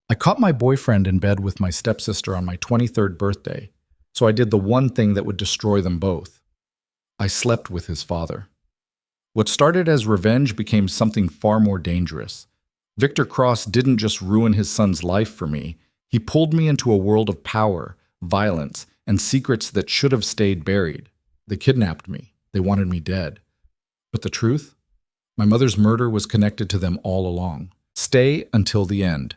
I caught my boyfriend in bed with my stepsister on my 23rd birthday, so I did the one thing that would destroy them both. I slept with his father. What started as revenge became something far more dangerous. Victor Cross didn't just ruin his son's life for me, he pulled me into a world of power, violence, and secrets that should have stayed buried. They kidnapped me. They wanted me dead. But the truth? My mother's murder was connected to them all along. Stay until the end.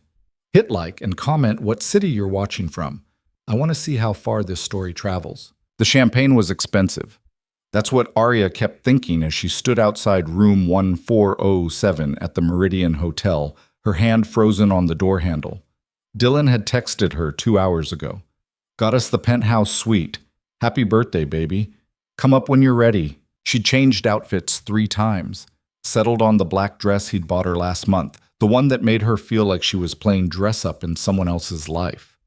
Hit like and comment what city you're watching from. I want to see how far this story travels. The champagne was expensive. That's what Arya kept thinking as she stood outside room 1407 at the Meridian Hotel, her hand frozen on the door handle. Dylan had texted her 2 hours ago. Got us the penthouse suite. Happy birthday, baby. Come up when you're ready. She changed outfits 3 times. Settled on the black dress he'd bought her last month, the one that made her feel like she was playing dress-up in someone else's life.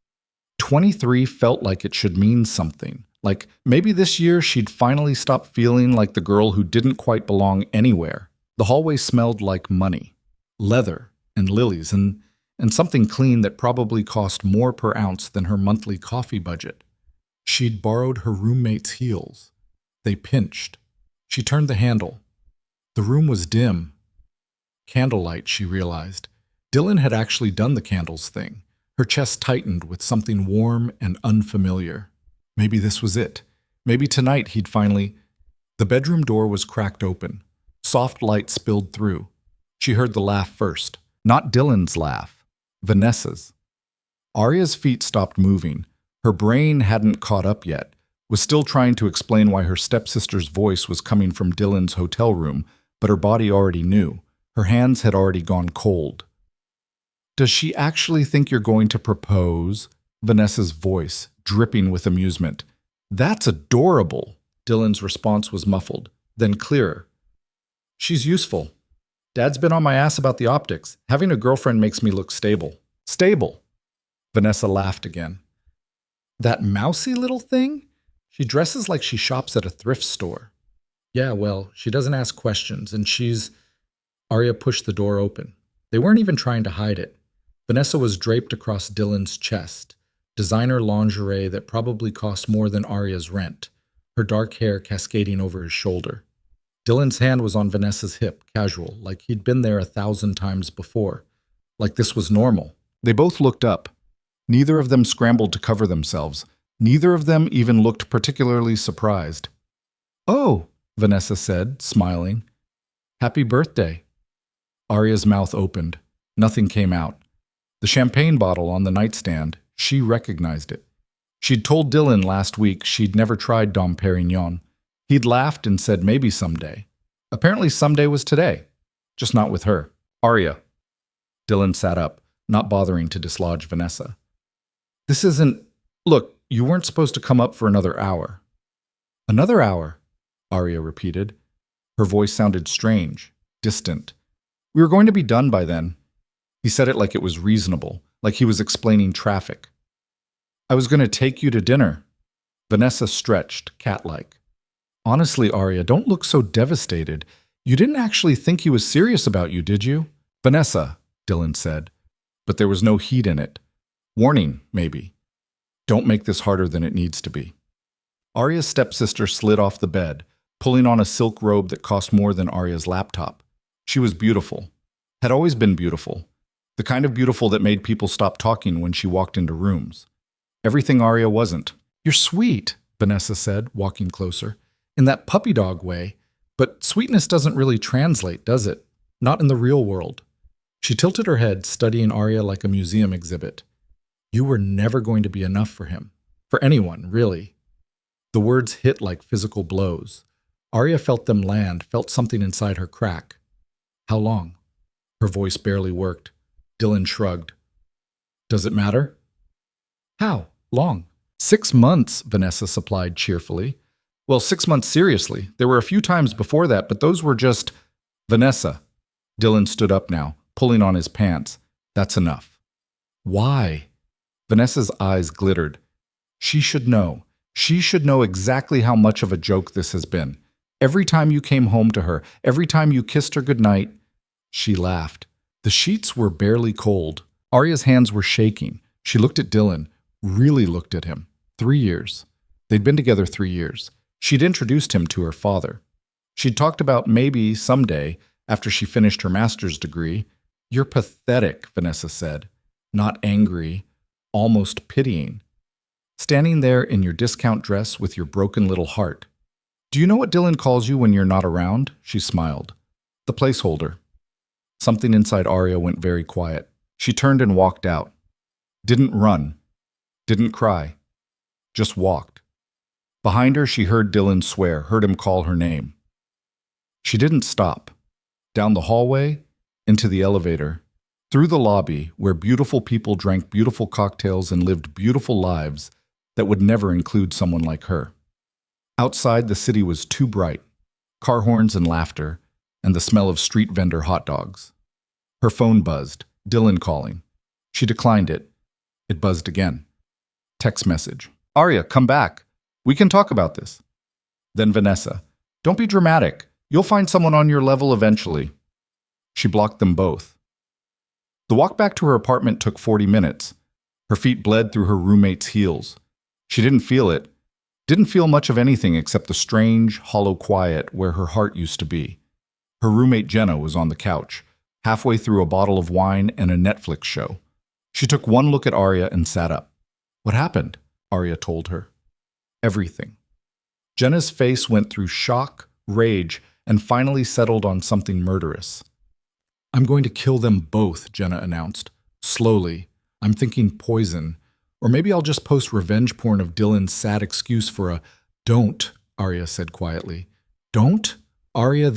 23 felt like it should mean something. Like maybe this year she'd finally stop feeling like the girl who didn't quite belong anywhere. The hallway smelled like money, leather, and lilies, and something clean that probably cost more per ounce than her monthly coffee budget. She'd borrowed her roommate's heels. They pinched. She turned the handle. The room was dim. Candlelight, she realized. Dylan had actually done the candles thing. Her chest tightened with something warm and unfamiliar. Maybe this was it. Maybe tonight he'd finally... The bedroom door was cracked open. Soft light spilled through. She heard the laugh first. Not Dylan's laugh. Vanessa's. Arya's feet stopped moving. Her brain hadn't caught up yet, was still trying to explain why her stepsister's voice was coming from Dylan's hotel room, but her body already knew. Her hands had already gone cold. Does she actually think you're going to propose? Vanessa's voice, dripping with amusement. That's adorable. Dylan's response was muffled, then clearer. She's useful. Dad's been on my ass about the optics. Having a girlfriend makes me look stable. Stable. Vanessa laughed again. That mousy little thing? She dresses like she shops at a thrift store. Yeah, well, she doesn't ask questions, and she's... Arya pushed the door open. They weren't even trying to hide it. Vanessa was draped across Dylan's chest, designer lingerie that probably cost more than Arya's rent, her dark hair cascading over his shoulder. Dylan's hand was on Vanessa's hip, casual, like he'd been there 1,000 times before, like this was normal. They both looked up. Neither of them scrambled to cover themselves. Neither of them even looked particularly surprised. Oh, Vanessa said, smiling. Happy birthday. Arya's mouth opened. Nothing came out. The champagne bottle on the nightstand, she recognized it. She'd told Dylan last week she'd never tried Dom Perignon. He'd laughed and said maybe someday. Apparently someday was today. Just not with her. Arya. Dylan sat up, not bothering to dislodge Vanessa. This isn't... Look, you weren't supposed to come up for another hour. Another hour, Arya repeated. Her voice sounded strange, distant. We were going to be done by then. He said it like it was reasonable, like he was explaining traffic. I was going to take you to dinner. Vanessa stretched, cat-like. Honestly, Arya, don't look so devastated. You didn't actually think he was serious about you, did you? Vanessa, Dylan said, but there was no heat in it. Warning, maybe. Don't make this harder than it needs to be. Arya's stepsister slid off the bed, pulling on a silk robe that cost more than Arya's laptop. She was beautiful. Had always been beautiful. The kind of beautiful that made people stop talking when she walked into rooms. Everything Arya wasn't. You're sweet, Vanessa said, walking closer. In that puppy dog way. But sweetness doesn't really translate, does it? Not in the real world. She tilted her head, studying Arya like a museum exhibit. You were never going to be enough for him. For anyone, really. The words hit like physical blows. Arya felt them land, felt something inside her crack. How long? Her voice barely worked. Dylan shrugged. Does it matter? How long? 6 months, Vanessa supplied cheerfully. Well, 6 months seriously. There were a few times before that, but those were just... Vanessa. Dylan stood up now, pulling on his pants. That's enough. Why? Vanessa's eyes glittered. She should know. She should know exactly how much of a joke this has been. Every time you came home to her, every time you kissed her goodnight, she laughed. The sheets were barely cold. Arya's hands were shaking. She looked at Dylan, really looked at him. 3 years. They'd been together 3 years. She'd introduced him to her father. She'd talked about maybe someday, after she finished her master's degree. "You're pathetic," Vanessa said, not angry, almost pitying. "Standing there in your discount dress with your broken little heart. Do you know what Dylan calls you when you're not around?" She smiled. "The placeholder." Something inside Arya went very quiet. She turned and walked out. Didn't run. Didn't cry. Just walked. Behind her, she heard Dylan swear, heard him call her name. She didn't stop. Down the hallway, into the elevator, through the lobby where beautiful people drank beautiful cocktails and lived beautiful lives that would never include someone like her. Outside, the city was too bright. Car horns and laughter, and the smell of street vendor hot dogs. Her phone buzzed. Dylan calling. She declined it. It buzzed again. Text message. "Arya, come back. We can talk about this." Then Vanessa. "Don't be dramatic. You'll find someone on your level eventually." She blocked them both. The walk back to her apartment took 40 minutes. Her feet bled through her roommate's heels. She didn't feel it. Didn't feel much of anything except the strange, hollow quiet where her heart used to be. Her roommate Jenna was on the couch, halfway through a bottle of wine and a Netflix show. She took one look at Arya and sat up. "What happened?" Arya told her. "Everything." Jenna's face went through shock, rage, and finally settled on something murderous. "I'm going to kill them both," Jenna announced. Slowly. "I'm thinking poison. Or maybe I'll just post revenge porn of Dylan's sad excuse for a..." "Don't," Arya said quietly. "Don't? Arya,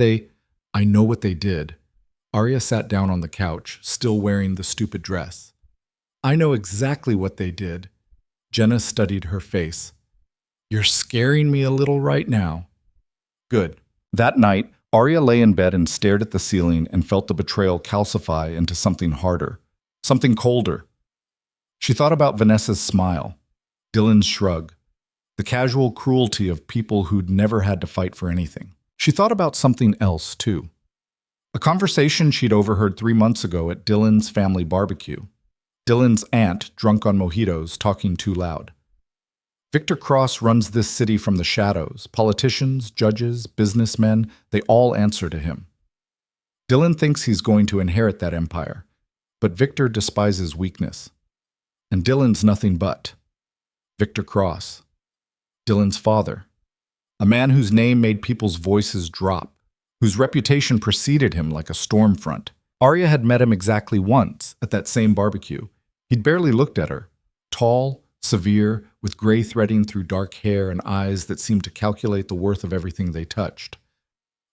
I know what they did." Arya sat down on the couch, still wearing the stupid dress. "I know exactly what they did." Jenna studied her face. "You're scaring me a little right now." "Good." That night, Arya lay in bed and stared at the ceiling and felt the betrayal calcify into something harder, something colder. She thought about Vanessa's smile, Dylan's shrug, the casual cruelty of people who'd never had to fight for anything. She thought about something else, too. A conversation she'd overheard 3 months ago at Dylan's family barbecue. Dylan's aunt, drunk on mojitos, talking too loud. Victor Cross runs this city from the shadows. Politicians, judges, businessmen, they all answer to him. Dylan thinks he's going to inherit that empire, but Victor despises weakness. And Dylan's nothing but Victor Cross, Dylan's father, a man whose name made people's voices drop, whose reputation preceded him like a storm front. Arya had met him exactly once at that same barbecue. He'd barely looked at her, tall, severe, with gray threading through dark hair and eyes that seemed to calculate the worth of everything they touched.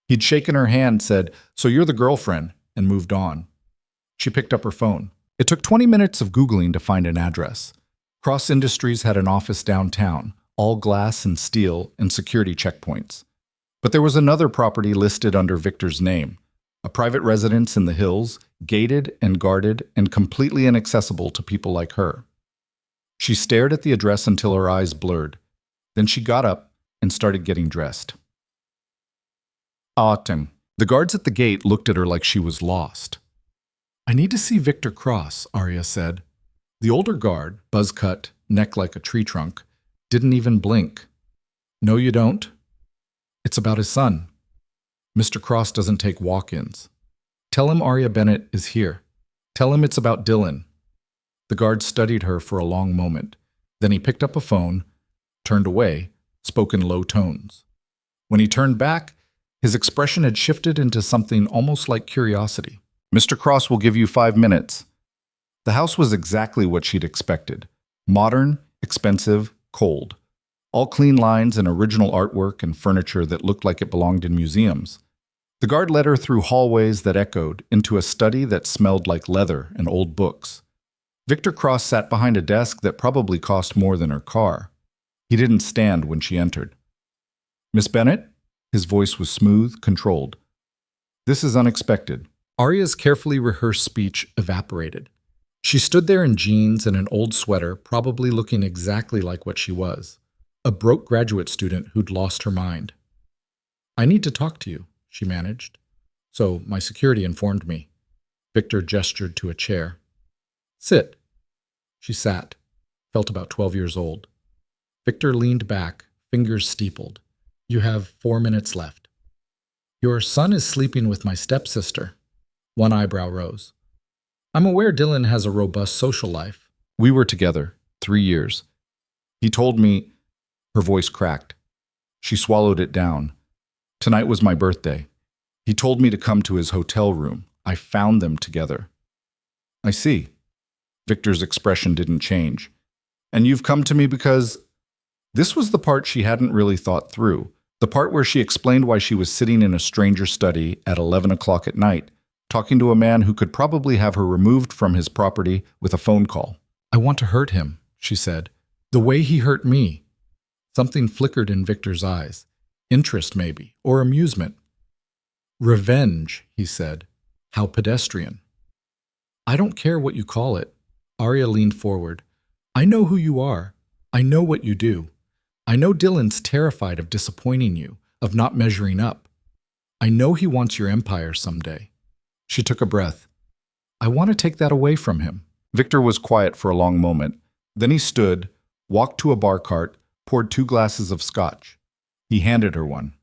He'd shaken her hand, said, "So you're the girlfriend," and moved on. She picked up her phone. It took 20 minutes of Googling to find an address. Cross Industries had an office downtown, all glass and steel and security checkpoints. But there was another property listed under Victor's name, a private residence in the hills, gated and guarded and completely inaccessible to people like her. She stared at the address until her eyes blurred. Then she got up and started getting dressed. Autumn. The guards at the gate looked at her like she was lost. "I need to see Victor Cross," Arya said. The older guard, buzz cut, neck like a tree trunk, didn't even blink. "No, you don't. It's about his son. Mr. Cross doesn't take walk-ins. Tell him Arya Bennett is here. Tell him it's about Dylan." The guard studied her for a long moment. Then he picked up a phone, turned away, spoke in low tones. When he turned back, his expression had shifted into something almost like curiosity. "Mr. Cross will give you 5 minutes." The house was exactly what she'd expected. Modern, expensive, cold. All clean lines and original artwork and furniture that looked like it belonged in museums. The guard led her through hallways that echoed, into a study that smelled like leather and old books. Victor Cross sat behind a desk that probably cost more than her car. He didn't stand when she entered. "Miss Bennett?" His voice was smooth, controlled. "This is unexpected." Arya's carefully rehearsed speech evaporated. She stood there in jeans and an old sweater, probably looking exactly like what she was, a broke graduate student who'd lost her mind. "I need to talk to you," she managed. "So my security informed me." Victor gestured to a chair. Sit. She sat, felt about 12 years old. Victor leaned back, fingers steepled. You have 4 minutes left. Your son is sleeping with my stepsister. One eyebrow rose. I'm aware Dylan has a robust social life. We were together 3 years. He told me. Her voice cracked. She swallowed it down. Tonight was my birthday. He told me to come to his hotel room. I found them together. I see. Victor's expression didn't change. And you've come to me because... This was the part she hadn't really thought through. The part where she explained why she was sitting in a stranger's study at 11 o'clock at night, talking to a man who could probably have her removed from his property with a phone call. I want to hurt him, she said. The way he hurt me. Something flickered in Victor's eyes. Interest, maybe, or amusement. Revenge, he said. How pedestrian. I don't care what you call it. Arya leaned forward. I know who you are. I know what you do. I know Dylan's terrified of disappointing you, of not measuring up. I know he wants your empire someday. She took a breath. I want to take that away from him. Victor was quiet for a long moment. Then he stood, walked to a bar cart, poured 2 glasses of scotch. He handed her one.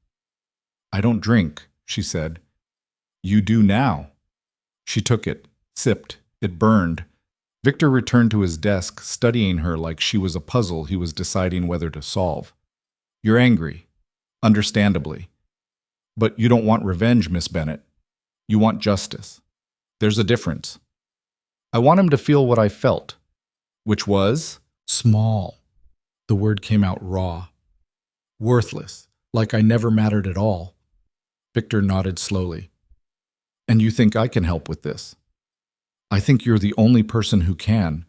I don't drink, she said. You do now. She took it, sipped. It burned. Victor returned to his desk, studying her like she was a puzzle he was deciding whether to solve. You're angry. Understandably. But you don't want revenge, Miss Bennett. You want justice. There's a difference. I want him to feel what I felt, which was small. The word came out raw. Worthless, like I never mattered at all. Victor nodded slowly. And you think I can help with this? I think you're the only person who can.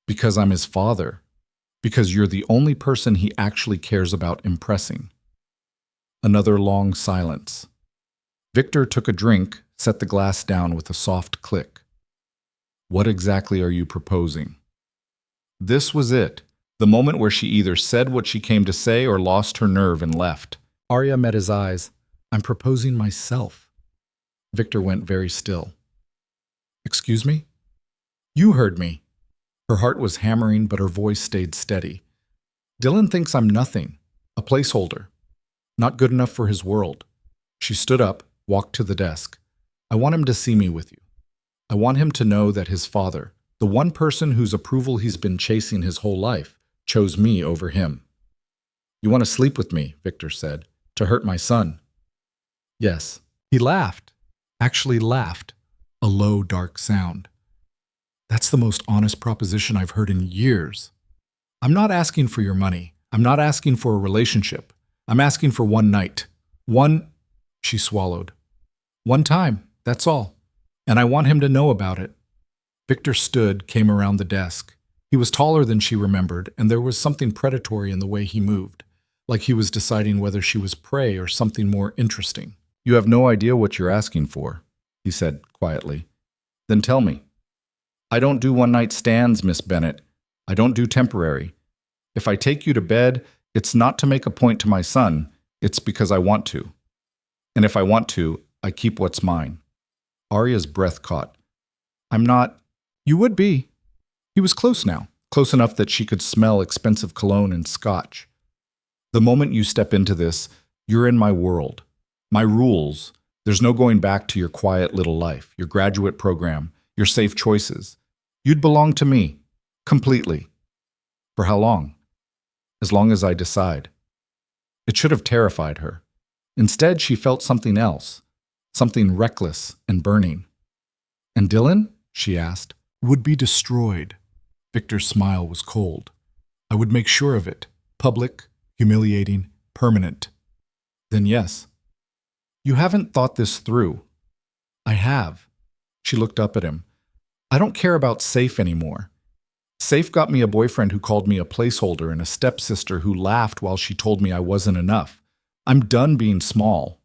Because I'm his father. Because you're the only person he actually cares about impressing. Another long silence. Victor took a drink, set the glass down with a soft click. What exactly are you proposing? This was it, the moment where she either said what she came to say or lost her nerve and left. Arya met his eyes. I'm proposing myself. Victor went very still. Excuse me? You heard me. Her heart was hammering, but her voice stayed steady. Dylan thinks I'm nothing, a placeholder. Not good enough for his world. She stood up, walked to the desk. I want him to see me with you. I want him to know that his father, the one person whose approval he's been chasing his whole life, chose me over him. You want to sleep with me, Victor said, to hurt my son. Yes. He laughed. Actually laughed. A low, dark sound. That's the most honest proposition I've heard in years. I'm not asking for your money. I'm not asking for a relationship. I'm asking for one night. She swallowed. One time, that's all. And I want him to know about it. Victor stood, came around the desk. He was taller than she remembered, and there was something predatory in the way he moved, like he was deciding whether she was prey or something more interesting. You have no idea what you're asking for, he said quietly. Then tell me. I don't do one-night stands, Miss Bennett. I don't do temporary. If I take you to bed, it's not to make a point to my son. It's because I want to. And if I want to, I keep what's mine. Arya's breath caught. I'm not... You would be. He was close now, close enough that she could smell expensive cologne and scotch. The moment you step into this, you're in my world. My rules. There's no going back to your quiet little life, your graduate program, your safe choices. You'd belong to me, completely. For how long? As long as I decide. It should have terrified her. Instead, she felt something else, something reckless and burning. And Dylan, she asked, would be destroyed. Victor's smile was cold. I would make sure of it. Public, humiliating, permanent. Then yes. You haven't thought this through. I have. She looked up at him. I don't care about Safe anymore. Safe got me a boyfriend who called me a placeholder and a stepsister who laughed while she told me I wasn't enough. I'm done being small.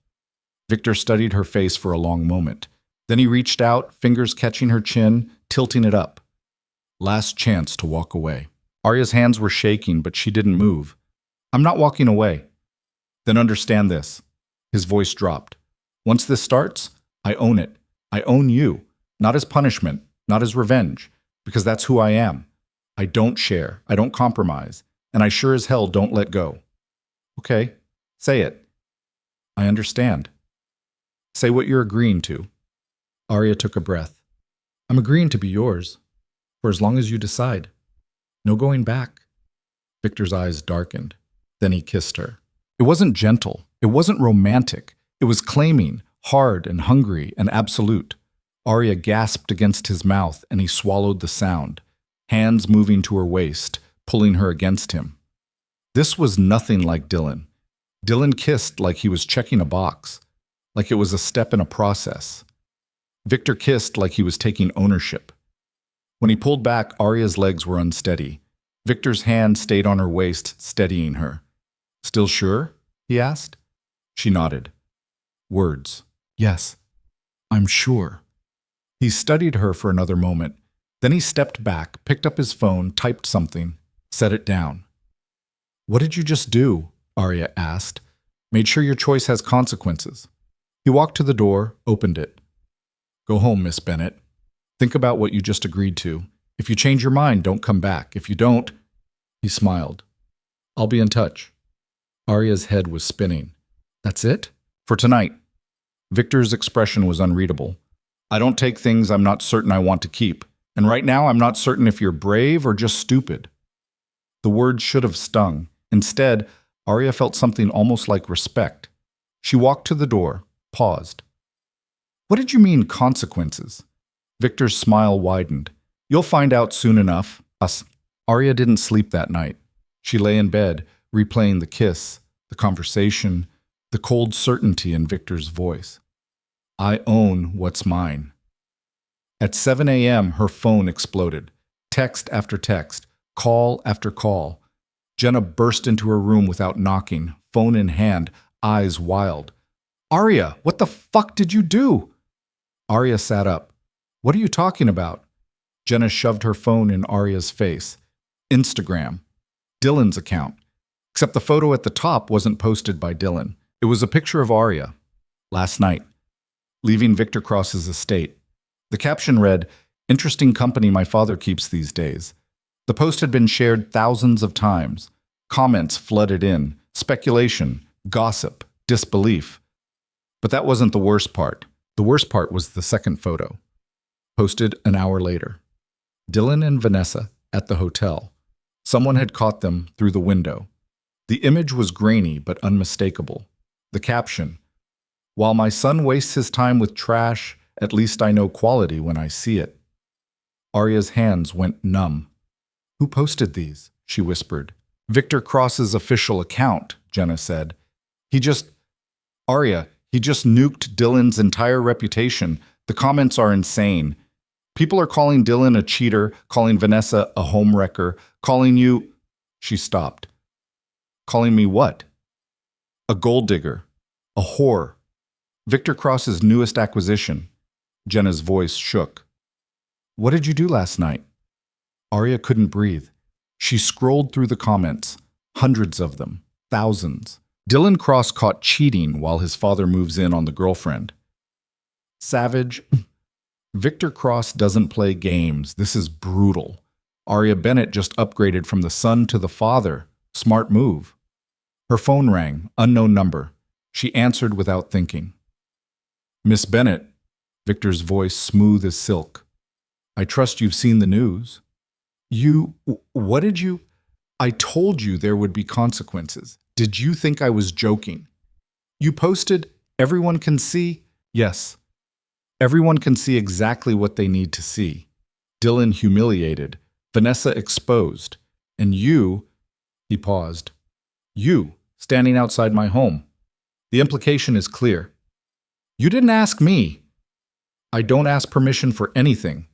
Victor studied her face for a long moment. Then he reached out, fingers catching her chin, tilting it up. Last chance to walk away. Arya's hands were shaking, but she didn't move. I'm not walking away. Then understand this. His voice dropped. Once this starts, I own it. I own you. Not as punishment, not as revenge. Because that's who I am. I don't share, I don't compromise, and I sure as hell don't let go. Okay, say it. I understand. Say what you're agreeing to. Arya took a breath. I'm agreeing to be yours, for as long as you decide. No going back. Victor's eyes darkened. Then he kissed her. It wasn't gentle. It wasn't romantic. It was claiming, hard and hungry and absolute. Arya gasped against his mouth and he swallowed the sound, hands moving to her waist, pulling her against him. This was nothing like Dylan. Dylan kissed like he was checking a box, like it was a step in a process. Victor kissed like he was taking ownership. When he pulled back, Arya's legs were unsteady. Victor's hand stayed on her waist, steadying her. Still sure? He asked. She nodded. Words. Yes, I'm sure. He studied her for another moment. Then he stepped back, picked up his phone, typed something, set it down. What did you just do? Arya asked. Made sure your choice has consequences. He walked to the door, opened it. Go home, Miss Bennett. Think about what you just agreed to. If you change your mind, don't come back. If you don't, he smiled. I'll be in touch. Arya's head was spinning. That's it? For tonight. Victor's expression was unreadable. I don't take things I'm not certain I want to keep. And right now, I'm not certain if you're brave or just stupid. The words should have stung. Instead, Arya felt something almost like respect. She walked to the door, paused. What did you mean, consequences? Victor's smile widened. You'll find out soon enough. Arya didn't sleep that night. She lay in bed, replaying the kiss, the conversation, the cold certainty in Victor's voice. I own what's mine. At 7 a.m., her phone exploded. Text after text, call after call. Jenna burst into her room without knocking, phone in hand, eyes wild. Arya, what the fuck did you do? Arya sat up. What are you talking about? Jenna shoved her phone in Arya's face. Instagram. Dylan's account. Except the photo at the top wasn't posted by Dylan. It was a picture of Arya. Last night. Leaving Victor Cross's estate. The caption read, Interesting company my father keeps these days. The post had been shared thousands of times. Comments flooded in. Speculation, gossip, disbelief. But that wasn't the worst part. The worst part was the second photo. Posted an hour later. Dylan and Vanessa at the hotel. Someone had caught them through the window. The image was grainy but unmistakable. The caption, While my son wastes his time with trash, at least I know quality when I see it. Arya's hands went numb. Who posted these? She whispered. Victor Cross's official account, Jenna said. Arya, he just nuked Dylan's entire reputation. The comments are insane. People are calling Dylan a cheater, calling Vanessa a homewrecker, calling you... She stopped. Calling me what? A gold digger. A whore. Victor Cross's newest acquisition. Jenna's voice shook. What did you do last night? Arya couldn't breathe. She scrolled through the comments. Hundreds of them. Thousands. Dylan Cross caught cheating while his father moves in on the girlfriend. Savage. Victor Cross doesn't play games. This is brutal. Arya Bennett just upgraded from the son to the father. Smart move. Her phone rang. Unknown number. She answered without thinking. Miss Bennett. Victor's voice smooth as silk. I trust you've seen the news. What did you... I told you there would be consequences. Did you think I was joking? You posted, everyone can see? Yes. Everyone can see exactly what they need to see. Dylan humiliated, Vanessa exposed, and you, he paused, you standing outside my home. The implication is clear. You didn't ask me. I don't ask permission for anything.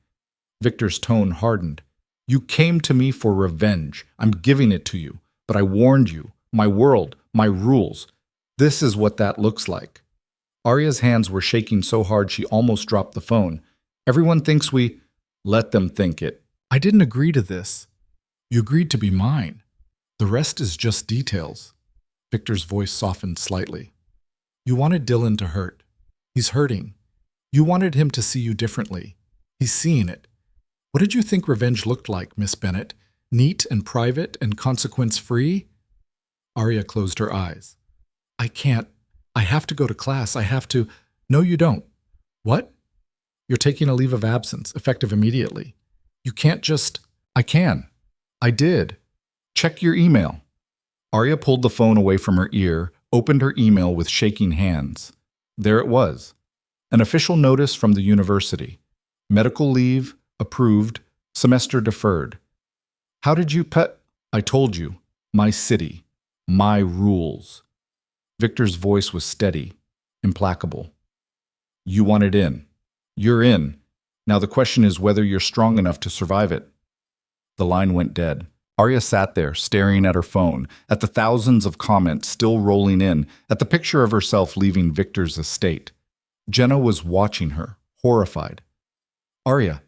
Victor's tone hardened. You came to me for revenge. I'm giving it to you. But I warned you. My world, my rules. This is what that looks like. Arya's hands were shaking so hard she almost dropped the phone. Everyone thinks we... Let them think it. I didn't agree to this. You agreed to be mine. The rest is just details. Victor's voice softened slightly. You wanted Dylan to hurt. He's hurting. You wanted him to see you differently. He's seeing it. What did you think revenge looked like, Miss Bennet? Neat and private and consequence-free? Arya closed her eyes. I can't. I have to go to class. I have to. No, you don't. What? You're taking a leave of absence, effective immediately. You can't just. I can. I did. Check your email. Arya pulled the phone away from her ear, opened her email with shaking hands. There it was. An official notice from the university. Medical leave, approved, semester deferred. How did you pet? I told you. My city. My rules. Victor's voice was steady, implacable. You want it in. You're in. Now the question is whether you're strong enough to survive it. The line went dead. Arya sat there, staring at her phone, at the thousands of comments still rolling in, at the picture of herself leaving Victor's estate. Jenna was watching her, horrified. Arya,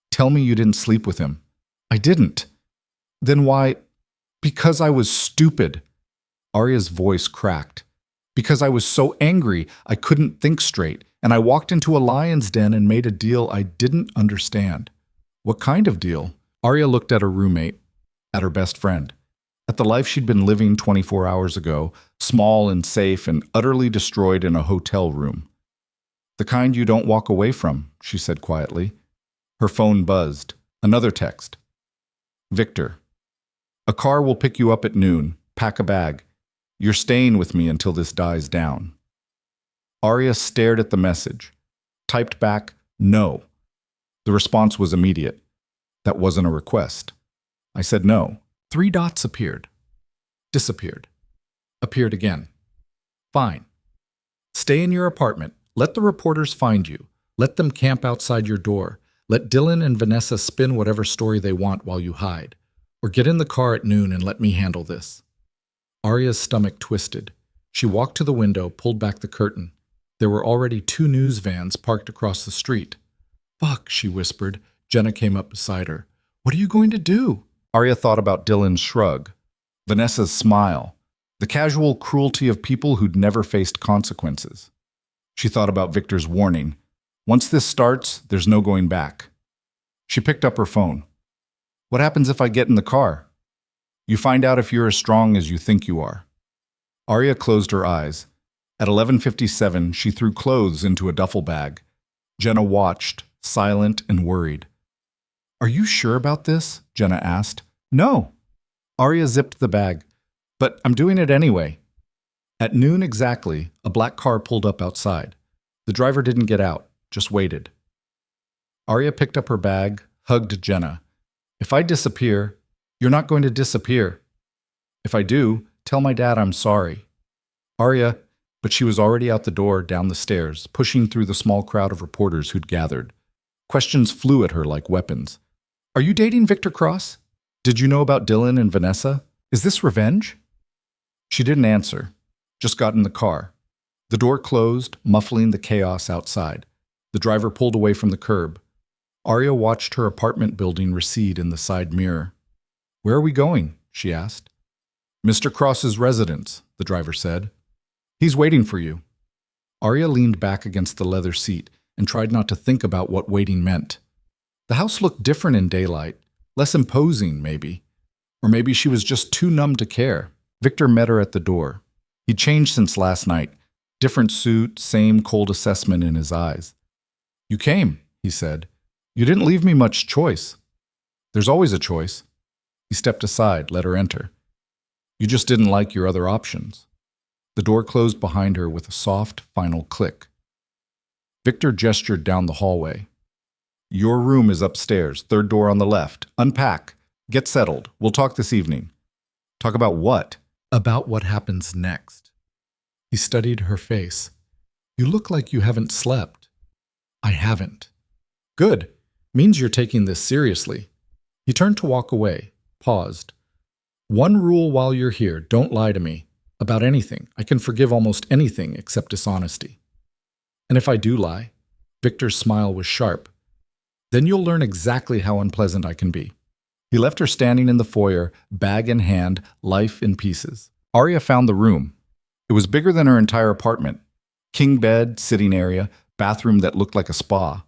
tell me you didn't sleep with him. I didn't. Then why? Because I was stupid. Arya's voice cracked. Because I was so angry, I couldn't think straight, and I walked into a lion's den and made a deal I didn't understand. What kind of deal? Arya looked at her roommate, at her best friend, at the life she'd been living 24 hours ago, small and safe and utterly destroyed in a hotel room. The kind you don't walk away from, she said quietly. Her phone buzzed. Another text. Victor. A car will pick you up at noon. Pack a bag. You're staying with me until this dies down. Arya stared at the message. Typed back, no. The response was immediate. That wasn't a request. I said no. 3 dots appeared. Disappeared. Appeared again. Fine. Stay in your apartment. Let the reporters find you. Let them camp outside your door. Let Dylan and Vanessa spin whatever story they want while you hide. Or get in the car at noon and let me handle this. Arya's stomach twisted. She walked to the window, pulled back the curtain. There were already 2 news vans parked across the street. Fuck, she whispered. Jenna came up beside her. What are you going to do? Arya thought about Dylan's shrug, Vanessa's smile, the casual cruelty of people who'd never faced consequences. She thought about Victor's warning. Once this starts, there's no going back. She picked up her phone. What happens if I get in the car? You find out if you're as strong as you think you are. Arya closed her eyes. At 11:57, she threw clothes into a duffel bag. Jenna watched, silent and worried. Are you sure about this? Jenna asked. No. Arya zipped the bag. But I'm doing it anyway. At noon exactly, a black car pulled up outside. The driver didn't get out, just waited. Arya picked up her bag, hugged Jenna. If I disappear, you're not going to disappear. If I do, tell my dad I'm sorry. Arya, but she was already out the door, down the stairs, pushing through the small crowd of reporters who'd gathered. Questions flew at her like weapons. Are you dating Victor Cross? Did you know about Dylan and Vanessa? Is this revenge? She didn't answer, just got in the car. The door closed, muffling the chaos outside. The driver pulled away from the curb. Arya watched her apartment building recede in the side mirror. Where are we going? She asked. Mr. Cross's residence, the driver said. He's waiting for you. Arya leaned back against the leather seat and tried not to think about what waiting meant. The house looked different in daylight, less imposing, maybe. Or maybe she was just too numb to care. Victor met her at the door. He'd changed since last night. Different suit, same cold assessment in his eyes. You came, he said. You didn't leave me much choice. There's always a choice. He stepped aside, let her enter. You just didn't like your other options. The door closed behind her with a soft, final click. Victor gestured down the hallway. Your room is upstairs, 3rd door on the left. Unpack. Get settled. We'll talk this evening. Talk about what? About what happens next. He studied her face. You look like you haven't slept. I haven't. Good. Means you're taking this seriously. He turned to walk away, paused. One rule while you're here, don't lie to me. About anything. I can forgive almost anything except dishonesty. And if I do lie, Victor's smile was sharp. Then you'll learn exactly how unpleasant I can be. He left her standing in the foyer, bag in hand, life in pieces. Arya found the room. It was bigger than her entire apartment. King bed, sitting area, bathroom that looked like a spa.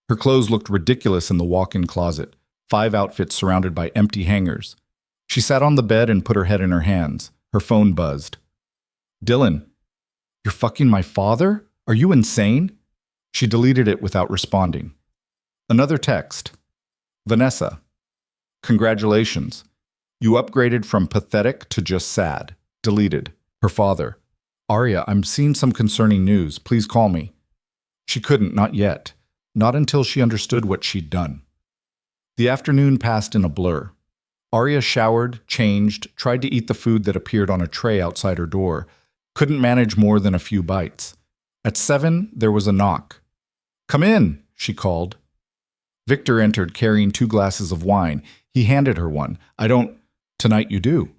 Her clothes looked ridiculous in the walk-in closet. 5 outfits surrounded by empty hangers. She sat on the bed and put her head in her hands. Her phone buzzed. Dylan, you're fucking my father? Are you insane? She deleted it without responding. Another text. Vanessa, congratulations. You upgraded from pathetic to just sad. Deleted. Her father. Arya, I'm seeing some concerning news. Please call me. She couldn't, not yet. Not until she understood what she'd done. The afternoon passed in a blur. Arya showered, changed, tried to eat the food that appeared on a tray outside her door. Couldn't manage more than a few bites. At 7, there was a knock. Come in, she called. Victor entered carrying 2 glasses of wine. He handed her one. Tonight you do.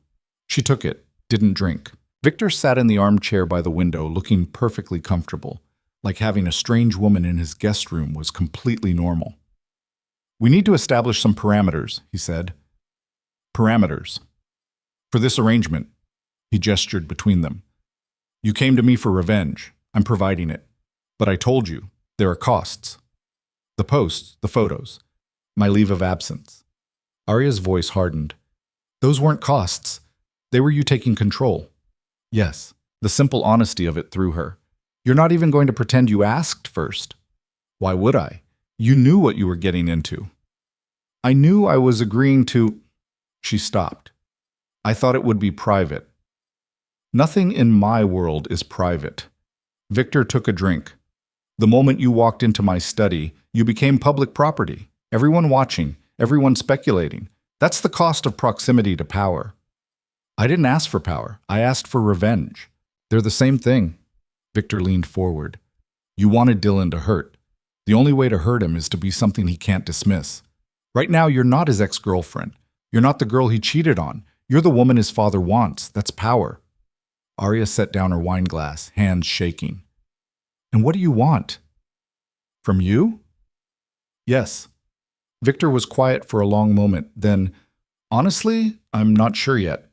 She took it, didn't drink. Victor sat in the armchair by the window, looking perfectly comfortable, like having a strange woman in his guest room was completely normal. We need to establish some parameters, he said. Parameters. For this arrangement, he gestured between them. You came to me for revenge. I'm providing it. But I told you, there are costs. The posts, the photos, my leave of absence. Arya's voice hardened. Those weren't costs. They were you taking control. Yes, the simple honesty of it threw her. You're not even going to pretend you asked first. Why would I? You knew what you were getting into. I knew I was agreeing to... She stopped. I thought it would be private. Nothing in my world is private. Victor took a drink. The moment you walked into my study, you became public property. Everyone watching, everyone speculating. That's the cost of proximity to power. I didn't ask for power. I asked for revenge. They're the same thing. Victor leaned forward. You wanted Dylan to hurt. The only way to hurt him is to be something he can't dismiss. Right now, you're not his ex-girlfriend. You're not the girl he cheated on. You're the woman his father wants. That's power. Arya set down her wine glass, hands shaking. And what do you want? From you? Yes. Victor was quiet for a long moment, then, honestly, I'm not sure yet.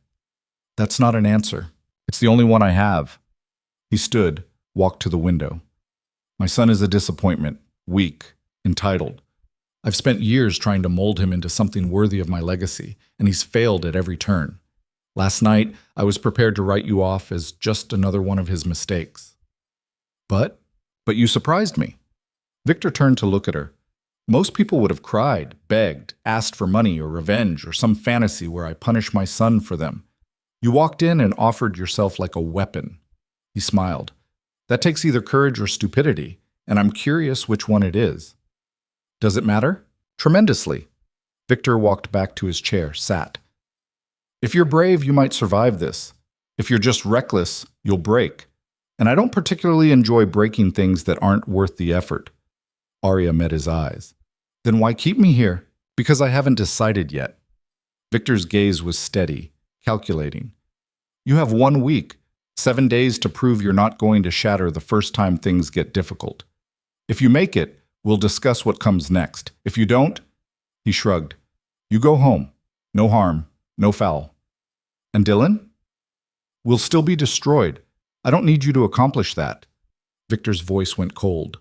That's not an answer. It's the only one I have. He stood, walked to the window. My son is a disappointment, weak, entitled. I've spent years trying to mold him into something worthy of my legacy, and he's failed at every turn. Last night, I was prepared to write you off as just another one of his mistakes. But you surprised me. Victor turned to look at her. Most people would have cried, begged, asked for money or revenge or some fantasy where I punish my son for them. You walked in and offered yourself like a weapon. He smiled. That takes either courage or stupidity, and I'm curious which one it is. Does it matter? Tremendously. Victor walked back to his chair, sat. If you're brave, you might survive this. If you're just reckless, you'll break. And I don't particularly enjoy breaking things that aren't worth the effort. Arya met his eyes. Then why keep me here? Because I haven't decided yet. Victor's gaze was steady, calculating. You have 1 week, 7 days to prove you're not going to shatter the first time things get difficult. If you make it, we'll discuss what comes next. If you don't, he shrugged. You go home. No harm, no foul. And Dylan? We'll still be destroyed. I don't need you to accomplish that. Victor's voice went cold.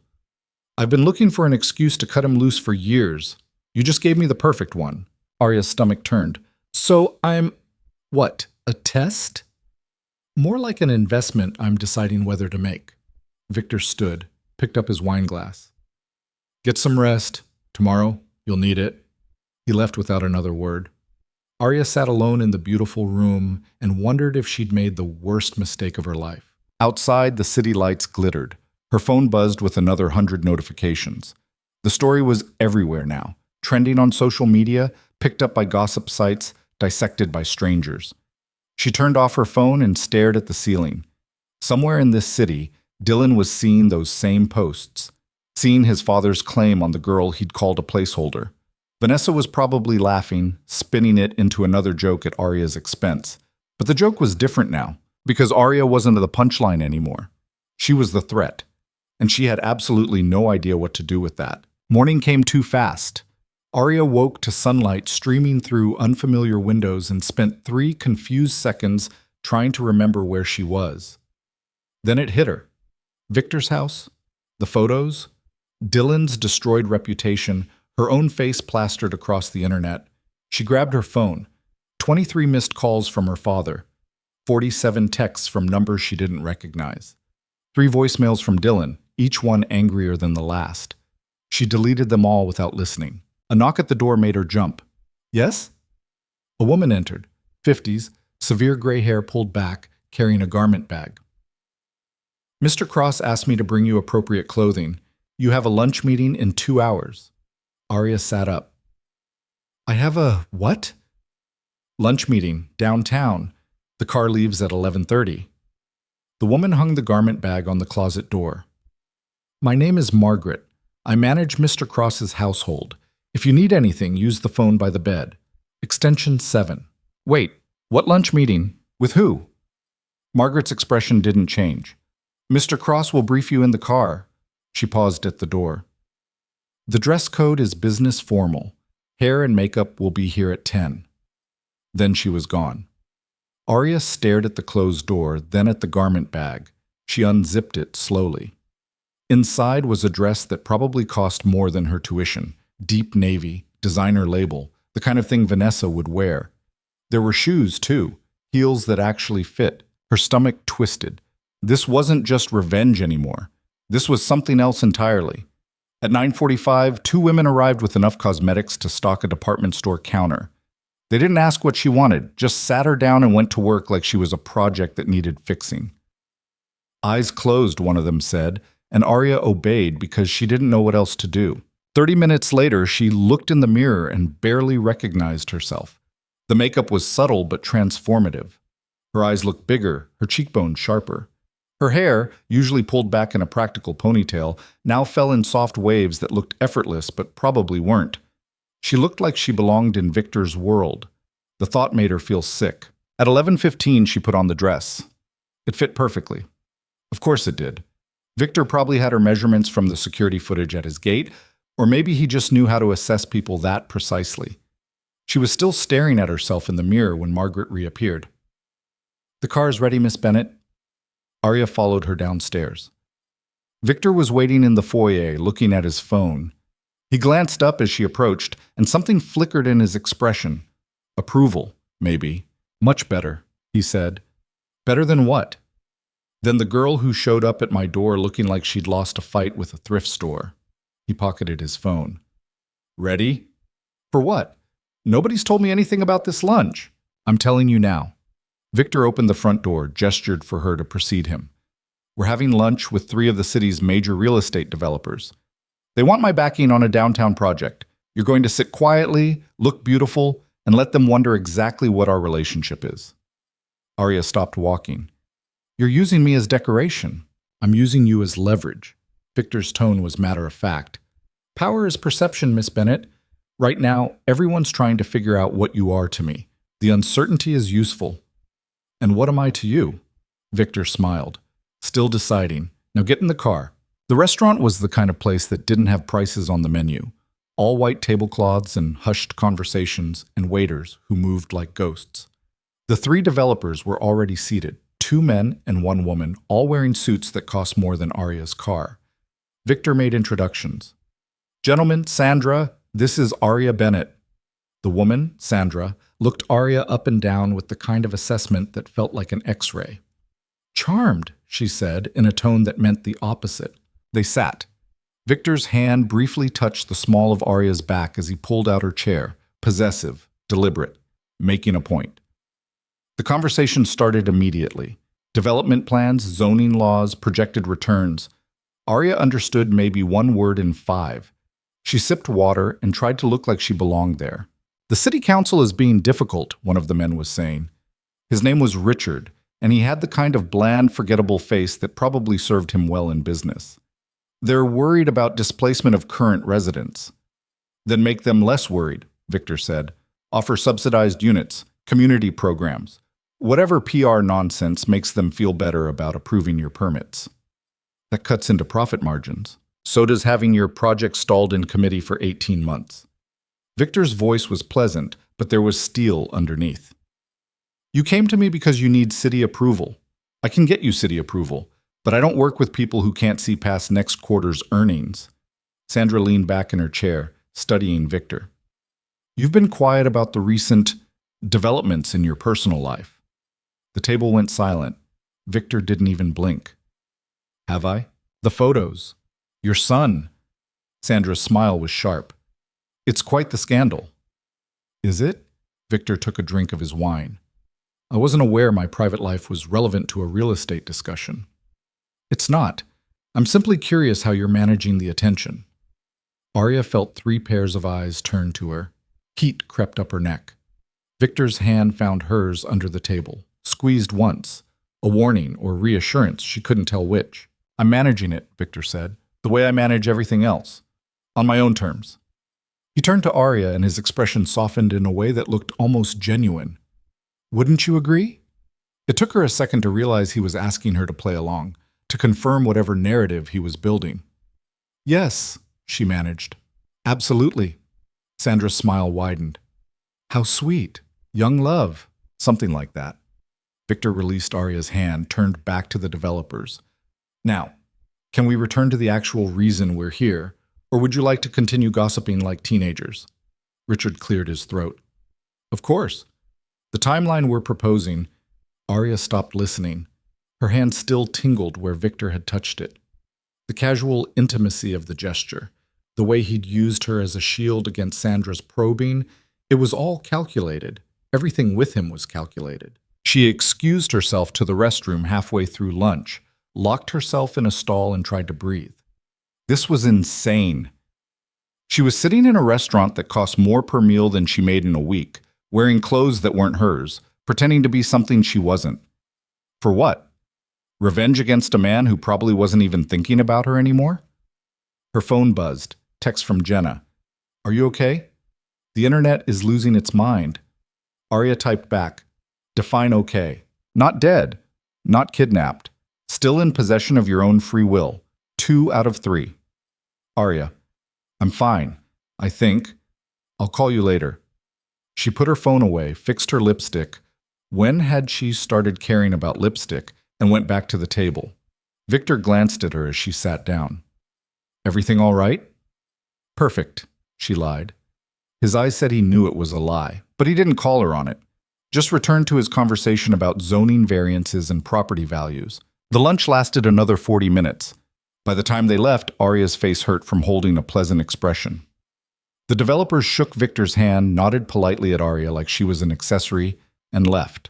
I've been looking for an excuse to cut him loose for years. You just gave me the perfect one. Arya's stomach turned. So I'm... what? A test? More like an investment I'm deciding whether to make. Victor stood, picked up his wine glass. Get some rest. Tomorrow, you'll need it. He left without another word. Arya sat alone in the beautiful room and wondered if she'd made the worst mistake of her life. Outside, the city lights glittered. Her phone buzzed with another 100 notifications. The story was everywhere now, trending on social media, picked up by gossip sites, dissected by strangers. She turned off her phone and stared at the ceiling. Somewhere in this city, Dylan was seeing those same posts, seeing his father's claim on the girl he'd called a placeholder. Vanessa was probably laughing, spinning it into another joke at Arya's expense. But the joke was different now, because Arya wasn't the punchline anymore. She was the threat, and she had absolutely no idea what to do with that. Morning came too fast. Arya woke to sunlight streaming through unfamiliar windows and spent 3 confused seconds trying to remember where she was. Then it hit her. Victor's house, the photos, Dylan's destroyed reputation, her own face plastered across the internet. She grabbed her phone. 23 missed calls from her father. 47 texts from numbers she didn't recognize. 3 voicemails from Dylan, each one angrier than the last. She deleted them all without listening. A knock at the door made her jump. Yes? A woman entered, 50s, severe gray hair pulled back, carrying a garment bag. Mr. Cross asked me to bring you appropriate clothing. You have a lunch meeting in 2 hours. Arya sat up. I have a what? Lunch meeting, downtown. The car leaves at 11:30. The woman hung the garment bag on the closet door. My name is Margaret. I manage Mr. Cross's household. If you need anything, use the phone by the bed. Extension 7. Wait, what lunch meeting? With who? Margaret's expression didn't change. Mr. Cross will brief you in the car. She paused at the door. The dress code is business formal. Hair and makeup will be here at 10. Then she was gone. Arya stared at the closed door, then at the garment bag. She unzipped it slowly. Inside was a dress that probably cost more than her tuition. Deep navy, designer label, the kind of thing Vanessa would wear. There were shoes, too, heels that actually fit. Her stomach twisted. This wasn't just revenge anymore. This was something else entirely. At 9:45, 2 women arrived with enough cosmetics to stock a department store counter. They didn't ask what she wanted, just sat her down and went to work like she was a project that needed fixing. Eyes closed, one of them said, and Arya obeyed because she didn't know what else to do. 30 minutes later, she looked in the mirror and barely recognized herself. The makeup was subtle but transformative. Her eyes looked bigger, her cheekbones sharper. Her hair, usually pulled back in a practical ponytail, now fell in soft waves that looked effortless but probably weren't. She looked like she belonged in Victor's world. The thought made her feel sick. At 11:15, she put on the dress. It fit perfectly. Of course it did. Victor probably had her measurements from the security footage at his gate, or maybe he just knew how to assess people that precisely. She was still staring at herself in the mirror when Margaret reappeared. The car is ready, Miss Bennett. Arya followed her downstairs. Victor was waiting in the foyer, looking at his phone. He glanced up as she approached, and something flickered in his expression. Approval, maybe. Much better, he said. Better than what? Than the girl who showed up at my door looking like she'd lost a fight with a thrift store. He pocketed his phone. Ready? For what? Nobody's told me anything about this lunch. I'm telling you now. Victor opened the front door, gestured for her to precede him. We're having lunch with 3 of the city's major real estate developers. They want my backing on a downtown project. You're going to sit quietly, look beautiful, and let them wonder exactly what our relationship is. Arya stopped walking. You're using me as decoration. I'm using you as leverage. Victor's tone was matter-of-fact. Power is perception, Miss Bennett. Right now, everyone's trying to figure out what you are to me. The uncertainty is useful. And what am I to you? Victor smiled, still deciding. Now get in the car. The restaurant was the kind of place that didn't have prices on the menu. All white tablecloths and hushed conversations and waiters who moved like ghosts. The 3 developers were already seated, 2 men and 1 woman, all wearing suits that cost more than Arya's car. Victor made introductions. Gentlemen, Sandra, this is Arya Bennett. The woman, Sandra, looked Arya up and down with the kind of assessment that felt like an X-ray. Charmed, she said, in a tone that meant the opposite. They sat. Victor's hand briefly touched the small of Arya's back as he pulled out her chair, possessive, deliberate, making a point. The conversation started immediately. Development plans, zoning laws, projected returns. Arya understood maybe 1 word in 5. She sipped water and tried to look like she belonged there. The city council is being difficult, one of the men was saying. His name was Richard, and he had the kind of bland, forgettable face that probably served him well in business. They're worried about displacement of current residents. Then make them less worried, Victor said. Offer subsidized units, community programs. Whatever PR nonsense makes them feel better about approving your permits. That cuts into profit margins. So does having your project stalled in committee for 18 months. Victor's voice was pleasant, but there was steel underneath. You came to me because you need city approval. I can get you city approval, but I don't work with people who can't see past next quarter's earnings. Sandra leaned back in her chair, studying Victor. You've been quiet about the recent developments in your personal life. The table went silent. Victor didn't even blink. Have I? The photos. Your son. Sandra's smile was sharp. It's quite the scandal. Is it? Victor took a drink of his wine. I wasn't aware my private life was relevant to a real estate discussion. It's not. I'm simply curious how you're managing the attention. Arya felt 3 pairs of eyes turn to her. Heat crept up her neck. Victor's hand found hers under the table, squeezed once, a warning or reassurance, she couldn't tell which. I'm managing it, Victor said, the way I manage everything else, on my own terms. He turned to Arya and his expression softened in a way that looked almost genuine. Wouldn't you agree? It took her a second to realize he was asking her to play along, to confirm whatever narrative he was building. Yes, she managed. Absolutely. Sandra's smile widened. How sweet. Young love. Something like that. Victor released Arya's hand, turned back to the developers. Now, can we return to the actual reason we're here, or would you like to continue gossiping like teenagers? Richard cleared his throat. Of course. The timeline we're proposing. Arya stopped listening. Her hand still tingled where Victor had touched it. The casual intimacy of the gesture, the way he'd used her as a shield against Sandra's probing, it was all calculated. Everything with him was calculated. She excused herself to the restroom halfway through lunch, locked herself in a stall and tried to breathe. This was insane. She was sitting in a restaurant that cost more per meal than she made in a week, wearing clothes that weren't hers, pretending to be something she wasn't. For what? Revenge against a man who probably wasn't even thinking about her anymore? Her phone buzzed. Text from Jenna. Are you okay? The internet is losing its mind. Arya typed back. Define okay. Not dead. Not kidnapped. Still in possession of your own free will. 2 out of 3. Arya. I'm fine. I think. I'll call you later. She put her phone away, fixed her lipstick. When had she started caring about lipstick? And went back to the table. Victor glanced at her as she sat down. Everything all right? Perfect, she lied. His eyes said he knew it was a lie, but he didn't call her on it. Just returned to his conversation about zoning variances and property values. The lunch lasted another 40 minutes. By the time they left, Arya's face hurt from holding a pleasant expression. The developers shook Victor's hand, nodded politely at Arya like she was an accessory, and left.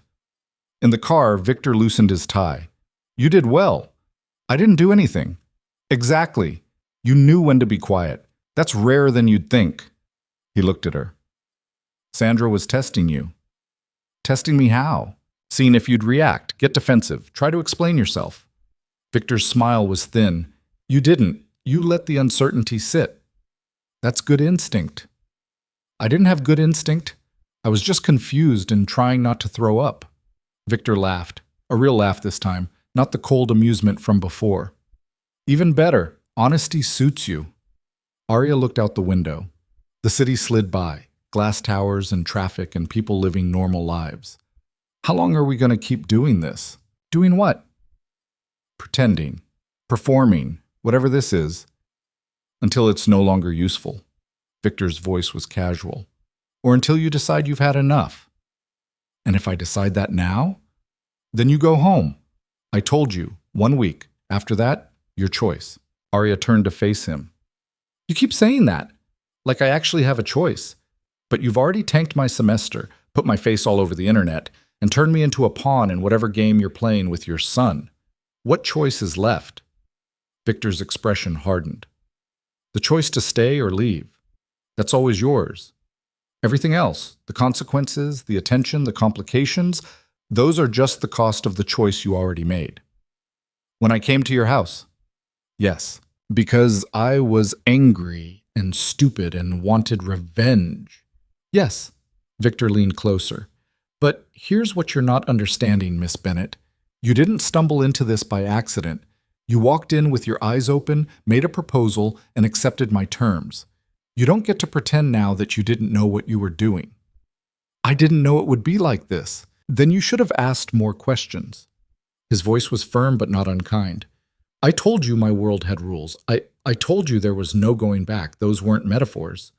In the car, Victor loosened his tie. You did well. I didn't do anything. Exactly. You knew when to be quiet. That's rarer than you'd think. He looked at her. Sandra was testing you. Testing me how? Seeing if you'd react, get defensive, try to explain yourself. Victor's smile was thin. You didn't. You let the uncertainty sit. That's good instinct. I didn't have good instinct. I was just confused and trying not to throw up. Victor laughed, a real laugh this time, not the cold amusement from before. Even better, honesty suits you. Arya looked out the window. The city slid by, glass towers and traffic and people living normal lives. How long are we going to keep doing this? Doing what? Pretending, performing, whatever this is, until it's no longer useful. Victor's voice was casual. Or until you decide you've had enough. And if I decide that now, then you go home. I told you, 1 week. After that, your choice. Arya turned to face him. You keep saying that, like I actually have a choice. But you've already tanked my semester, put my face all over the internet, and turned me into a pawn in whatever game you're playing with your son. What choice is left? Victor's expression hardened. The choice to stay or leave. That's always yours. Everything else, the consequences, the attention, the complications, those are just the cost of the choice you already made. When I came to your house? Yes, because I was angry and stupid and wanted revenge. Yes, Victor leaned closer. But here's what you're not understanding, Miss Bennett. You didn't stumble into this by accident. You walked in with your eyes open, made a proposal, and accepted my terms. You don't get to pretend now that you didn't know what you were doing. I didn't know it would be like this. Then you should have asked more questions. His voice was firm but not unkind. I told you my world had rules. I told you there was no going back. Those weren't metaphors.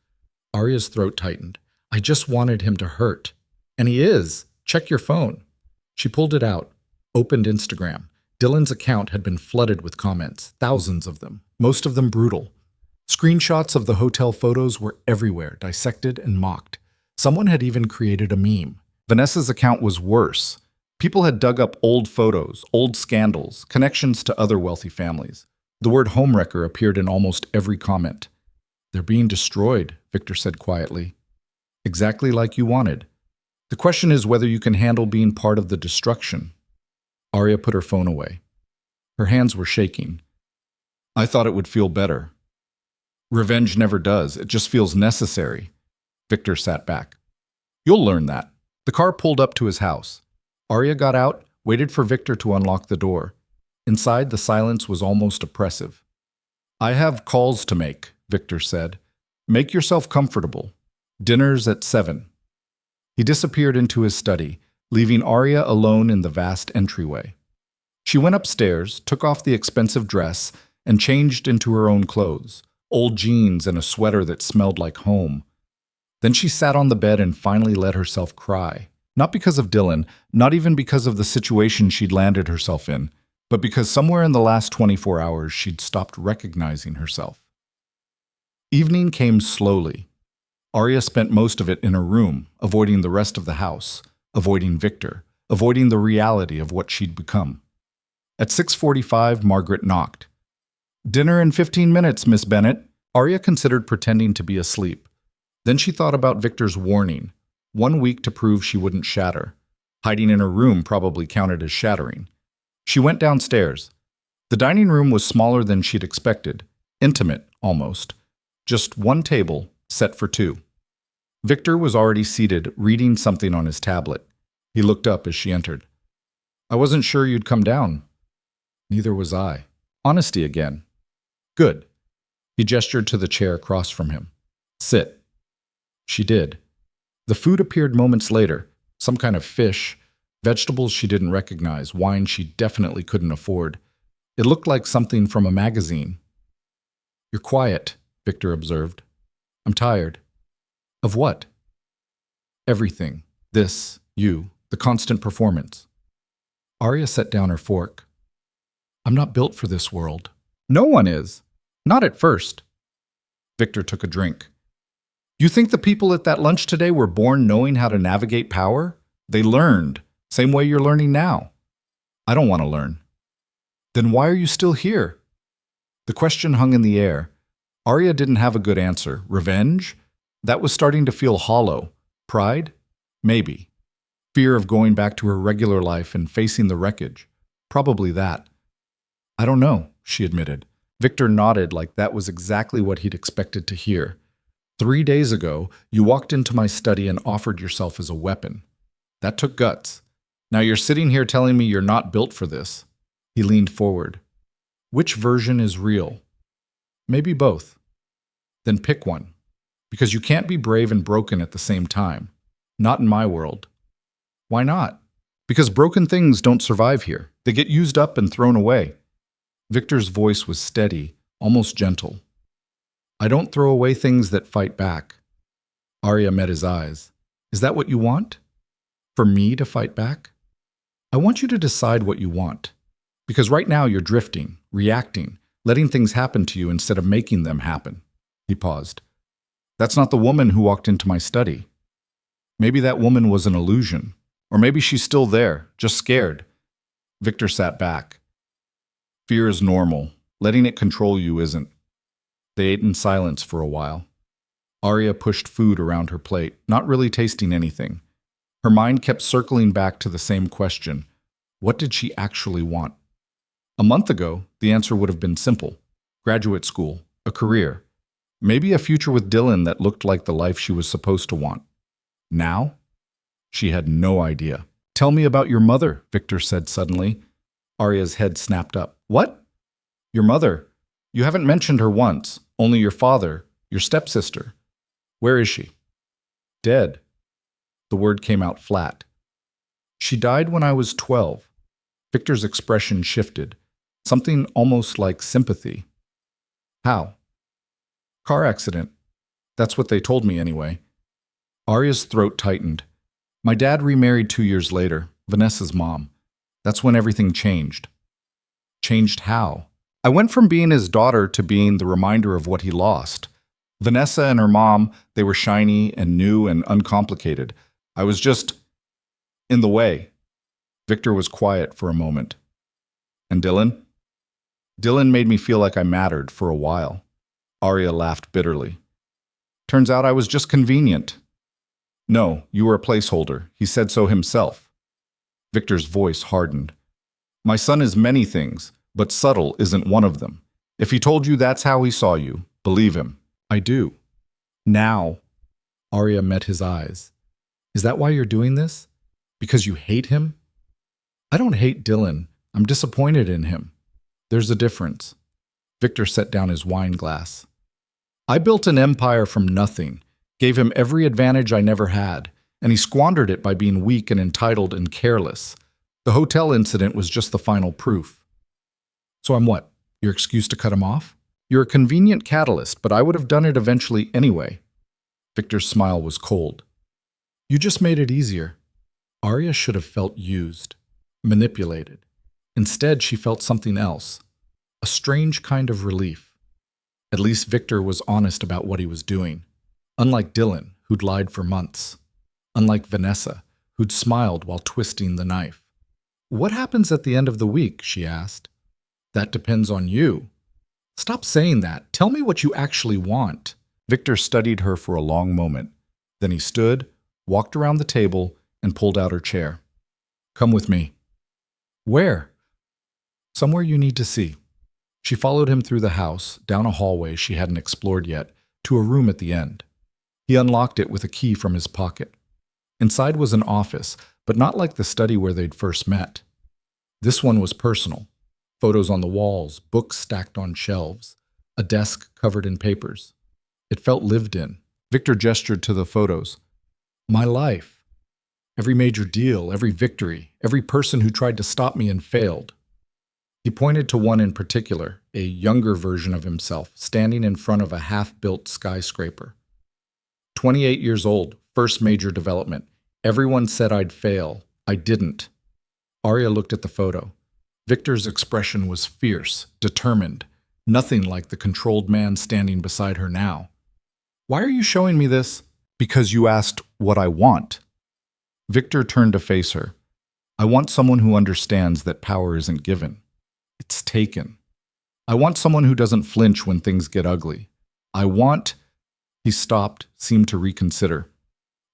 Arya's throat tightened. I just wanted him to hurt. And he is. Check your phone. She pulled it out, opened Instagram. Dylan's account had been flooded with comments, thousands of them, most of them brutal. Screenshots of the hotel photos were everywhere, dissected and mocked. Someone had even created a meme. Vanessa's account was worse. People had dug up old photos, old scandals, connections to other wealthy families. The word homewrecker appeared in almost every comment. They're being destroyed, Victor said quietly. Exactly like you wanted. The question is whether you can handle being part of the destruction. Arya put her phone away. Her hands were shaking. I thought it would feel better. Revenge never does. It just feels necessary. Victor sat back. You'll learn that. The car pulled up to his house. Arya got out, waited for Victor to unlock the door. Inside, the silence was almost oppressive. I have calls to make, Victor said. Make yourself comfortable. Dinner's at 7. He disappeared into his study, leaving Arya alone in the vast entryway. She went upstairs, took off the expensive dress, and changed into her own clothes, old jeans and a sweater that smelled like home. Then she sat on the bed and finally let herself cry. Not because of Dylan, not even because of the situation she'd landed herself in, but because somewhere in the last 24 hours she'd stopped recognizing herself. Evening came slowly. Arya spent most of it in her room, avoiding the rest of the house, avoiding Victor, avoiding the reality of what she'd become. At 6:45, Margaret knocked. Dinner in 15 minutes, Miss Bennett. Arya considered pretending to be asleep. Then she thought about Victor's warning. 1 week to prove she wouldn't shatter. Hiding in her room probably counted as shattering. She went downstairs. The dining room was smaller than she'd expected. Intimate, almost. Just one table, set for two. Victor was already seated, reading something on his tablet. He looked up as she entered. I wasn't sure you'd come down. Neither was I. Honesty again. Good. He gestured to the chair across from him. Sit. She did. The food appeared moments later. Some kind of fish, vegetables she didn't recognize, wine she definitely couldn't afford. It looked like something from a magazine. You're quiet, Victor observed. I'm tired. Of what? Everything. This, you, the constant performance. Arya set down her fork. I'm not built for this world. No one is. Not at first. Victor took a drink. You think the people at that lunch today were born knowing how to navigate power? They learned, same way you're learning now. I don't want to learn. Then why are you still here? The question hung in the air. Arya didn't have a good answer. Revenge? That was starting to feel hollow. Pride? Maybe. Fear of going back to her regular life and facing the wreckage? Probably that. I don't know, she admitted. Victor nodded like that was exactly what he'd expected to hear. 3 days ago, you walked into my study and offered yourself as a weapon. That took guts. Now you're sitting here telling me you're not built for this. He leaned forward. Which version is real? Maybe both. Then pick one. Because you can't be brave and broken at the same time. Not in my world. Why not? Because broken things don't survive here. They get used up and thrown away. Victor's voice was steady, almost gentle. I don't throw away things that fight back. Arya met his eyes. Is that what you want? For me to fight back? I want you to decide what you want. Because right now you're drifting, reacting, letting things happen to you instead of making them happen. He paused. That's not the woman who walked into my study. Maybe that woman was an illusion. Or maybe she's still there, just scared. Victor sat back. Fear is normal. Letting it control you isn't. They ate in silence for a while. Arya pushed food around her plate, not really tasting anything. Her mind kept circling back to the same question. What did she actually want? A month ago, the answer would have been simple. Graduate school, a career, maybe a future with Dylan that looked like the life she was supposed to want. Now? She had no idea. Tell me about your mother, Victor said suddenly. Arya's head snapped up. What? Your mother. You haven't mentioned her once, only your father, your stepsister. Where is she? Dead. The word came out flat. She died when I was 12. Victor's expression shifted, something almost like sympathy. How? Car accident. That's what they told me anyway. Arya's throat tightened. My dad remarried 2 years later, Vanessa's mom. That's when everything changed. Changed how? I went from being his daughter to being the reminder of what he lost. Vanessa and her mom, they were shiny and new and uncomplicated. I was just in the way. Victor was quiet for a moment. And Dylan? Dylan made me feel like I mattered for a while. Arya laughed bitterly. Turns out I was just convenient. No, you were a placeholder. He said so himself. Victor's voice hardened. My son is many things, but subtle isn't one of them. If he told you that's how he saw you, believe him. I do. Now. Arya met his eyes. Is that why you're doing this? Because you hate him? I don't hate Dylan. I'm disappointed in him. There's a difference. Victor set down his wine glass. I built an empire from nothing, gave him every advantage I never had, and he squandered it by being weak and entitled and careless. The hotel incident was just the final proof. So I'm what? Your excuse to cut him off? You're a convenient catalyst, but I would have done it eventually anyway. Victor's smile was cold. You just made it easier. Arya should have felt used, manipulated. Instead, she felt something else, a strange kind of relief. At least Victor was honest about what he was doing, unlike Dylan, who'd lied for months, unlike Vanessa, who'd smiled while twisting the knife. What happens at the end of the week, she asked. That depends on you. Stop saying that. Tell me what you actually want. Victor studied her for a long moment. Then he stood, walked around the table, and pulled out her chair. Come with me. Where? Somewhere you need to see. She followed him through the house, down a hallway she hadn't explored yet, to a room at the end. He unlocked it with a key from his pocket. Inside was an office, but not like the study where they'd first met. This one was personal. Photos on the walls, books stacked on shelves, a desk covered in papers. It felt lived in. Victor gestured to the photos. My life. Every major deal, every victory, every person who tried to stop me and failed. He pointed to one in particular, a younger version of himself, standing in front of a half-built skyscraper. 28 years old, first major development. Everyone said I'd fail. I didn't. Arya looked at the photo. Victor's expression was fierce, determined, nothing like the controlled man standing beside her now. Why are you showing me this? Because you asked what I want. Victor turned to face her. I want someone who understands that power isn't given. It's taken. I want someone who doesn't flinch when things get ugly. I want... He stopped, seemed to reconsider.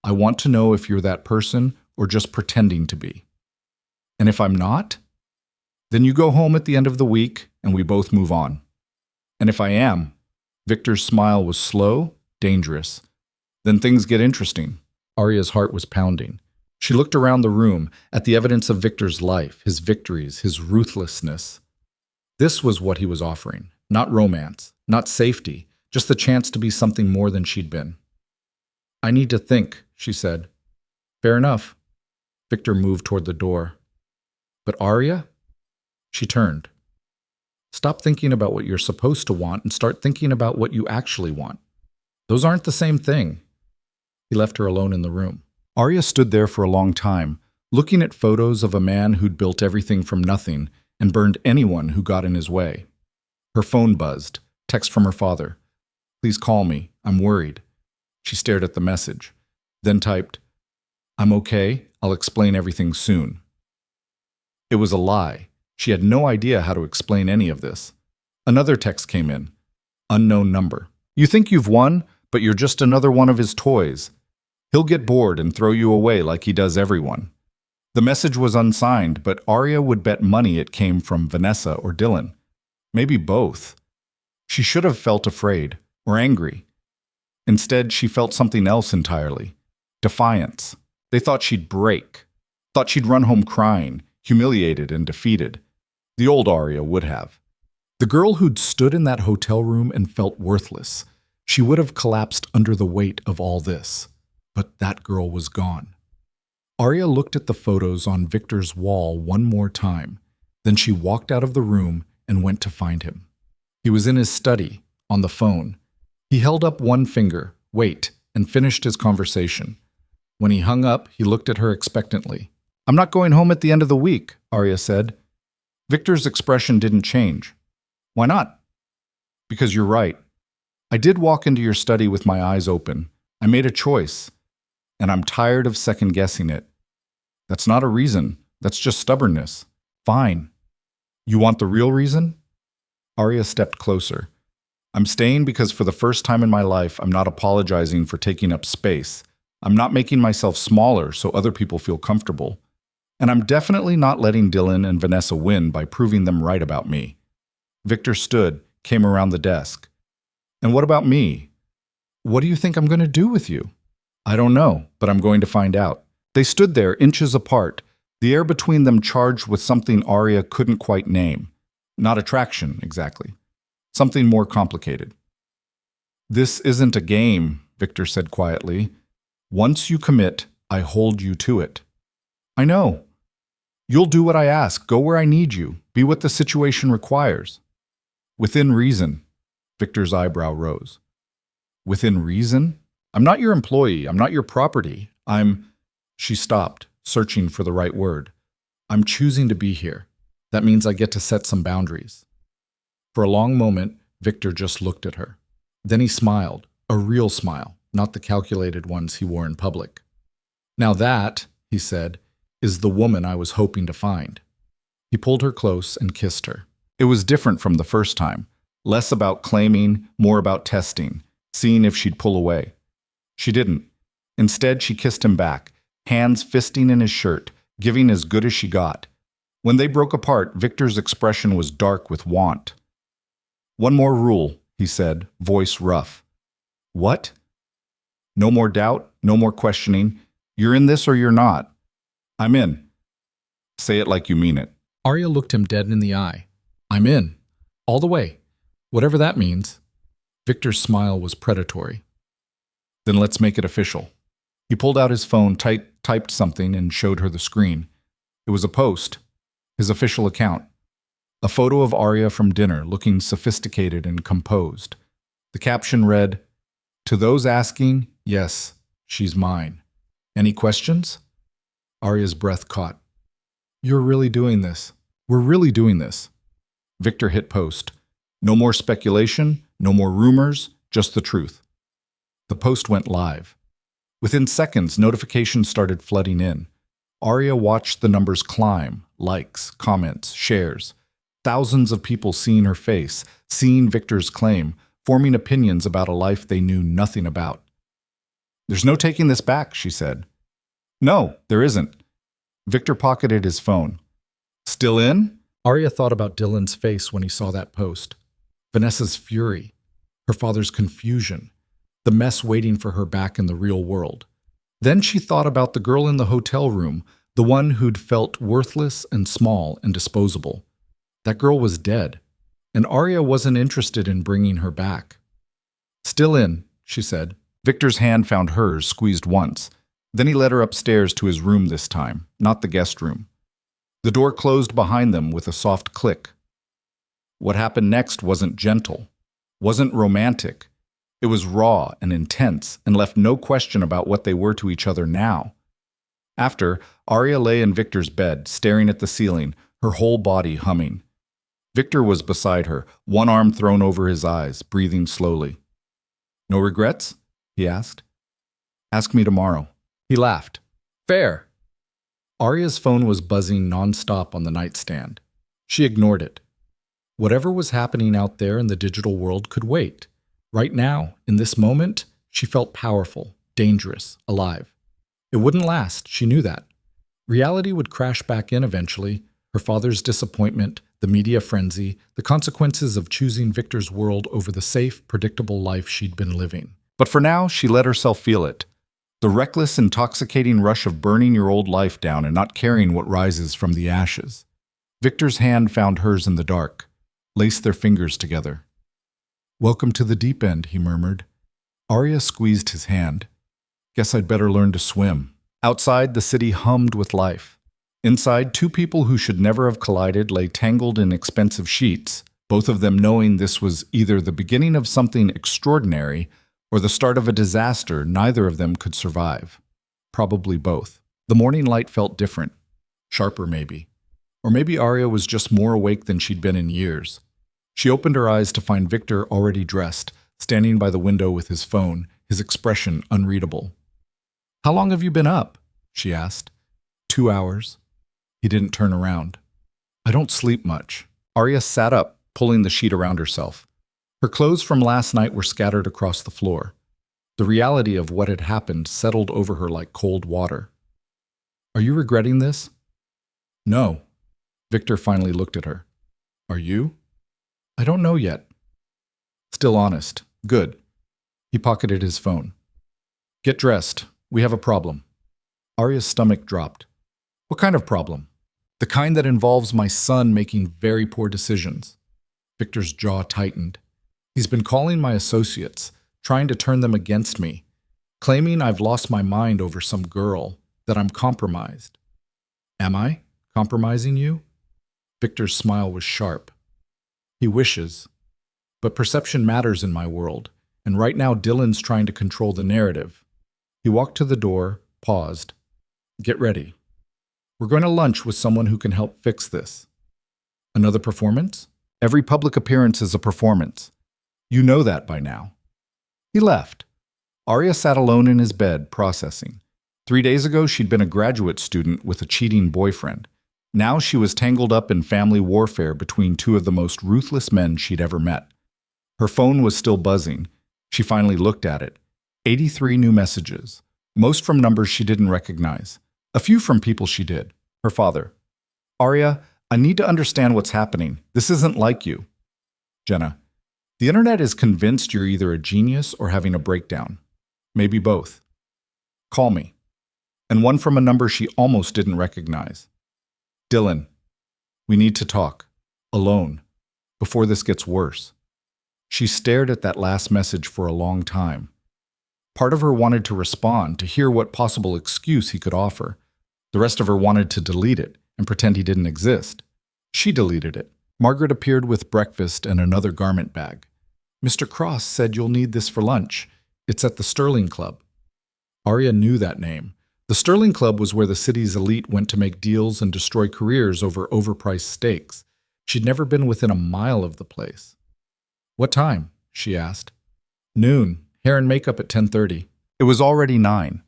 I want to know if you're that person or just pretending to be. And if I'm not? Then you go home at the end of the week and we both move on. And if I am? Victor's smile was slow, dangerous. Then things get interesting. Arya's heart was pounding. She looked around the room at the evidence of Victor's life, his victories, his ruthlessness. This was what he was offering. Not romance, not safety, just the chance to be something more than she'd been. I need to think, she said. Fair enough. Victor moved toward the door. But Arya? She turned. Stop thinking about what you're supposed to want and start thinking about what you actually want. Those aren't the same thing. He left her alone in the room. Arya stood there for a long time, looking at photos of a man who'd built everything from nothing and burned anyone who got in his way. Her phone buzzed. Text from her father. Please call me. I'm worried. She stared at the message, then typed, I'm okay. I'll explain everything soon. It was a lie. She had no idea how to explain any of this. Another text came in. Unknown number. You think you've won, but you're just another one of his toys. He'll get bored and throw you away like he does everyone. The message was unsigned, but Arya would bet money it came from Vanessa or Dylan. Maybe both. She should have felt afraid or angry. Instead, she felt something else entirely. Defiance. They thought she'd break. Thought she'd run home crying, humiliated and defeated. The old Arya would have. The girl who'd stood in that hotel room and felt worthless. She would have collapsed under the weight of all this. But that girl was gone. Arya looked at the photos on Victor's wall one more time. Then she walked out of the room and went to find him. He was in his study, on the phone. He held up one finger, wait, and finished his conversation. When he hung up, he looked at her expectantly. I'm not going home at the end of the week, Arya said. Victor's expression didn't change. Why not? Because you're right. I did walk into your study with my eyes open. I made a choice, and I'm tired of second-guessing it. That's not a reason. That's just stubbornness. Fine. You want the real reason? Arya stepped closer. I'm staying because for the first time in my life, I'm not apologizing for taking up space. I'm not making myself smaller so other people feel comfortable. And I'm definitely not letting Dylan and Vanessa win by proving them right about me. Victor stood, came around the desk. And what about me? What do you think I'm going to do with you? I don't know, but I'm going to find out. They stood there, inches apart, the air between them charged with something Arya couldn't quite name. Not attraction, exactly. Something more complicated. This isn't a game, Victor said quietly. Once you commit, I hold you to it. I know. You'll do what I ask, go where I need you, be what the situation requires. Within reason. Victor's eyebrow rose. Within reason? I'm not your employee, I'm not your property. She stopped, searching for the right word. I'm choosing to be here. That means I get to set some boundaries. For a long moment, Victor just looked at her. Then he smiled, a real smile, not the calculated ones he wore in public. Now that, he said, is the woman I was hoping to find. He pulled her close and kissed her. It was different from the first time, less about claiming, more about testing, seeing if she'd pull away. She didn't. Instead, she kissed him back, hands fisting in his shirt, giving as good as she got. When they broke apart, Victor's expression was dark with want. One more rule, he said, voice rough. What? No more doubt, no more questioning. You're in this or you're not. I'm in. Say it like you mean it. Arya looked him dead in the eye. I'm in. All the way. Whatever that means. Victor's smile was predatory. Then let's make it official. He pulled out his phone, typed something, and showed her the screen. It was a post, his official account. A photo of Arya from dinner, looking sophisticated and composed. The caption read, To those asking, yes, she's mine. Any questions? Arya's breath caught. You're really doing this. We're really doing this. Victor hit post. No more speculation, no more rumors, just the truth. The post went live. Within seconds, notifications started flooding in. Arya watched the numbers climb, likes, comments, shares. Thousands of people seeing her face, seeing Victor's claim, forming opinions about a life they knew nothing about. There's no taking this back, she said. No, there isn't. Victor pocketed his phone. Still in? Arya thought about Dylan's face when he saw that post. Vanessa's fury, her father's confusion, the mess waiting for her back in the real world. Then she thought about the girl in the hotel room, the one who'd felt worthless and small and disposable. That girl was dead, and Arya wasn't interested in bringing her back. Still in, she said. Victor's hand found hers, squeezed once. Then he led her upstairs to his room this time, not the guest room. The door closed behind them with a soft click. What happened next wasn't gentle, wasn't romantic. It was raw and intense and left no question about what they were to each other now. After, Arya lay in Victor's bed, staring at the ceiling, her whole body humming. Victor was beside her, one arm thrown over his eyes, breathing slowly. No regrets? He asked. Ask me tomorrow. He laughed. Fair. Arya's phone was buzzing nonstop on the nightstand. She ignored it. Whatever was happening out there in the digital world could wait. Right now, in this moment, she felt powerful, dangerous, alive. It wouldn't last, she knew that. Reality would crash back in eventually, her father's disappointment, the media frenzy, the consequences of choosing Victor's world over the safe, predictable life she'd been living. But for now, she let herself feel it. The reckless, intoxicating rush of burning your old life down and not caring what rises from the ashes. Victor's hand found hers in the dark, laced their fingers together. Welcome to the deep end, he murmured. Arya squeezed his hand. Guess I'd better learn to swim. Outside, the city hummed with life. Inside, two people who should never have collided lay tangled in expensive sheets, both of them knowing this was either the beginning of something extraordinary or the start of a disaster neither of them could survive. Probably both. The morning light felt different, sharper maybe. Or maybe Arya was just more awake than she'd been in years. She opened her eyes to find Victor already dressed, standing by the window with his phone, his expression unreadable. "How long have you been up?" she asked. 2 hours. He didn't turn around. "I don't sleep much." Arya sat up, pulling the sheet around herself. Her clothes from last night were scattered across the floor. The reality of what had happened settled over her like cold water. "Are you regretting this?" "No." Victor finally looked at her. "Are you?" "I don't know yet." Still honest. Good. He pocketed his phone. "Get dressed. We have a problem." Arya's stomach dropped. "What kind of problem?" "The kind that involves my son making very poor decisions." Victor's jaw tightened. "He's been calling my associates, trying to turn them against me, claiming I've lost my mind over some girl, that I'm compromised." "Am I compromising you?" Victor's smile was sharp. "He wishes. But perception matters in my world, and right now Dylan's trying to control the narrative." He walked to the door, paused. "Get ready. We're going to lunch with someone who can help fix this." "Another performance?" "Every public appearance is a performance. You know that by now." He left. Arya sat alone in his bed, processing. 3 days ago, she'd been a graduate student with a cheating boyfriend. Now she was tangled up in family warfare between two of the most ruthless men she'd ever met. Her phone was still buzzing. She finally looked at it. 83 new messages, most from numbers she didn't recognize. A few from people she did. Her father. "Arya, I need to understand what's happening. This isn't like you." Jenna. "The internet is convinced you're either a genius or having a breakdown. Maybe both. Call me." And one from a number she almost didn't recognize. "Dylan, we need to talk. Alone. Before this gets worse." She stared at that last message for a long time. Part of her wanted to respond, to hear what possible excuse he could offer. The rest of her wanted to delete it and pretend he didn't exist. She deleted it. Margaret appeared with breakfast and another garment bag. "Mr. Cross said you'll need this for lunch. It's at the Sterling Club." Arya knew that name. The Sterling Club was where the city's elite went to make deals and destroy careers over overpriced steaks. She'd never been within a mile of the place. "What time?" she asked. "Noon. Hair and makeup at 10:30. It was already 9.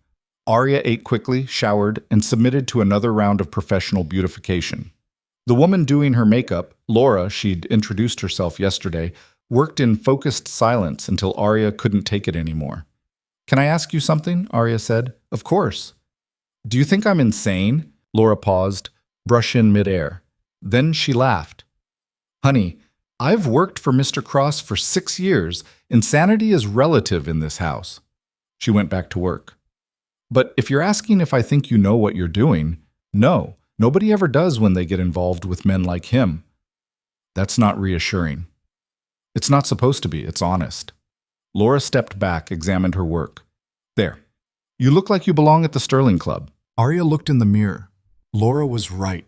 Arya ate quickly, showered, and submitted to another round of professional beautification. The woman doing her makeup, Laura, she'd introduced herself yesterday, worked in focused silence until Arya couldn't take it anymore. "Can I ask you something?" Arya said. "Of course." "Do you think I'm insane?" Laura paused, brush in midair. Then she laughed. "Honey, I've worked for Mr. Cross for 6 years. Insanity is relative in this house." She went back to work. "But if you're asking if I think you know what you're doing, no, nobody ever does when they get involved with men like him." "That's not reassuring." "It's not supposed to be, it's honest." Laura stepped back, examined her work. "There. You look like you belong at the Sterling Club." Arya looked in the mirror. Laura was right.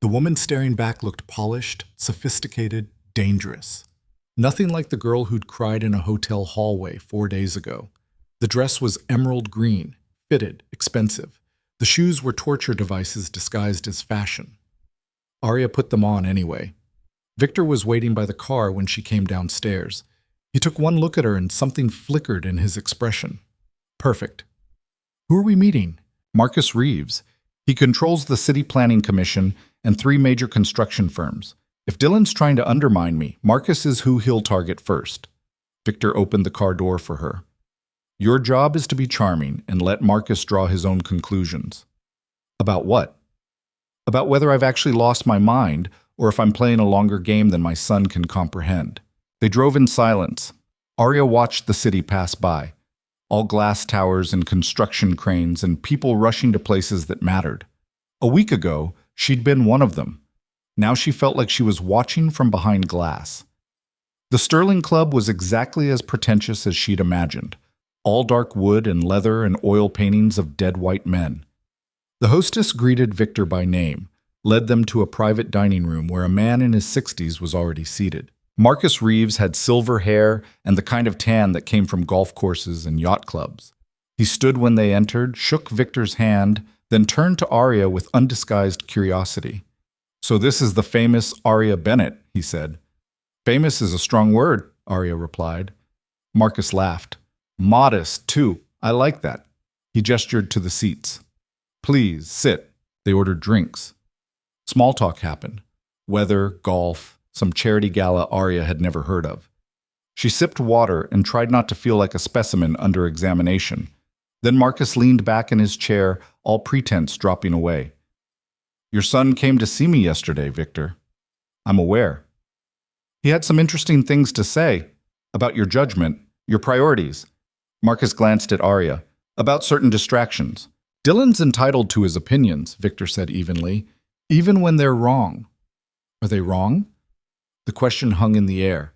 The woman staring back looked polished, sophisticated, dangerous. Nothing like the girl who'd cried in a hotel hallway 4 days ago. The dress was emerald green, fitted, expensive. The shoes were torture devices disguised as fashion. Arya put them on anyway. Victor was waiting by the car when she came downstairs. He took one look at her and something flickered in his expression. "Perfect." "Who are we meeting?" "Marcus Reeves. He controls the City Planning Commission and 3 major construction firms. If Dylan's trying to undermine me, Marcus is who he'll target first." Victor opened the car door for her. "Your job is to be charming and let Marcus draw his own conclusions." "About what?" "About whether I've actually lost my mind or if I'm playing a longer game than my son can comprehend." They drove in silence. Arya watched the city pass by. All glass towers and construction cranes and people rushing to places that mattered. A week ago, she'd been one of them. Now she felt like she was watching from behind glass. The Sterling Club was exactly as pretentious as she'd imagined. All dark wood and leather and oil paintings of dead white men. The hostess greeted Victor by name, led them to a private dining room where a man in his 60s was already seated. Marcus Reeves had silver hair and the kind of tan that came from golf courses and yacht clubs. He stood when they entered, shook Victor's hand, then turned to Arya with undisguised curiosity. "So this is the famous Arya Bennett," he said. "Famous is a strong word," Arya replied. Marcus laughed. "Modest, too. I like that." He gestured to the seats. "Please, sit." They ordered drinks. Small talk happened. Weather, golf, some charity gala Arya had never heard of. She sipped water and tried not to feel like a specimen under examination. Then Marcus leaned back in his chair, all pretense dropping away. "Your son came to see me yesterday, Victor." "I'm aware." "He had some interesting things to say about your judgment, your priorities." Marcus glanced at Arya. "About certain distractions." "Dylan's entitled to his opinions," Victor said evenly, "even when they're wrong." "Are they wrong?" The question hung in the air.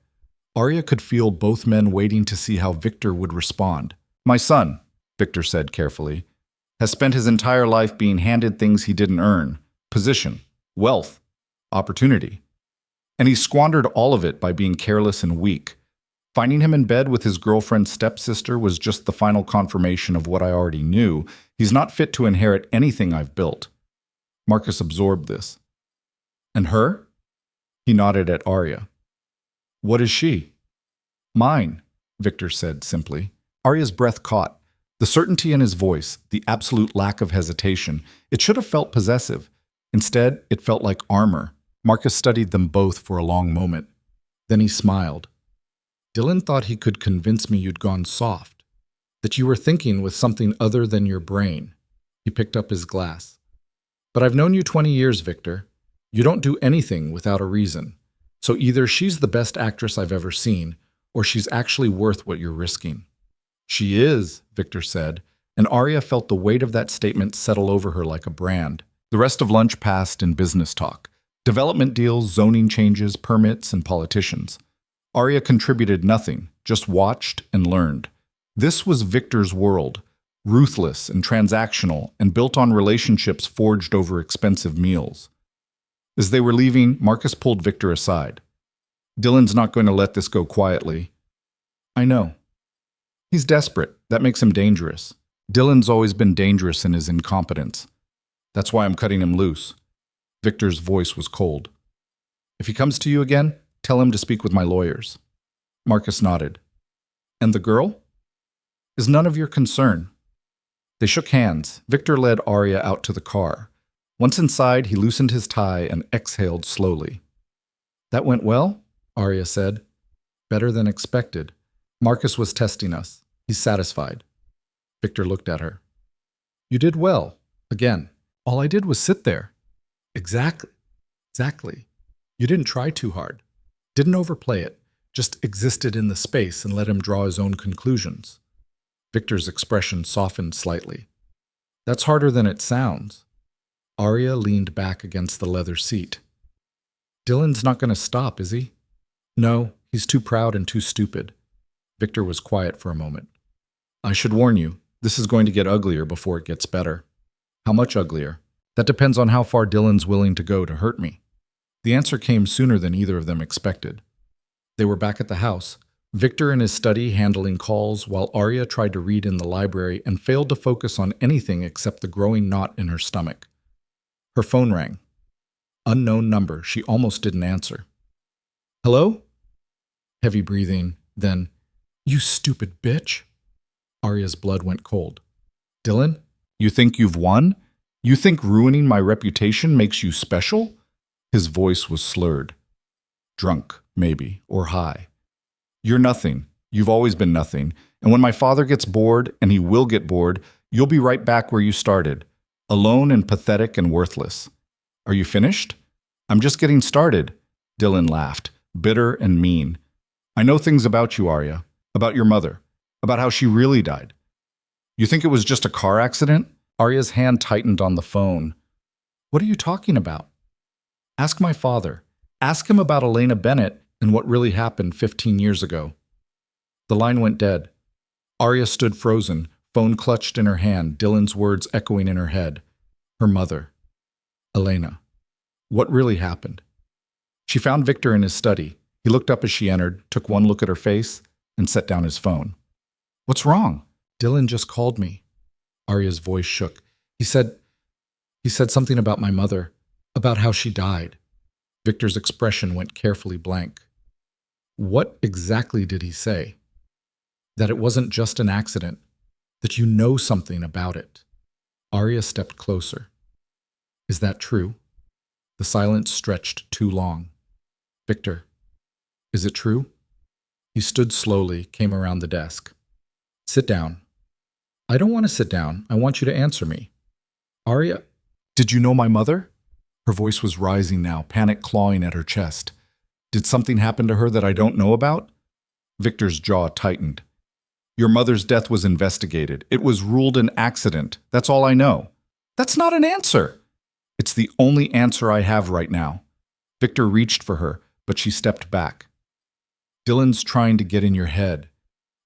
Arya could feel both men waiting to see how Victor would respond. "My son," Victor said carefully, "has spent his entire life being handed things he didn't earn: position, wealth, opportunity. And he squandered all of it by being careless and weak. Finding him in bed with his girlfriend's stepsister was just the final confirmation of what I already knew. He's not fit to inherit anything I've built." Marcus absorbed this. "And her?" He nodded at Arya. "What is she?" "Mine," Victor said simply. Arya's breath caught. The certainty in his voice, the absolute lack of hesitation, it should have felt possessive. Instead, it felt like armor. Marcus studied them both for a long moment. Then he smiled. "Dylan thought he could convince me you'd gone soft, that you were thinking with something other than your brain." He picked up his glass. "But I've known you 20 years, Victor. You don't do anything without a reason. So either she's the best actress I've ever seen, or she's actually worth what you're risking." "She is," Victor said, and Arya felt the weight of that statement settle over her like a brand. The rest of lunch passed in business talk. Development deals, zoning changes, permits, and politicians. Arya contributed nothing, just watched and learned. This was Victor's world, ruthless and transactional and built on relationships forged over expensive meals. As they were leaving, Marcus pulled Victor aside. "Dylan's not going to let this go quietly." "I know. He's desperate. That makes him dangerous. Dylan's always been dangerous in his incompetence. That's why I'm cutting him loose." Victor's voice was cold. "If he comes to you again, tell him to speak with my lawyers." Marcus nodded. "And the girl?" "Is none of your concern." They shook hands. Victor led Arya out to the car. Once inside, he loosened his tie and exhaled slowly. "That went well?" Arya said. "Better than expected. Marcus was testing us. He's satisfied." Victor looked at her. "You did well. Again. All I did was sit there." Exactly. You didn't try too hard. Didn't overplay it. Just existed in the space and let him draw his own conclusions." Victor's expression softened slightly. "That's harder than it sounds." Arya leaned back against the leather seat. "Dylan's not going to stop, is he?" "No, he's too proud and too stupid." Victor was quiet for a moment. "I should warn you, this is going to get uglier before it gets better." "How much uglier?" "That depends on how far Dylan's willing to go to hurt me." The answer came sooner than either of them expected. They were back at the house, Victor in his study handling calls while Arya tried to read in the library and failed to focus on anything except the growing knot in her stomach. Her phone rang. Unknown number. She almost didn't answer. "Hello?" Heavy breathing, then, "You stupid bitch." Arya's blood went cold. "Dylan, you think you've won? You think ruining my reputation makes you special?" His voice was slurred. "Drunk, maybe, or high. You're nothing. You've always been nothing. And when my father gets bored, and he will get bored, you'll be right back where you started. Alone and pathetic and worthless. Are you finished?" "I'm just getting started." Dylan laughed, bitter and mean. "I know things about you, Arya. About your mother. About how she really died. You think it was just a car accident?" Arya's hand tightened on the phone. "What are you talking about?" "Ask my father. Ask him about Elena Bennett and what really happened 15 years ago." The line went dead. Arya stood frozen, phone clutched in her hand, Dylan's words echoing in her head. Her mother. Elena. What really happened? She found Victor in his study. He looked up as she entered, took one look at her face, and set down his phone. "What's wrong?" "Dylan just called me." Arya's voice shook. He said something about my mother, about how she died. Victor's expression went carefully blank. What exactly did he say? That it wasn't just an accident, that you know something about it. Arya stepped closer. Is that true? The silence stretched too long. Victor, is it true? He stood slowly, came around the desk. Sit down. I don't want to sit down. I want you to answer me. Arya, did you know my mother? Her voice was rising now, panic clawing at her chest. Did something happen to her that I don't know about? Victor's jaw tightened. Your mother's death was investigated. It was ruled an accident. That's all I know. That's not an answer. It's the only answer I have right now. Victor reached for her, but she stepped back. Dylan's trying to get in your head.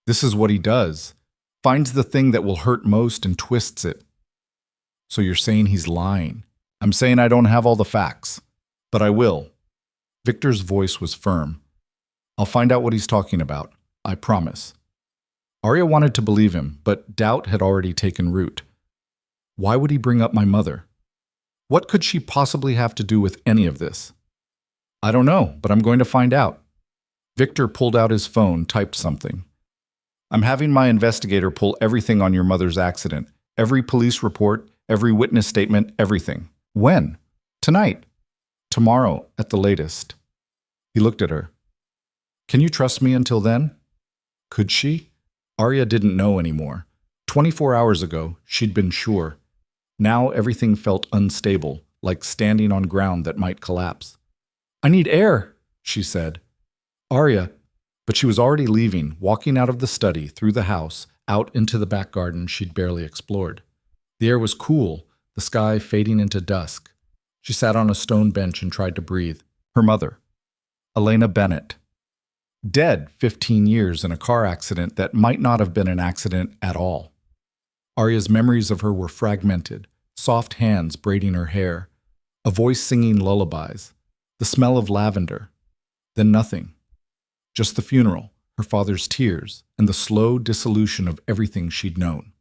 This is what he does. Finds the thing that will hurt most and twists it. So you're saying he's lying. I'm saying I don't have all the facts. But I will. Victor's voice was firm. I'll find out what he's talking about. I promise. Arya wanted to believe him, but doubt had already taken root. Why would he bring up my mother? What could she possibly have to do with any of this? I don't know, but I'm going to find out. Victor pulled out his phone, typed something. I'm having my investigator pull everything on your mother's accident. Every police report, every witness statement, everything. When? Tonight. Tomorrow, at the latest. He looked at her. Can you trust me until then? Could she? Arya didn't know anymore. 24 hours ago, she'd been sure. Now everything felt unstable, like standing on ground that might collapse. I need air, she said. Arya, but she was already leaving, walking out of the study, through the house, out into the back garden she'd barely explored. The air was cool, the sky fading into dusk. She sat on a stone bench and tried to breathe. Her mother, Elena Bennett. Dead 15 years in a car accident that might not have been an accident at all. Arya's memories of her were fragmented, soft hands braiding her hair, a voice singing lullabies, the smell of lavender. Then nothing. Just the funeral, her father's tears, and the slow dissolution of everything she'd known.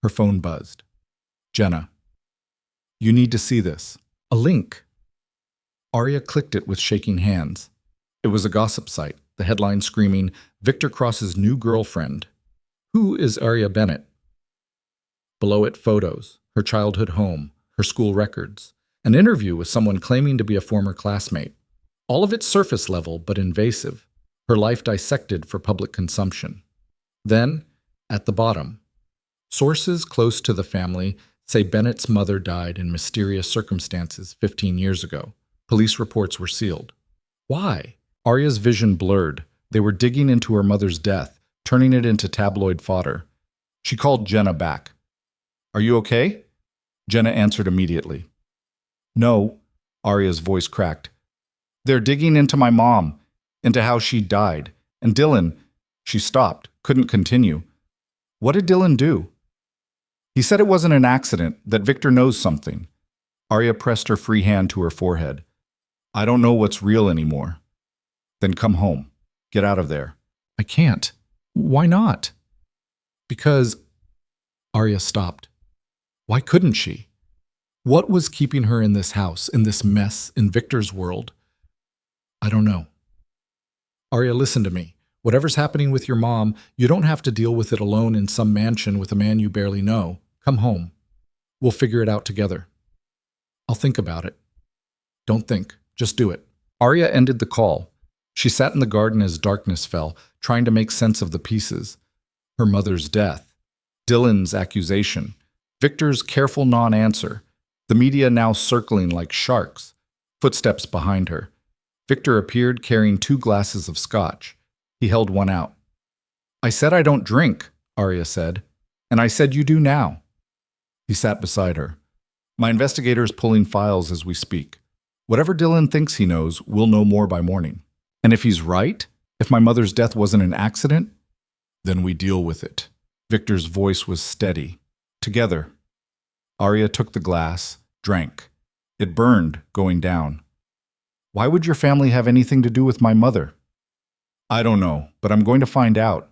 Her phone buzzed. Jenna. You need to see this. A link. Arya clicked it with shaking hands. It was a gossip site, the headline screaming, Victor Cross's new girlfriend. Who is Arya Bennett? Below it, photos, her childhood home, her school records, an interview with someone claiming to be a former classmate. All of it surface level but invasive, her life dissected for public consumption. Then, at the bottom, sources close to the family say Bennett's mother died in mysterious circumstances 15 years ago. Police reports were sealed. Why? Arya's vision blurred. They were digging into her mother's death, turning it into tabloid fodder. She called Jenna back. Are you okay? Jenna answered immediately. No, Arya's voice cracked. They're digging into my mom, into how she died. And Dylan, she stopped, couldn't continue. What did Dylan do? He said it wasn't an accident, that Victor knows something. Arya pressed her free hand to her forehead. I don't know what's real anymore. Then come home. Get out of there. I can't. Why not? Because... Arya stopped. Why couldn't she? What was keeping her in this house, in this mess, in Victor's world? I don't know. Arya, listen to me. Whatever's happening with your mom, you don't have to deal with it alone in some mansion with a man you barely know. Come home. We'll figure it out together. I'll think about it. Don't think. Just do it. Arya ended the call. She sat in the garden as darkness fell, trying to make sense of the pieces. Her mother's death. Dylan's accusation. Victor's careful non-answer. The media now circling like sharks. Footsteps behind her. Victor appeared carrying 2 glasses of scotch. He held one out. I said I don't drink, Arya said. And I said you do now. He sat beside her. My investigator is pulling files as we speak. Whatever Dylan thinks he knows, we'll know more by morning. And if he's right, if my mother's death wasn't an accident, then we deal with it. Victor's voice was steady. Together. Arya took the glass, drank. It burned, going down. Why would your family have anything to do with my mother? I don't know, but I'm going to find out.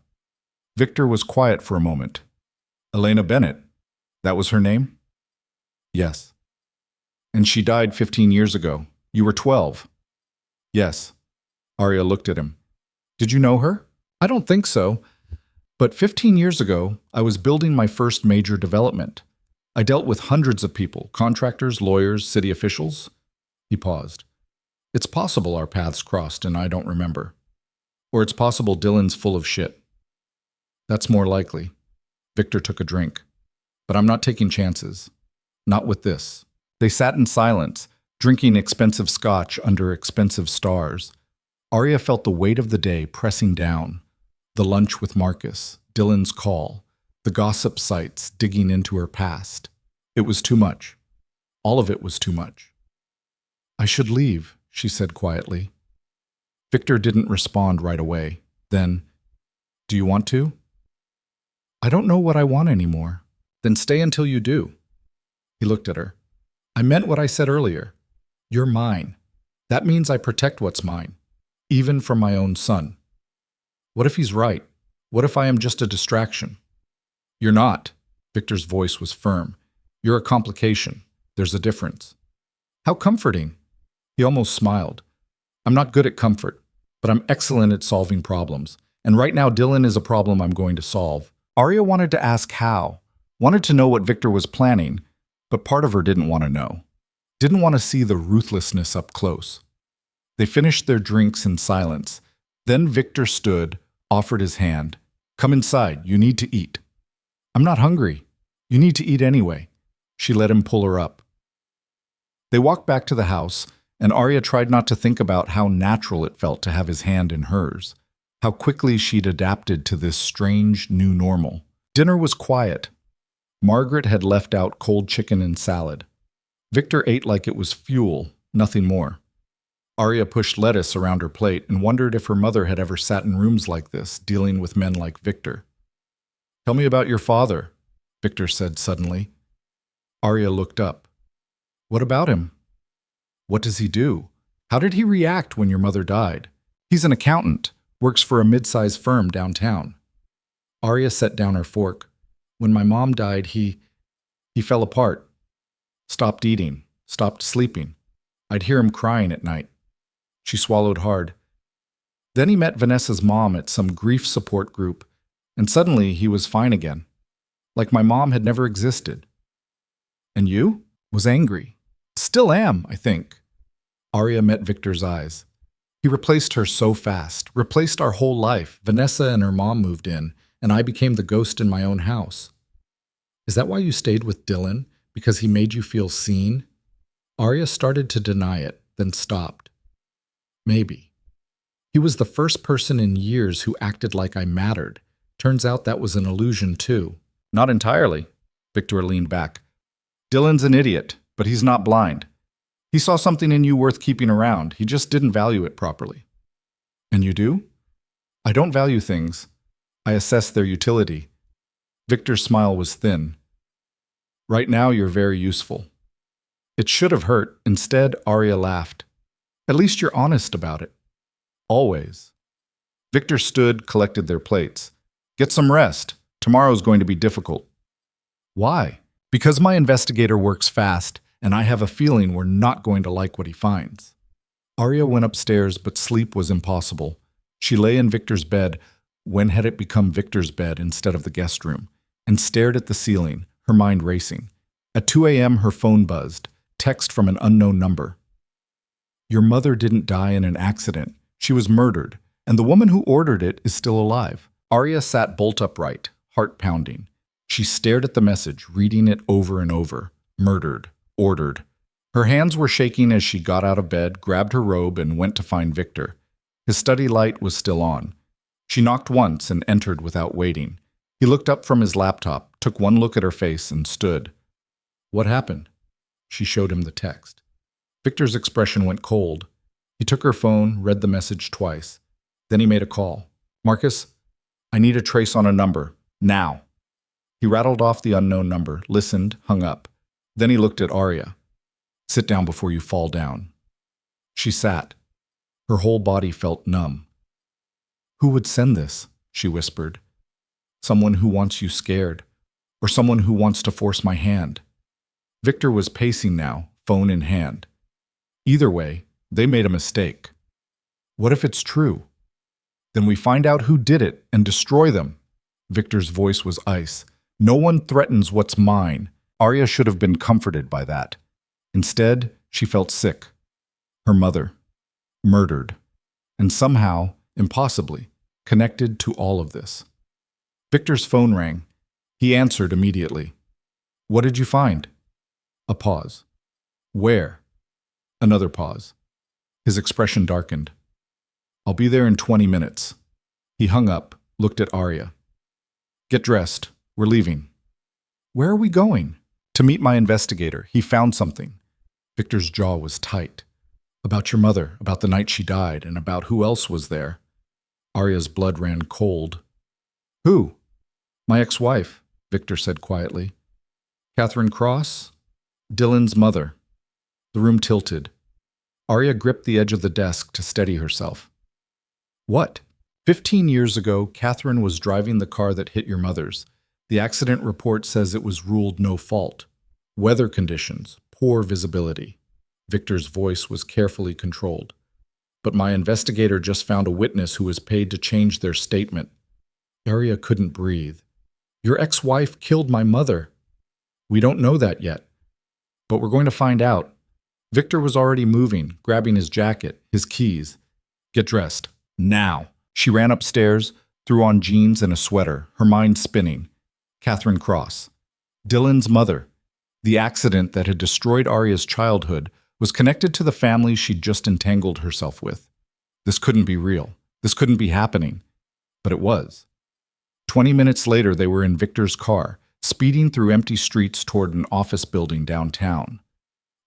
Victor was quiet for a moment. Elena Bennett. That was her name? Yes. And she died 15 years ago. You were 12. Yes. Arya looked at him. Did you know her? I don't think so. But 15 years ago, I was building my first major development. I dealt with hundreds of people, contractors, lawyers, city officials. He paused. It's possible our paths crossed and I don't remember. Or it's possible Dylan's full of shit. That's more likely. Victor took a drink. But I'm not taking chances. Not with this. They sat in silence, drinking expensive scotch under expensive stars. Arya felt the weight of the day pressing down. The lunch with Marcus, Dylan's call, the gossip sites digging into her past. It was too much. All of it was too much. I should leave, she said quietly. Victor didn't respond right away. Then, do you want to? I don't know what I want anymore. Then stay until you do. He looked at her. I meant what I said earlier. You're mine. That means I protect what's mine, even from my own son. What if he's right? What if I am just a distraction? You're not. Victor's voice was firm. You're a complication. There's a difference. How comforting. He almost smiled. I'm not good at comfort, but I'm excellent at solving problems. And right now Dylan is a problem I'm going to solve. Arya wanted to ask how, wanted to know what Victor was planning, but part of her didn't want to know. Didn't want to see the ruthlessness up close. They finished their drinks in silence. Then Victor stood, offered his hand. Come inside, you need to eat. I'm not hungry. You need to eat anyway. She let him pull her up. They walked back to the house, and Arya tried not to think about how natural it felt to have his hand in hers, how quickly she'd adapted to this strange new normal. Dinner was quiet. Margaret had left out cold chicken and salad. Victor ate like it was fuel, nothing more. Arya pushed lettuce around her plate and wondered if her mother had ever sat in rooms like this, dealing with men like Victor. Tell me about your father, Victor said suddenly. Arya looked up. What about him? What does he do? How did he react when your mother died? He's an accountant, works for a mid-sized firm downtown. Arya set down her fork. When my mom died, he fell apart. Stopped eating, stopped sleeping. I'd hear him crying at night. She swallowed hard. Then he met Vanessa's mom at some grief support group, and suddenly he was fine again. Like my mom had never existed. And you? Was angry. Still am, I think. Arya met Victor's eyes. He replaced her so fast, replaced our whole life. Vanessa and her mom moved in, and I became the ghost in my own house. Is that why you stayed with Dylan? Because he made you feel seen? Arya started to deny it, then stopped. Maybe. He was the first person in years who acted like I mattered. Turns out that was an illusion too. Not entirely. Victor leaned back. Dylan's an idiot, but he's not blind. He saw something in you worth keeping around. He just didn't value it properly. And you do? I don't value things. I assess their utility. Victor's smile was thin. Right now you're very useful. It should have hurt. Instead, Arya laughed. At least you're honest about it. Always. Victor stood, collected their plates. Get some rest. Tomorrow's going to be difficult. Why? Because my investigator works fast, and I have a feeling we're not going to like what he finds. Arya went upstairs, but sleep was impossible. She lay in Victor's bed, when had it become Victor's bed instead of the guest room, and stared at the ceiling, her mind racing. At 2 a.m., her phone buzzed. Text from an unknown number. Your mother didn't die in an accident. She was murdered, and the woman who ordered it is still alive. Arya sat bolt upright, heart pounding. She stared at the message, reading it over and over. Murdered. Ordered. Her hands were shaking as she got out of bed, grabbed her robe, and went to find Victor. His study light was still on. She knocked once and entered without waiting. He looked up from his laptop, took one look at her face, and stood. What happened? She showed him the text. Victor's expression went cold. He took her phone, read the message twice. Then he made a call. Marcus, I need a trace on a number. Now. He rattled off the unknown number, listened, hung up. Then he looked at Arya. Sit down before you fall down. She sat. Her whole body felt numb. "Who would send this?" she whispered. "Someone who wants you scared, or someone who wants to force my hand." Victor was pacing now, phone in hand. Either way, they made a mistake. What if it's true? Then we find out who did it and destroy them. Victor's voice was ice. No one threatens what's mine. Arya should have been comforted by that. Instead, she felt sick. Her mother, murdered, and somehow, impossibly, connected to all of this. Victor's phone rang. He answered immediately. "What did you find?" A pause. "Where?" Another pause. His expression darkened. "I'll be there in 20 minutes. He hung up, looked at Arya. "Get dressed. We're leaving." "Where are we going?" "To meet my investigator. He found something." Victor's jaw was tight. "About your mother, about the night she died, and about who else was there." Arya's blood ran cold. "Who?" "My ex-wife," Victor said quietly. "Catherine Cross? Dylan's mother." The room tilted. Arya gripped the edge of the desk to steady herself. "What?" 15 years ago, Catherine was driving the car that hit your mother's. The accident report says it was ruled no fault. Weather conditions, poor visibility. Victor's voice was carefully controlled. "But my investigator just found a witness who was paid to change their statement." Arya couldn't breathe. "Your ex-wife killed my mother." "We don't know that yet. But we're going to find out." Victor was already moving, grabbing his jacket, his keys. "Get dressed. Now." She ran upstairs, threw on jeans and a sweater, her mind spinning. Catherine Cross. Dylan's mother. The accident that had destroyed Arya's childhood was connected to the family she'd just entangled herself with. This couldn't be real. This couldn't be happening. But it was. 20 minutes later, they were in Victor's car, speeding through empty streets toward an office building downtown.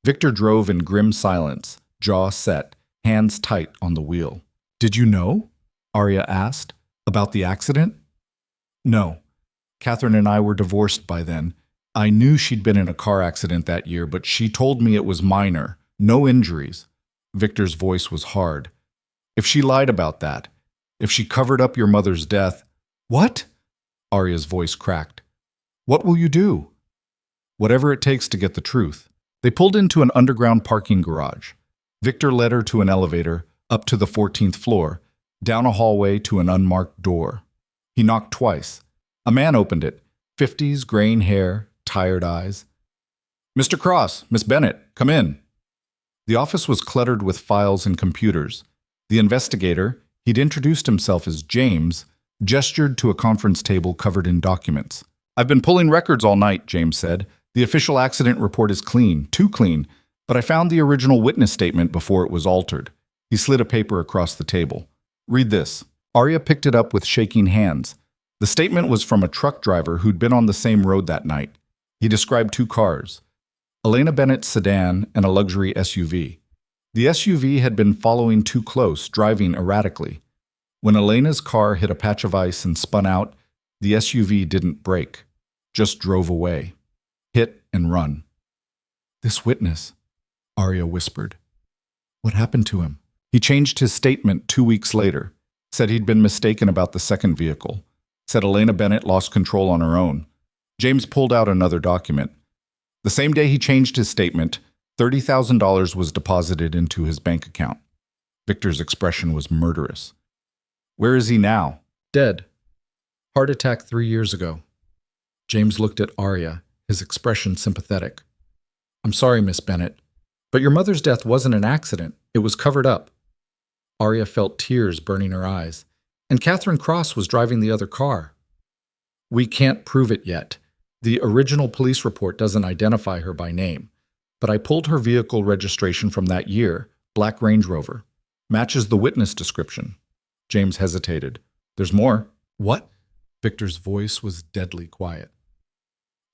Victor drove in grim silence, jaw set, hands tight on the wheel. "Did you know?" Arya asked. "About the accident?" "No. Catherine and I were divorced by then. I knew she'd been in a car accident that year, but she told me it was minor, no injuries." Victor's voice was hard. "If she lied about that, if she covered up your mother's death—" "What?" Arya's voice cracked. "What will you do?" "Whatever it takes to get the truth." They pulled into an underground parking garage. Victor led her to an elevator, up to the 14th floor, down a hallway to an unmarked door. He knocked twice. A man opened it, 50s, graying hair, tired eyes. "Mr. Cross, Miss Bennett, come in." The office was cluttered with files and computers. The investigator, he'd introduced himself as James, gestured to a conference table covered in documents. "I've been pulling records all night," James said. "The official accident report is clean, too clean, but I found the original witness statement before it was altered." He slid a paper across the table. "Read this." Arya picked it up with shaking hands. The statement was from a truck driver who'd been on the same road that night. He described two cars, Elena Bennett's sedan and a luxury SUV. The SUV had been following too close, driving erratically. When Elena's car hit a patch of ice and spun out, the SUV didn't brake, just drove away. Hit and run. "This witness," Arya whispered. "What happened to him?" He changed his statement 2 weeks later, said he'd been mistaken about the second vehicle, said Elena Bennett lost control on her own. James pulled out another document. The same day he changed his statement, $30,000 was deposited into his bank account. Victor's expression was murderous. "Where is he now?" "Dead. Heart attack 3 years ago." James looked at Arya, his expression sympathetic. "I'm sorry, Miss Bennett, but your mother's death wasn't an accident. It was covered up." Arya felt tears burning her eyes. "And Catherine Cross was driving the other car." "We can't prove it yet. The original police report doesn't identify her by name, but I pulled her vehicle registration from that year, black Range Rover. Matches the witness description." James hesitated. "There's more." "What?" Victor's voice was deadly quiet.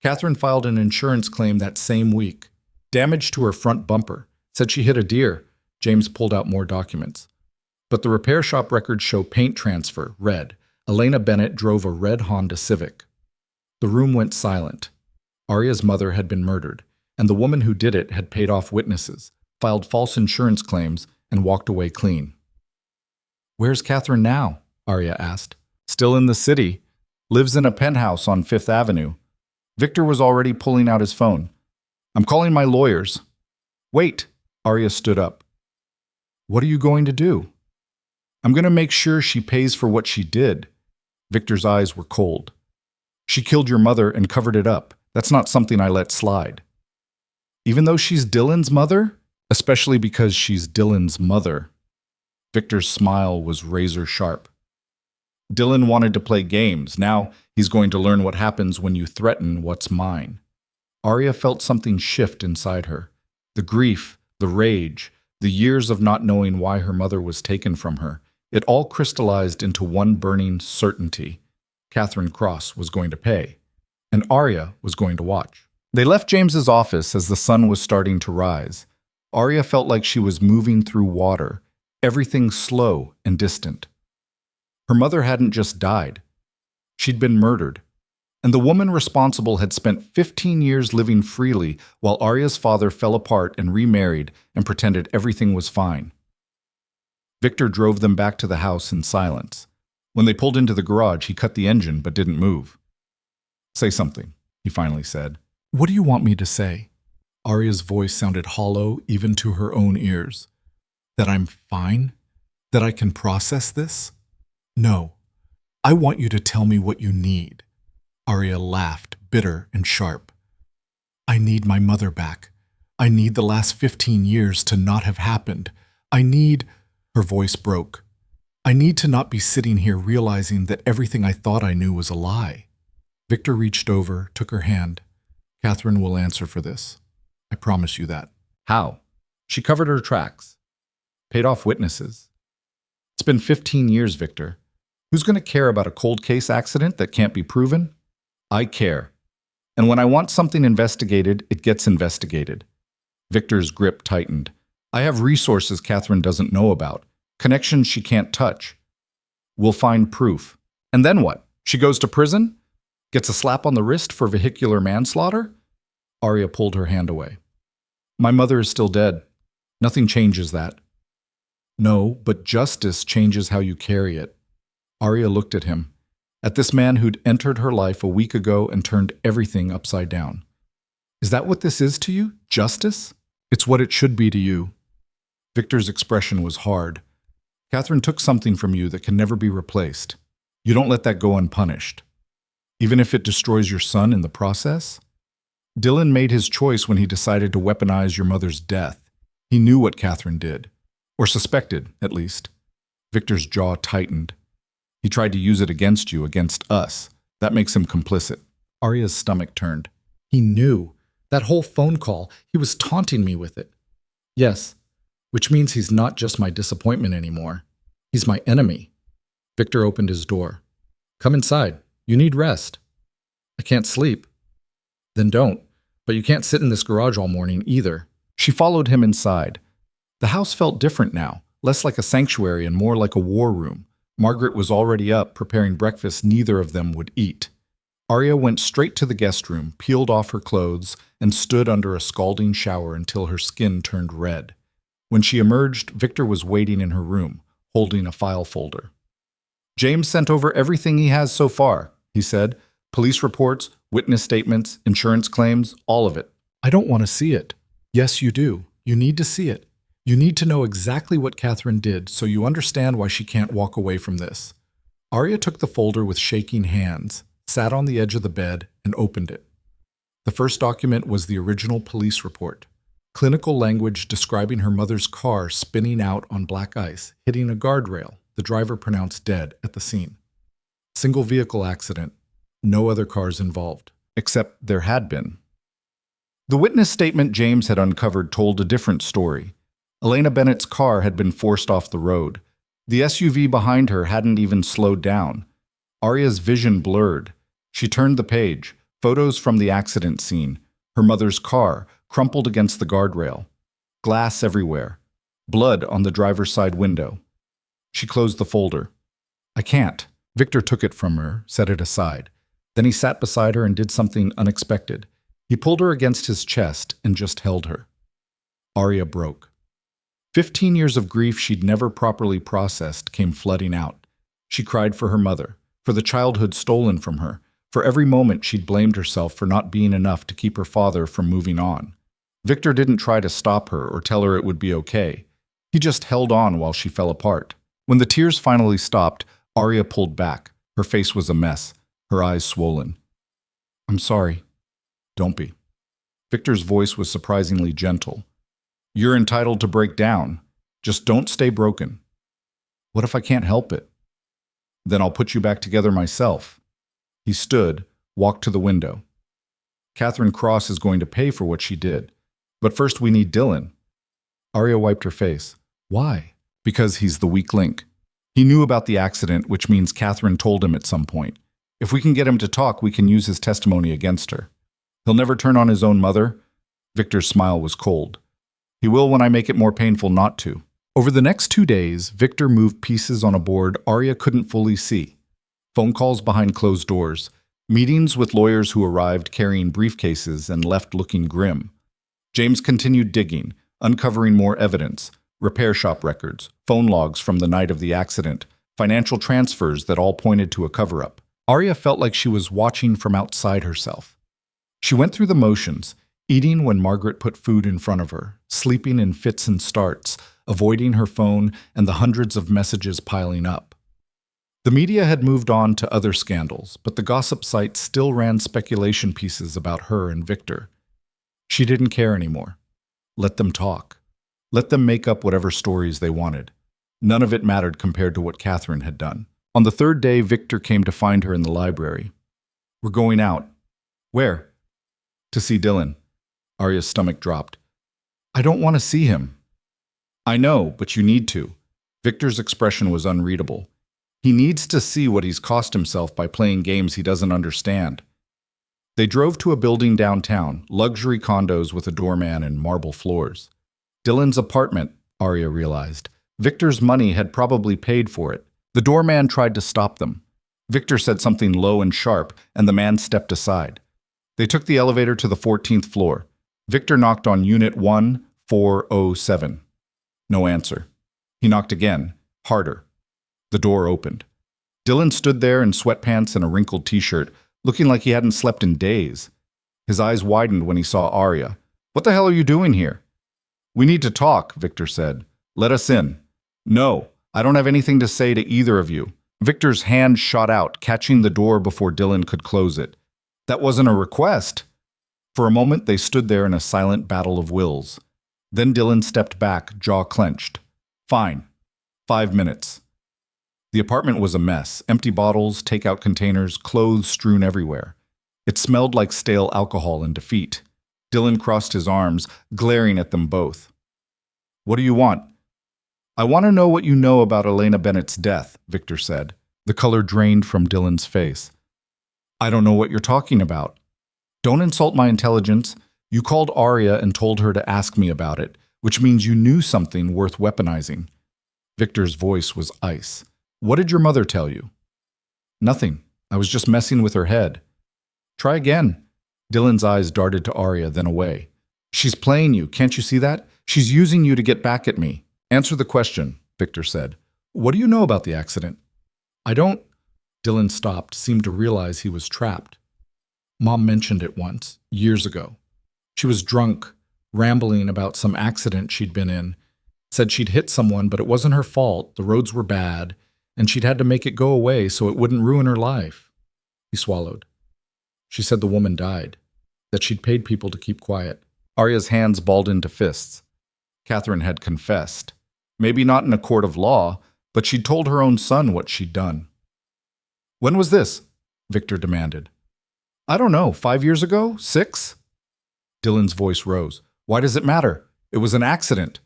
"Catherine filed an insurance claim that same week. Damage to her front bumper. Said she hit a deer." James pulled out more documents. "But the repair shop records show paint transfer, red. Elena Bennett drove a red Honda Civic." The room went silent. Arya's mother had been murdered, and the woman who did it had paid off witnesses, filed false insurance claims, and walked away clean. "Where's Catherine now?" Arya asked. "Still in the city. Lives in a penthouse on Fifth Avenue." Victor was already pulling out his phone. "I'm calling my lawyers." "Wait." Arya stood up. "What are you going to do?" "I'm going to make sure she pays for what she did." Victor's eyes were cold. "She killed your mother and covered it up. That's not something I let slide." "Even though she's Dylan's mother?" "Especially because she's Dylan's mother." Victor's smile was razor sharp. "Dylan wanted to play games. Now he's going to learn what happens when you threaten what's mine." Arya felt something shift inside her. The grief, the rage, the years of not knowing why her mother was taken from her. It all crystallized into one burning certainty. Catherine Cross was going to pay, and Arya was going to watch. They left James's office as the sun was starting to rise. Arya felt like she was moving through water, everything slow and distant. Her mother hadn't just died. She'd been murdered. And the woman responsible had spent 15 years living freely while Arya's father fell apart and remarried and pretended everything was fine. Victor drove them back to the house in silence. When they pulled into the garage, he cut the engine but didn't move. "Say something," he finally said. "What do you want me to say?" Arya's voice sounded hollow even to her own ears. "That I'm fine? That I can process this?" "No. I want you to tell me what you need." Arya laughed, bitter and sharp. "I need my mother back. I need the last 15 years to not have happened. I need—" Her voice broke. "I need to not be sitting here realizing that everything I thought I knew was a lie." Victor reached over, took her hand. "Catherine will answer for this. I promise you that." "How?" "She covered her tracks. Paid off witnesses. It's been 15 years, Victor. Who's going to care about a cold case accident that can't be proven? I care. And when I want something investigated, it gets investigated." Victor's grip tightened. "I have resources Catherine doesn't know about, connections she can't touch. We'll find proof. And then what? She goes to prison? Gets a slap on the wrist for vehicular manslaughter?" Arya pulled her hand away. "My mother is still dead. Nothing changes that." "No, but justice changes how you carry it." Arya looked at him, at this man who'd entered her life a week ago and turned everything upside down. "Is that what this is to you? Justice?" "It's what it should be to you." Victor's expression was hard. "Catherine took something from you that can never be replaced. You don't let that go unpunished. Even if it destroys your son in the process?" Dylan made his choice when he decided to weaponize your mother's death. He knew what Catherine did. Or suspected, at least. Victor's jaw tightened. "He tried to use it against you, against us. That makes him complicit." Arya's stomach turned. "He knew. That whole phone call, he was taunting me with it." "Yes, which means he's not just my disappointment anymore. He's my enemy." Victor opened his door. "Come inside. You need rest." "I can't sleep." "Then don't. But you can't sit in this garage all morning either." She followed him inside. The house felt different now, less like a sanctuary and more like a war room. Margaret was already up, preparing breakfast neither of them would eat. Arya went straight to the guest room, peeled off her clothes, and stood under a scalding shower until her skin turned red. When she emerged, Victor was waiting in her room, holding a file folder. "James sent over everything he has so far," he said. "Police reports, witness statements, insurance claims, all of it." "I don't want to see it." "Yes, you do. You need to see it. You need to know exactly what Catherine did so you understand why she can't walk away from this." Arya took the folder with shaking hands, sat on the edge of the bed, and opened it. The first document was the original police report. Clinical language describing her mother's car spinning out on black ice, hitting a guardrail, the driver pronounced dead at the scene. Single vehicle accident, no other cars involved, except there had been. The witness statement James had uncovered told a different story. Elena Bennett's car had been forced off the road. The SUV behind her hadn't even slowed down. Arya's vision blurred. She turned the page. Photos from the accident scene. Her mother's car, crumpled against the guardrail. Glass everywhere. Blood on the driver's side window. She closed the folder. "I can't." Victor took it from her, set it aside. Then he sat beside her and did something unexpected. He pulled her against his chest and just held her. Arya broke. 15 years of grief she'd never properly processed came flooding out. She cried for her mother, for the childhood stolen from her, for every moment she'd blamed herself for not being enough to keep her father from moving on. Victor didn't try to stop her or tell her it would be okay. He just held on while she fell apart. When the tears finally stopped, Arya pulled back. Her face was a mess, her eyes swollen. "I'm sorry." "Don't be." Victor's voice was surprisingly gentle. "You're entitled to break down. Just don't stay broken." "What if I can't help it?" "Then I'll put you back together myself." He stood, walked to the window. "Catherine Cross is going to pay for what she did. But first we need Dylan." Arya wiped her face. "Why?" "Because he's the weak link. He knew about the accident, which means Catherine told him at some point. If we can get him to talk, we can use his testimony against her. He'll never turn on his own mother." Victor's smile was cold. "He will when I make it more painful not to." Over the next 2 days, Victor moved pieces on a board Arya couldn't fully see. Phone calls behind closed doors, meetings with lawyers who arrived carrying briefcases and left looking grim. James continued digging, uncovering more evidence, repair shop records, phone logs from the night of the accident, financial transfers that all pointed to a cover-up. Arya felt like she was watching from outside herself. She went through the motions, eating when Margaret put food in front of her, sleeping in fits and starts, avoiding her phone and the hundreds of messages piling up. The media had moved on to other scandals, but the gossip sites still ran speculation pieces about her and Victor. She didn't care anymore. Let them talk. Let them make up whatever stories they wanted. None of it mattered compared to what Catherine had done. On the third day, Victor came to find her in the library. "We're going out." "Where?" "To see Dylan." Arya's stomach dropped. "I don't want to see him." "I know, but you need to." Victor's expression was unreadable. He needs to see what he's cost himself by playing games he doesn't understand. They drove to a building downtown, luxury condos with a doorman and marble floors. Dylan's apartment, Arya realized. Victor's money had probably paid for it. The doorman tried to stop them. Victor said something low and sharp, and the man stepped aside. They took the elevator to the 14th floor. Victor knocked on Unit 1407. No answer. He knocked again, harder. The door opened. Dylan stood there in sweatpants and a wrinkled t-shirt, looking like he hadn't slept in days. His eyes widened when he saw Arya. "What the hell are you doing here?" "We need to talk," Victor said. "Let us in." "No, I don't have anything to say to either of you." Victor's hand shot out, catching the door before Dylan could close it. "That wasn't a request." For a moment, they stood there in a silent battle of wills. Then Dylan stepped back, jaw clenched. "Fine. 5 minutes." The apartment was a mess. Empty bottles, takeout containers, clothes strewn everywhere. It smelled like stale alcohol and defeat. Dylan crossed his arms, glaring at them both. "What do you want?" "I want to know what you know about Elena Bennett's death," Victor said. The color drained from Dylan's face. "I don't know what you're talking about." "Don't insult my intelligence. You called Arya and told her to ask me about it, which means you knew something worth weaponizing." Victor's voice was ice. "What did your mother tell you?" "Nothing. I was just messing with her head." "Try again." Dylan's eyes darted to Arya, then away. "She's playing you. Can't you see that? She's using you to get back at me." "Answer the question," Victor said. "What do you know about the accident?" "I don't—" Dylan stopped, seemed to realize he was trapped. "Mom mentioned it once, years ago. She was drunk, rambling about some accident she'd been in. Said she'd hit someone, but it wasn't her fault, the roads were bad, and she'd had to make it go away so it wouldn't ruin her life." He swallowed. "She said the woman died, that she'd paid people to keep quiet." Arya's hands balled into fists. Catherine had confessed. Maybe not in a court of law, but she'd told her own son what she'd done. "When was this?" Victor demanded. "I don't know, 5 years ago? 6? Dylan's voice rose. "Why does it matter? It was an accident."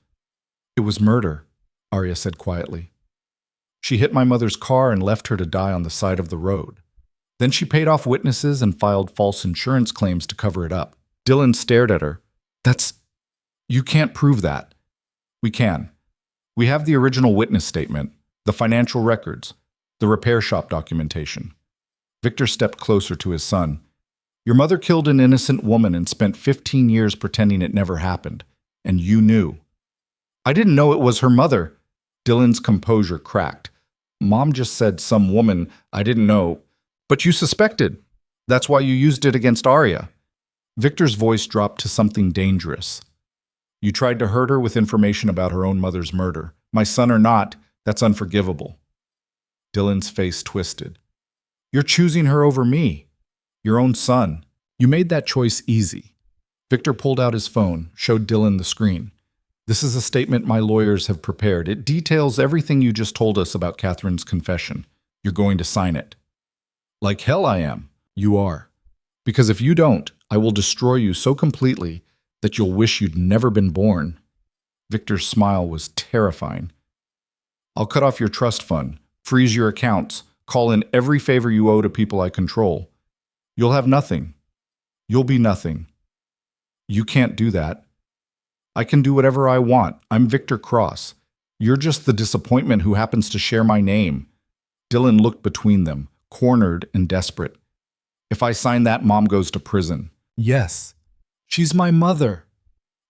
"It was murder," Arya said quietly. "She hit my mother's car and left her to die on the side of the road. Then she paid off witnesses and filed false insurance claims to cover it up." Dylan stared at her. You can't prove that." "We can. We have the original witness statement, the financial records, the repair shop documentation." Victor stepped closer to his son. "Your mother killed an innocent woman and spent 15 years pretending it never happened, and you knew." I didn't know it was her mother. Dylan's composure cracked. Mom just said some woman. I didn't know. But you suspected. That's why you used it against Arya. Victor's voice dropped to something dangerous. You tried to hurt her with information about her own mother's murder. My son or not, that's unforgivable. Dylan's face twisted. You're choosing her over me, your own son. You made that choice easy. Victor pulled out his phone, showed Dylan the screen. This is a statement my lawyers have prepared. It details everything you just told us about Catherine's confession. You're going to sign it. Like hell I am. You are. Because if you don't, I will destroy you so completely that you'll wish you'd never been born. Victor's smile was terrifying. I'll cut off your trust fund, freeze your accounts, call in every favor you owe to people I control. You'll have nothing. You'll be nothing. You can't do that. I can do whatever I want. I'm Victor Cross. You're just the disappointment who happens to share my name. Dylan looked between them, cornered and desperate. If I sign that, Mom goes to prison. Yes. She's my mother.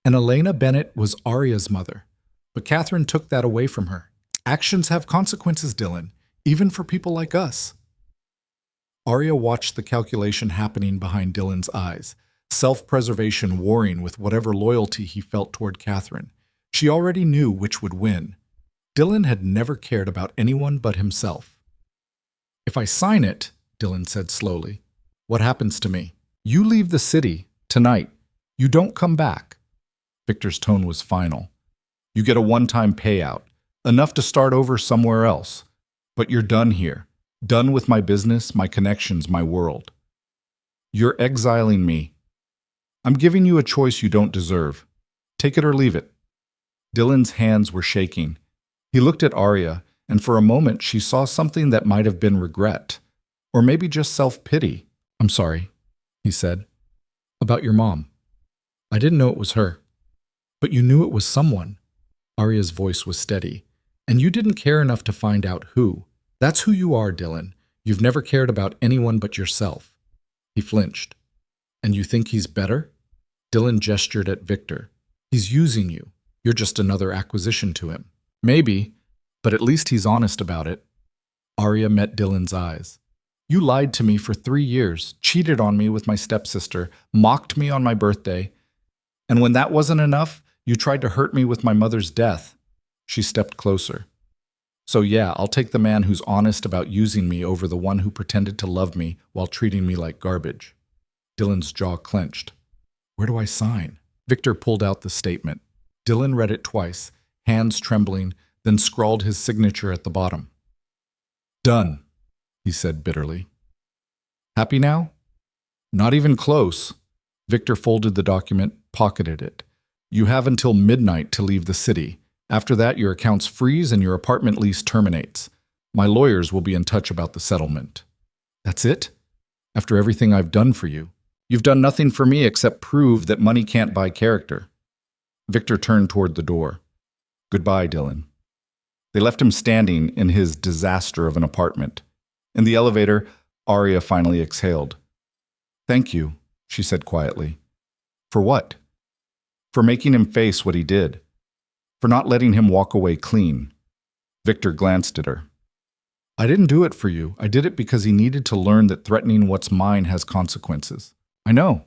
And Elena Bennett was Arya's mother. But Catherine took that away from her. Actions have consequences, Dylan, even for people like us. Arya watched the calculation happening behind Dylan's eyes, self-preservation warring with whatever loyalty he felt toward Catherine. She already knew which would win. Dylan had never cared about anyone but himself. If I sign it, Dylan said slowly, what happens to me? You leave the city, tonight. You don't come back. Victor's tone was final. You get a one-time payout, enough to start over somewhere else. But you're done here, done with my business, my connections, my world. You're exiling me. I'm giving you a choice you don't deserve. Take it or leave it. Dylan's hands were shaking. He looked at Arya, and for a moment she saw something that might have been regret, or maybe just self-pity. I'm sorry, he said. About your mom. I didn't know it was her. But you knew it was someone. Arya's voice was steady. And you didn't care enough to find out who. That's who you are, Dylan. You've never cared about anyone but yourself. He flinched. And you think he's better? Dylan gestured at Victor. He's using you. You're just another acquisition to him. Maybe, but at least he's honest about it. Arya met Dylan's eyes. You lied to me for 3 years, cheated on me with my stepsister, mocked me on my birthday. And when that wasn't enough, you tried to hurt me with my mother's death. She stepped closer. So yeah, I'll take the man who's honest about using me over the one who pretended to love me while treating me like garbage. Dylan's jaw clenched. Where do I sign? Victor pulled out the statement. Dylan read it twice, hands trembling, then scrawled his signature at the bottom. Done, he said bitterly. Happy now? Not even close. Victor folded the document, pocketed it. You have until midnight to leave the city. After that, your accounts freeze and your apartment lease terminates. My lawyers will be in touch about the settlement. That's it? After everything I've done for you? You've done nothing for me except prove that money can't buy character. Victor turned toward the door. Goodbye, Dylan. They left him standing in his disaster of an apartment. In the elevator, Arya finally exhaled. Thank you, she said quietly. For what? For making him face what he did. For not letting him walk away clean. Victor glanced at her. I didn't do it for you. I did it because he needed to learn that threatening what's mine has consequences. I know,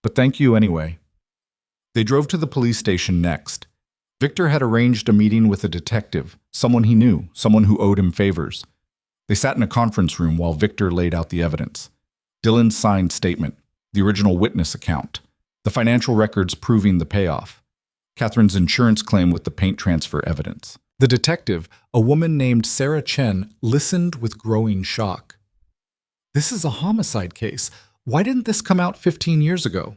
but thank you anyway. They drove to the police station next. Victor had arranged a meeting with a detective, someone he knew, someone who owed him favors. They sat in a conference room while Victor laid out the evidence. Dylan's signed statement, the original witness account, the financial records proving the payoff, Catherine's insurance claim with the paint transfer evidence. The detective, a woman named Sarah Chen, listened with growing shock. This is a homicide case. Why didn't this come out 15 years ago?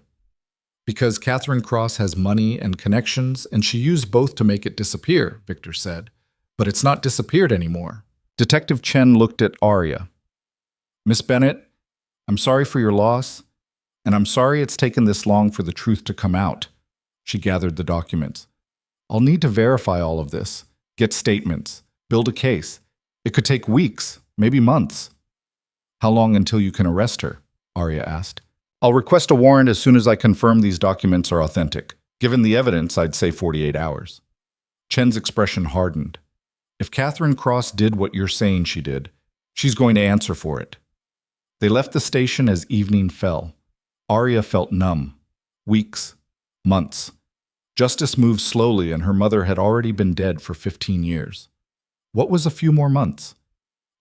Because Catherine Cross has money and connections, and she used both to make it disappear, Victor said. But it's not disappeared anymore. Detective Chen looked at Arya. Miss Bennett, I'm sorry for your loss, and I'm sorry it's taken this long for the truth to come out. She gathered the documents. I'll need to verify all of this, get statements, build a case. It could take weeks, maybe months. How long until you can arrest her? Arya asked. I'll request a warrant as soon as I confirm these documents are authentic. Given the evidence, I'd say 48 hours. Chen's expression hardened. If Catherine Cross did what you're saying she did, she's going to answer for it. They left the station as evening fell. Arya felt numb. Weeks. Months. Justice moved slowly, and her mother had already been dead for 15 years. What was a few more months?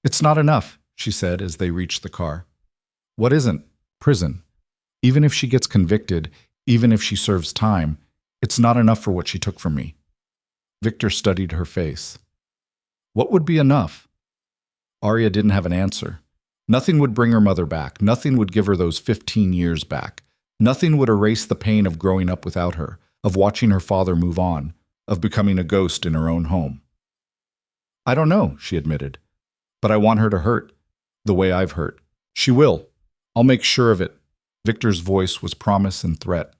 It's not enough, she said as they reached the car. What isn't? Prison. Even if she gets convicted, even if she serves time, it's not enough for what she took from me. Victor studied her face. What would be enough? Arya didn't have an answer. Nothing would bring her mother back. Nothing would give her those 15 years back. Nothing would erase the pain of growing up without her, of watching her father move on, of becoming a ghost in her own home. I don't know, she admitted. But I want her to hurt, the way I've hurt. She will. I'll make sure of it. Victor's voice was promise and threat.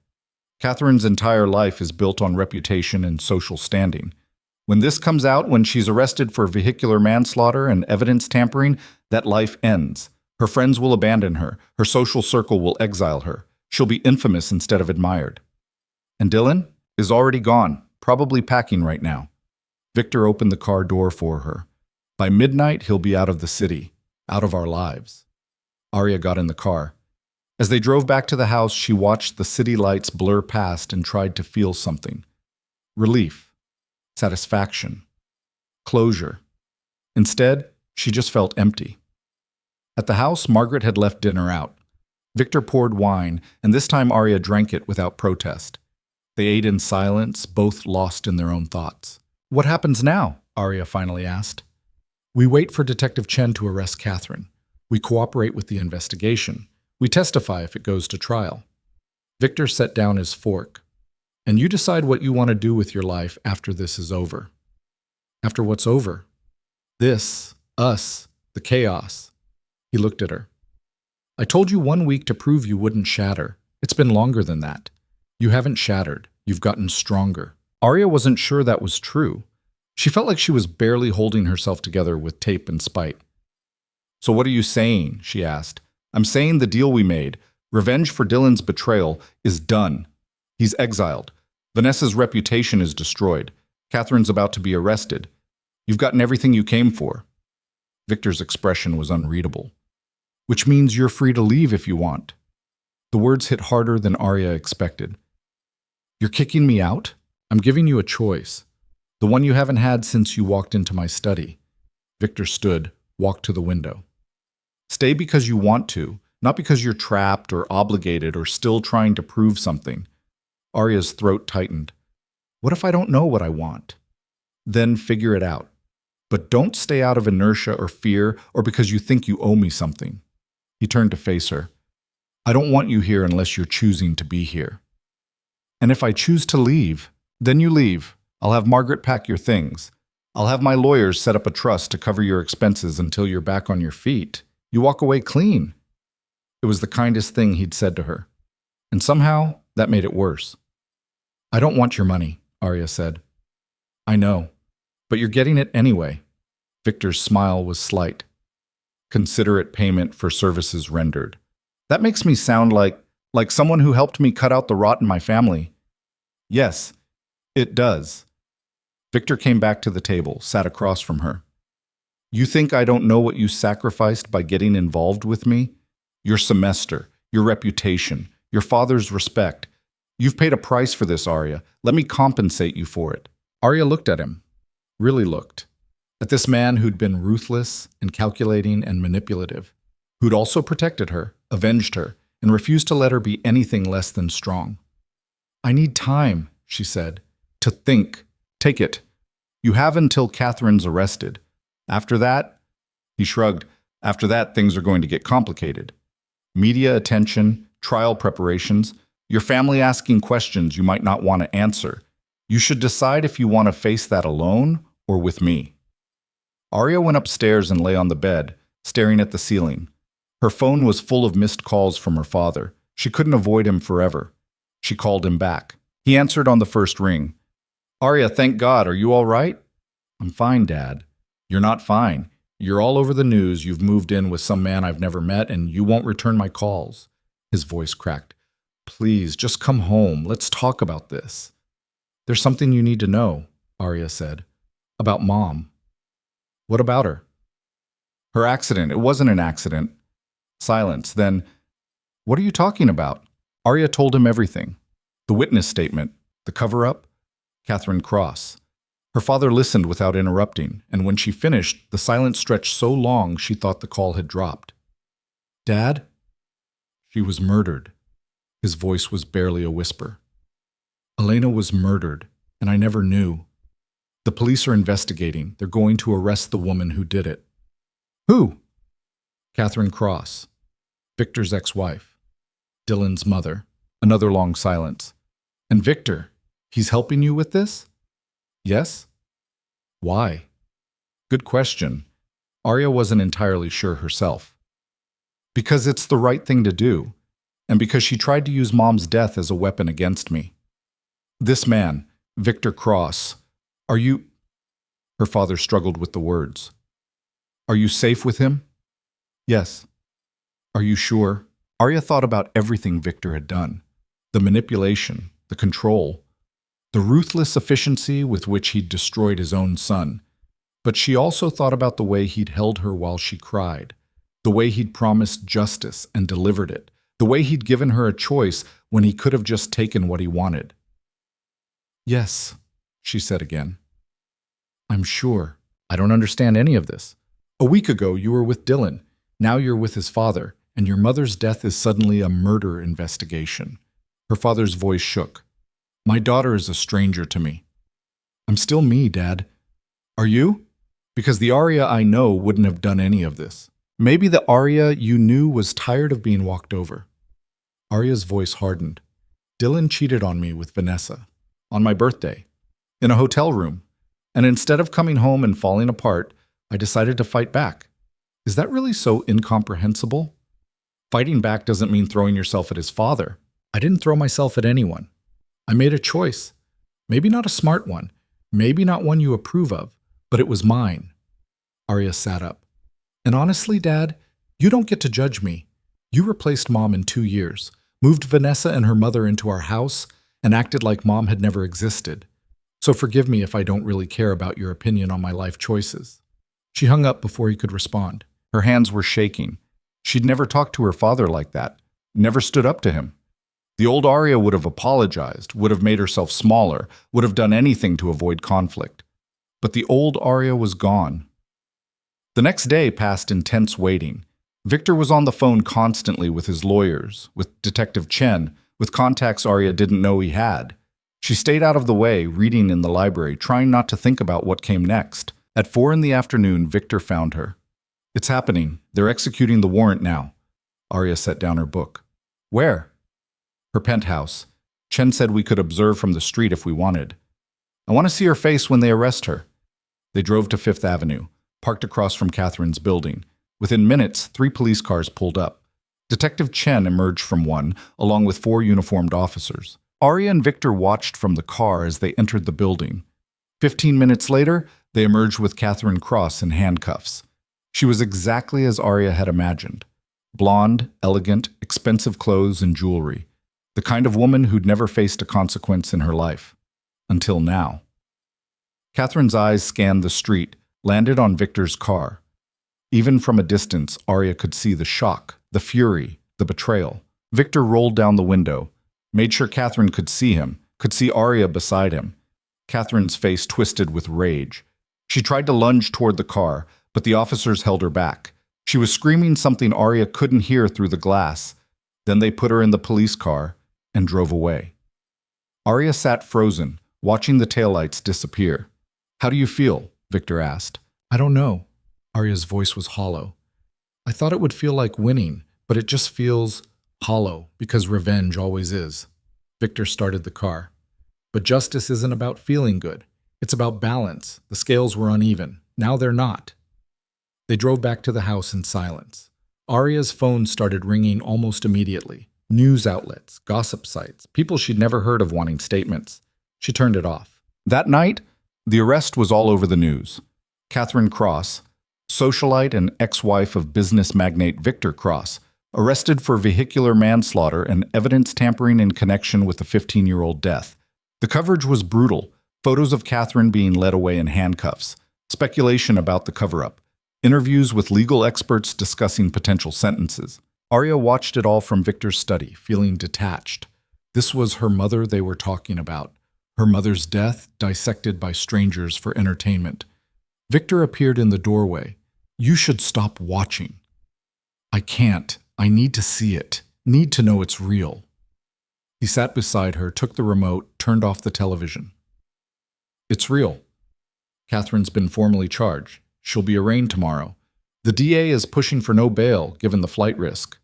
Catherine's entire life is built on reputation and social standing. When this comes out, when she's arrested for vehicular manslaughter and evidence tampering, that life ends. Her friends will abandon her. Her social circle will exile her. She'll be infamous instead of admired. And Dylan is already gone, probably packing right now. Victor opened the car door for her. By midnight, he'll be out of the city, out of our lives. Arya got in the car. As they drove back to the house, she watched the city lights blur past and tried to feel something. Relief. Satisfaction. Closure. Instead, she just felt empty. At the house, Margaret had left dinner out. Victor poured wine, and this time Arya drank it without protest. They ate in silence, both lost in their own thoughts. What happens now? Arya finally asked. We wait for Detective Chen to arrest Catherine. We cooperate with the investigation. We testify if it goes to trial. Victor set down his fork. And you decide what you want to do with your life after this is over. After what's over? This, us, the chaos. He looked at her. I told you 1 week to prove you wouldn't shatter. It's been longer than that. You haven't shattered. You've gotten stronger. Arya wasn't sure that was true. She felt like she was barely holding herself together with tape and spite. So what are you saying? She asked. I'm saying the deal we made, revenge for Dylan's betrayal, is done. He's exiled. Vanessa's reputation is destroyed. Catherine's about to be arrested. You've gotten everything you came for. Victor's expression was unreadable. Which means you're free to leave if you want. The words hit harder than Arya expected. You're kicking me out? I'm giving you a choice. The one you haven't had since you walked into my study. Victor stood, walked to the window. Stay because you want to, not because you're trapped or obligated or still trying to prove something. Arya's throat tightened. What if I don't know what I want? Then figure it out. But don't stay out of inertia or fear or because you think you owe me something. He turned to face her. I don't want you here unless you're choosing to be here. And if I choose to leave, then you leave. I'll have Margaret pack your things. I'll have my lawyers set up a trust to cover your expenses until you're back on your feet. You walk away clean. It was the kindest thing he'd said to her. And somehow, that made it worse. I don't want your money, Arya said. I know, but you're getting it anyway. Victor's smile was slight. Considerate payment for services rendered. That makes me sound like someone who helped me cut out the rot in my family. Yes, it does. Victor came back to the table, sat across from her. You think I don't know what you sacrificed by getting involved with me? Your semester, your reputation, your father's respect. You've paid a price for this, Arya. Let me compensate you for it. Arya looked at him. Really looked. At this man who'd been ruthless and calculating and manipulative. Who'd also protected her, avenged her, and refused to let her be anything less than strong. I need time, she said, to think. Take it. You have until Catherine's arrested. After that, he shrugged, after that things are going to get complicated. Media attention, trial preparations, your family asking questions you might not want to answer. You should decide if you want to face that alone or with me. Arya went upstairs and lay on the bed, staring at the ceiling. Her phone was full of missed calls from her father. She couldn't avoid him forever. She called him back. He answered on the first ring. Arya, thank God. Are you all right? I'm fine, Dad. You're not fine. You're all over the news. You've moved in with some man I've never met, and you won't return my calls. His voice cracked. Please, just come home. Let's talk about this. There's something you need to know, Arya said. About Mom. What about her? Her accident. It wasn't an accident. Silence. Then, what are you talking about? Arya told him everything. The witness statement, the cover-up, Catherine Cross. Her father listened without interrupting, and when she finished, the silence stretched so long she thought the call had dropped. Dad? She was murdered. His voice was barely a whisper. Elena was murdered, and I never knew. The police are investigating. They're going to arrest the woman who did it. Who? Catherine Cross, Victor's ex-wife, Dylan's mother. Another long silence. And Victor, he's helping you with this? Yes? Why? Good question. Arya wasn't entirely sure herself. Because it's the right thing to do, and because she tried to use Mom's death as a weapon against me. This man, Victor Cross, are you... Her father struggled with the words. Are you safe with him? Yes. Are you sure? Arya thought about everything Victor had done. The manipulation, the control, the ruthless efficiency with which he'd destroyed his own son. But she also thought about the way he'd held her while she cried, the way he'd promised justice and delivered it, the way he'd given her a choice when he could have just taken what he wanted. Yes, she said again. I'm sure. I don't understand any of this. A week ago you were with Dylan. Now you're with his father, and your mother's death is suddenly a murder investigation. Her father's voice shook. My daughter is a stranger to me. I'm still me, Dad. Are you? Because the Arya I know wouldn't have done any of this. Maybe the Arya you knew was tired of being walked over. Arya's voice hardened. Dylan cheated on me with Vanessa. On my birthday. In a hotel room. And instead of coming home and falling apart, I decided to fight back. Is that really so incomprehensible? Fighting back doesn't mean throwing yourself at his father. I didn't throw myself at anyone. I made a choice. Maybe not a smart one. Maybe not one you approve of. But it was mine. Arya sat up. And honestly, Dad, you don't get to judge me. You replaced Mom in 2 years, moved Vanessa and her mother into our house, and acted like Mom had never existed. So forgive me if I don't really care about your opinion on my life choices. She hung up before he could respond. Her hands were shaking. She'd never talked to her father like that, never stood up to him. The old Arya would have apologized, would have made herself smaller, would have done anything to avoid conflict. But the old Arya was gone. The next day passed in tense waiting. Victor was on the phone constantly with his lawyers, with Detective Chen, with contacts Arya didn't know he had. She stayed out of the way, reading in the library, trying not to think about what came next. At 4 in the afternoon, Victor found her. It's happening. They're executing the warrant now. Arya set down her book. Where? Her penthouse. Chen said we could observe from the street if we wanted. I want to see her face when they arrest her. They drove to Fifth Avenue, parked across from Catherine's building. Within minutes, 3 police cars pulled up. Detective Chen emerged from one, along with 4 uniformed officers. Arya and Victor watched from the car as they entered the building. 15 minutes later, they emerged with Catherine Cross in handcuffs. She was exactly as Arya had imagined. Blonde, elegant, expensive clothes and jewelry. The kind of woman who'd never faced a consequence in her life. Until now. Catherine's eyes scanned the street, landed on Victor's car. Even from a distance, Arya could see the shock, the fury, the betrayal. Victor rolled down the window, made sure Catherine could see him, could see Arya beside him. Catherine's face twisted with rage. She tried to lunge toward the car, but the officers held her back. She was screaming something Arya couldn't hear through the glass. Then they put her in the police car and drove away. Arya sat frozen, watching the taillights disappear. How do you feel? Victor asked. I don't know. Arya's voice was hollow. I thought it would feel like winning, but it just feels hollow because revenge always is. Victor started the car. But justice isn't about feeling good. It's about balance. The scales were uneven. Now they're not. They drove back to the house in silence. Arya's phone started ringing almost immediately. News outlets, gossip sites, people she'd never heard of wanting statements. She turned it off. That night, the arrest was all over the news. Catherine Cross, socialite and ex-wife of business magnate Victor Cross, arrested for vehicular manslaughter and evidence tampering in connection with the 15-year-old death. The coverage was brutal. Photos of Catherine being led away in handcuffs, speculation about the cover-up, interviews with legal experts discussing potential sentences. Arya watched it all from Victor's study, feeling detached. This was her mother they were talking about. Her mother's death, dissected by strangers for entertainment. Victor appeared in the doorway. "You should stop watching." "I can't. I need to see it. Need to know it's real." He sat beside her, took the remote, turned off the television. "It's real. Catherine's been formally charged. She'll be arraigned tomorrow. The DA is pushing for no bail, given the flight risk."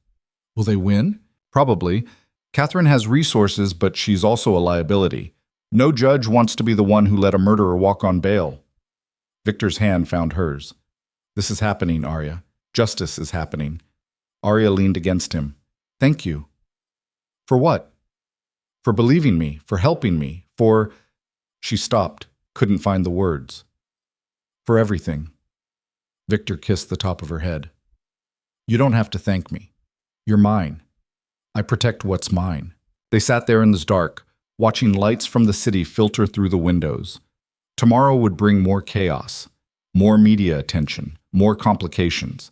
"Will they win?" "Probably. Catherine has resources, but she's also a liability. No judge wants to be the one who let a murderer walk on bail." Victor's hand found hers. "This is happening, Arya. Justice is happening." Arya leaned against him. "Thank you." "For what?" "For believing me, for helping me, for—" She stopped, couldn't find the words. "For everything." Victor kissed the top of her head. "You don't have to thank me. You're mine. I protect what's mine." They sat there in the dark, watching lights from the city filter through the windows. Tomorrow would bring more chaos, more media attention, more complications.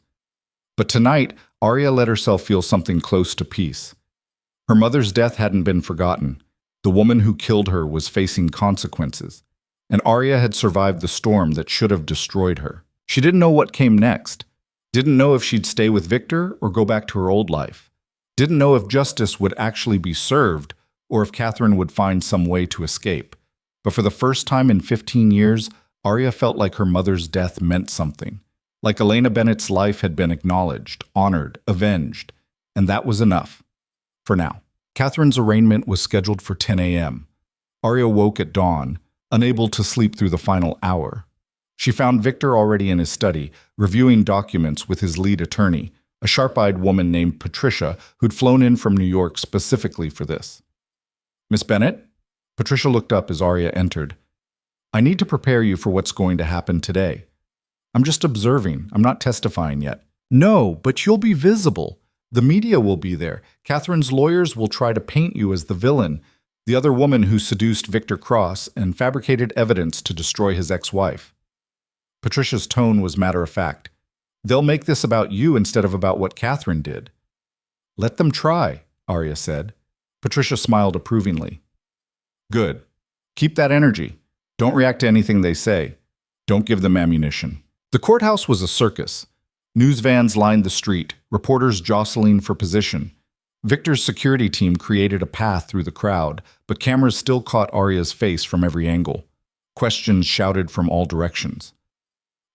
But tonight, Arya let herself feel something close to peace. Her mother's death hadn't been forgotten. The woman who killed her was facing consequences, and Arya had survived the storm that should have destroyed her. She didn't know what came next, didn't know if she'd stay with Victor or go back to her old life, didn't know if justice would actually be served or if Catherine would find some way to escape. But for the first time in 15 years, Arya felt like her mother's death meant something, like Elena Bennett's life had been acknowledged, honored, avenged, and that was enough. For now. Catherine's arraignment was scheduled for 10 a.m. Arya woke at dawn, unable to sleep through the final hour. She found Victor already in his study, reviewing documents with his lead attorney, a sharp-eyed woman named Patricia who'd flown in from New York specifically for this. "Miss Bennett?" Patricia looked up as Arya entered. "I need to prepare you for what's going to happen today. I'm just observing. I'm not testifying yet." "No, but you'll be visible. The media will be there. Catherine's lawyers will try to paint you as the villain, the other woman who seduced Victor Cross and fabricated evidence to destroy his ex-wife." Patricia's tone was matter-of-fact. "They'll make this about you instead of about what Catherine did." "Let them try," Arya said. Patricia smiled approvingly. "Good. Keep that energy. Don't react to anything they say. Don't give them ammunition." The courthouse was a circus. News vans lined the street, reporters jostling for position. Victor's security team created a path through the crowd, but cameras still caught Arya's face from every angle. Questions shouted from all directions.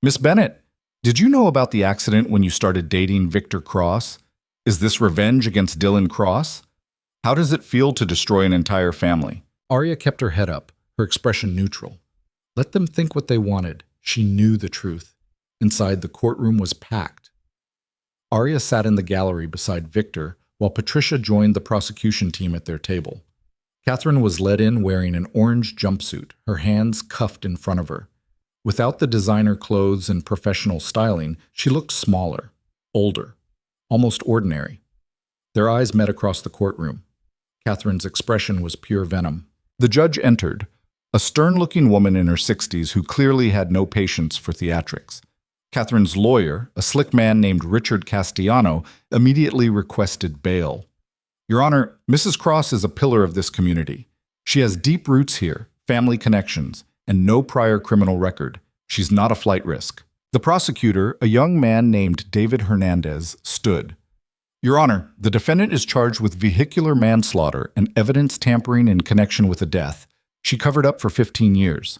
"Miss Bennett, did you know about the accident when you started dating Victor Cross? Is this revenge against Dylan Cross? How does it feel to destroy an entire family?" Arya kept her head up, her expression neutral. Let them think what they wanted. She knew the truth. Inside, the courtroom was packed. Arya sat in the gallery beside Victor, while Patricia joined the prosecution team at their table. Catherine was led in wearing an orange jumpsuit, her hands cuffed in front of her. Without the designer clothes and professional styling, she looked smaller, older, almost ordinary. Their eyes met across the courtroom. Catherine's expression was pure venom. The judge entered, a stern-looking woman in her 60s who clearly had no patience for theatrics. Catherine's lawyer, a slick man named Richard Castellano, immediately requested bail. "Your Honor, Mrs. Cross is a pillar of this community. She has deep roots here, family connections, and no prior criminal record. She's not a flight risk." The prosecutor, a young man named David Hernandez, stood. "Your Honor, the defendant is charged with vehicular manslaughter and evidence tampering in connection with a death. She covered up for 15 years.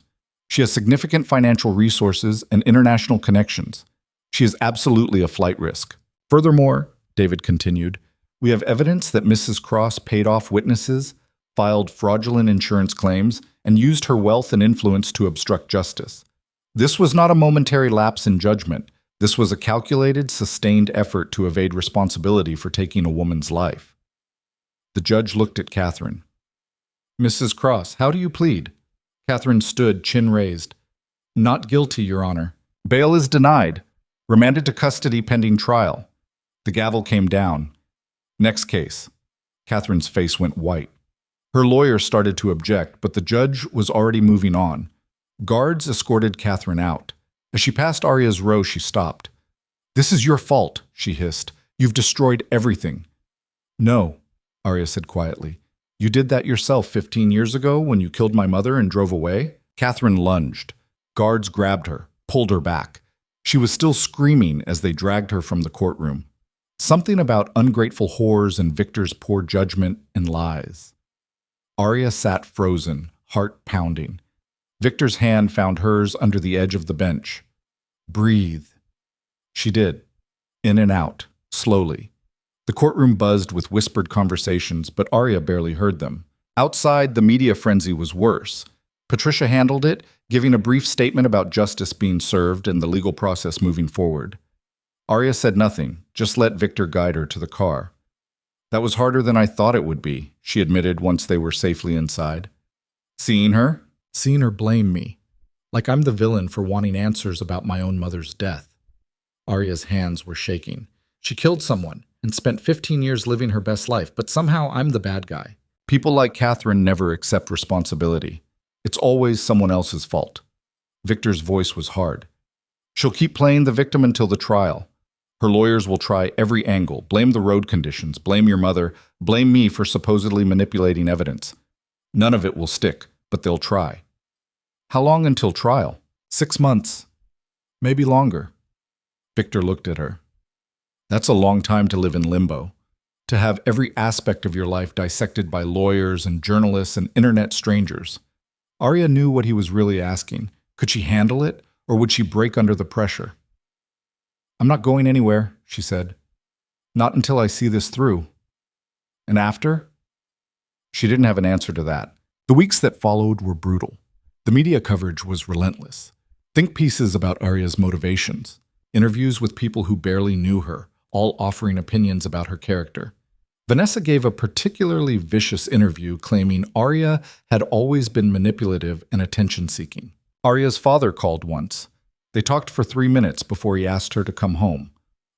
She has significant financial resources and international connections. She is absolutely a flight risk. Furthermore," David continued, "we have evidence that Mrs. Cross paid off witnesses, filed fraudulent insurance claims, and used her wealth and influence to obstruct justice. This was not a momentary lapse in judgment. This was a calculated, sustained effort to evade responsibility for taking a woman's life." The judge looked at Catherine. "Mrs. Cross, how do you plead?" Catherine stood, chin raised. "Not guilty, Your Honor. Bail is denied. Remanded to custody pending trial." The gavel came down. "Next case." Catherine's face went white. Her lawyer started to object, but the judge was already moving on. Guards escorted Catherine out. As she passed Arya's row, she stopped. "This is your fault," she hissed. "You've destroyed everything." "No," Arya said quietly. "You did that yourself 15 years ago when you killed my mother and drove away." Catherine lunged. Guards grabbed her, pulled her back. She was still screaming as they dragged her from the courtroom. Something about ungrateful whores and Victor's poor judgment and lies. Arya sat frozen, heart pounding. Victor's hand found hers under the edge of the bench. "Breathe." She did. In and out, slowly. The courtroom buzzed with whispered conversations, but Arya barely heard them. Outside, the media frenzy was worse. Patricia handled it, giving a brief statement about justice being served and the legal process moving forward. Arya said nothing, just let Victor guide her to the car. "That was harder than I thought it would be," she admitted once they were safely inside. Seeing her blame me, like I'm the villain for wanting answers about my own mother's death. Arya's hands were shaking. She killed someone and spent 15 years living her best life, but somehow I'm the bad guy. People like Catherine never accept responsibility. It's always someone else's fault. Victor's voice was hard. "She'll keep playing the victim until the trial. Her lawyers will try every angle, blame the road conditions, blame your mother, blame me for supposedly manipulating evidence. None of it will stick, but they'll try." "How long until trial?" 6 months. Maybe longer. Victor looked at her. "That's a long time to live in limbo. To have every aspect of your life dissected by lawyers and journalists and internet strangers." Arya knew what he was really asking. Could she handle it, or would she break under the pressure? "I'm not going anywhere," she said. "Not until I see this through." "And after?" She didn't have an answer to that. The weeks that followed were brutal. The media coverage was relentless. Think pieces about Arya's motivations. Interviews with people who barely knew her, all offering opinions about her character. Vanessa gave a particularly vicious interview claiming Arya had always been manipulative and attention-seeking. Arya's father called once. They talked for 3 minutes before he asked her to come home,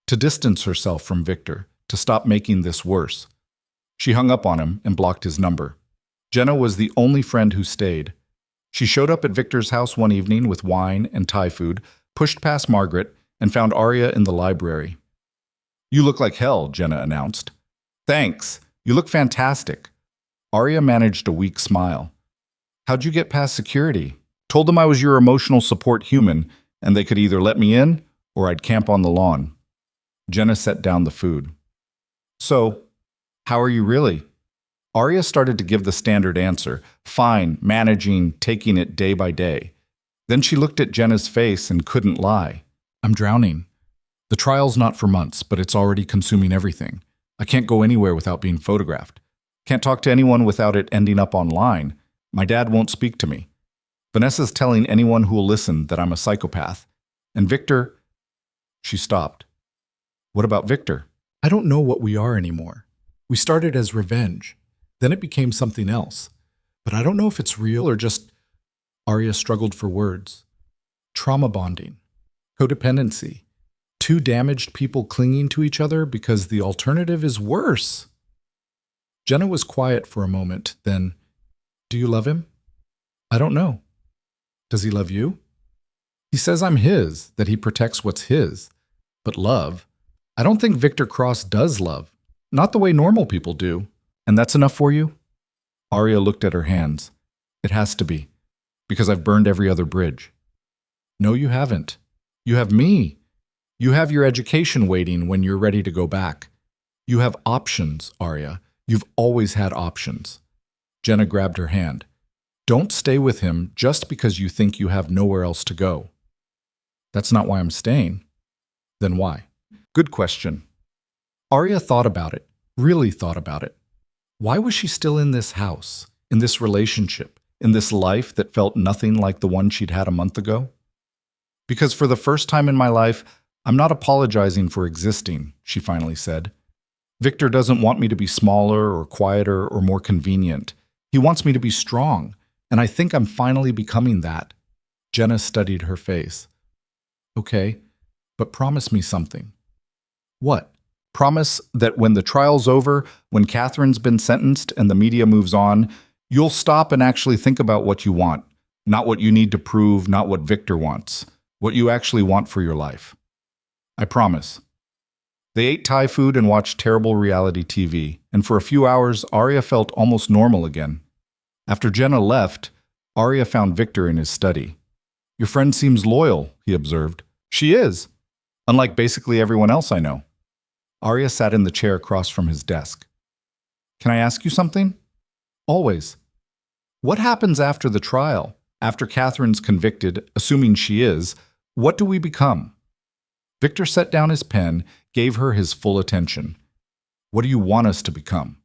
to distance herself from Victor, to stop making this worse. She hung up on him and blocked his number. Jenna was the only friend who stayed. She showed up at Victor's house one evening with wine and Thai food, pushed past Margaret, and found Arya in the library. "You look like hell," Jenna announced. "Thanks. You look fantastic." Arya managed a weak smile. "How'd you get past security?" "Told them I was your emotional support human, and they could either let me in, or I'd camp on the lawn." Jenna set down the food. "So, how are you really?" Arya started to give the standard answer, fine, managing, taking it day by day. Then she looked at Jenna's face and couldn't lie. "I'm drowning. The trial's not for months, but it's already consuming everything. I can't go anywhere without being photographed. Can't talk to anyone without it ending up online. My dad won't speak to me. Vanessa's telling anyone who will listen that I'm a psychopath. And Victor..." She stopped. "What about Victor?" "I don't know what we are anymore. We started as revenge. Then it became something else. But I don't know if it's real or just..." Arya struggled for words. "Trauma bonding. Codependency. 2 damaged people clinging to each other because the alternative is worse." Jenna was quiet for a moment, then, "Do you love him?" "I don't know." "Does he love you?" "He says I'm his, that he protects what's his. But love? I don't think Victor Cross does love. Not the way normal people do. And that's enough for you?" Arya looked at her hands. "It has to be, because I've burned every other bridge." "No, you haven't. You have me. You have your education waiting when you're ready to go back. You have options, Arya. You've always had options." Jenna grabbed her hand. "Don't stay with him just because you think you have nowhere else to go." "That's not why I'm staying." "Then why?" "Good question." Arya thought about it, really thought about it. Why was she still in this house, in this relationship, in this life that felt nothing like the one she'd had a month ago? "Because for the first time in my life, I'm not apologizing for existing," she finally said. "Victor doesn't want me to be smaller or quieter or more convenient. He wants me to be strong, and I think I'm finally becoming that." Jenna studied her face. "Okay, but promise me something." "What?" Promise that when the trial's over, when Catherine's been sentenced and the media moves on, you'll stop and actually think about what you want. Not what you need to prove, not what Victor wants. What you actually want for your life. I promise. They ate Thai food and watched terrible reality TV, and for a few hours, Arya felt almost normal again. After Jenna left, Arya found Victor in his study. Your friend seems loyal, he observed. She is, unlike basically everyone else I know. Arya sat in the chair across from his desk. Can I ask you something? Always. What happens after the trial? After Catherine's convicted, assuming she is, what do we become? Victor set down his pen, gave her his full attention. What do you want us to become?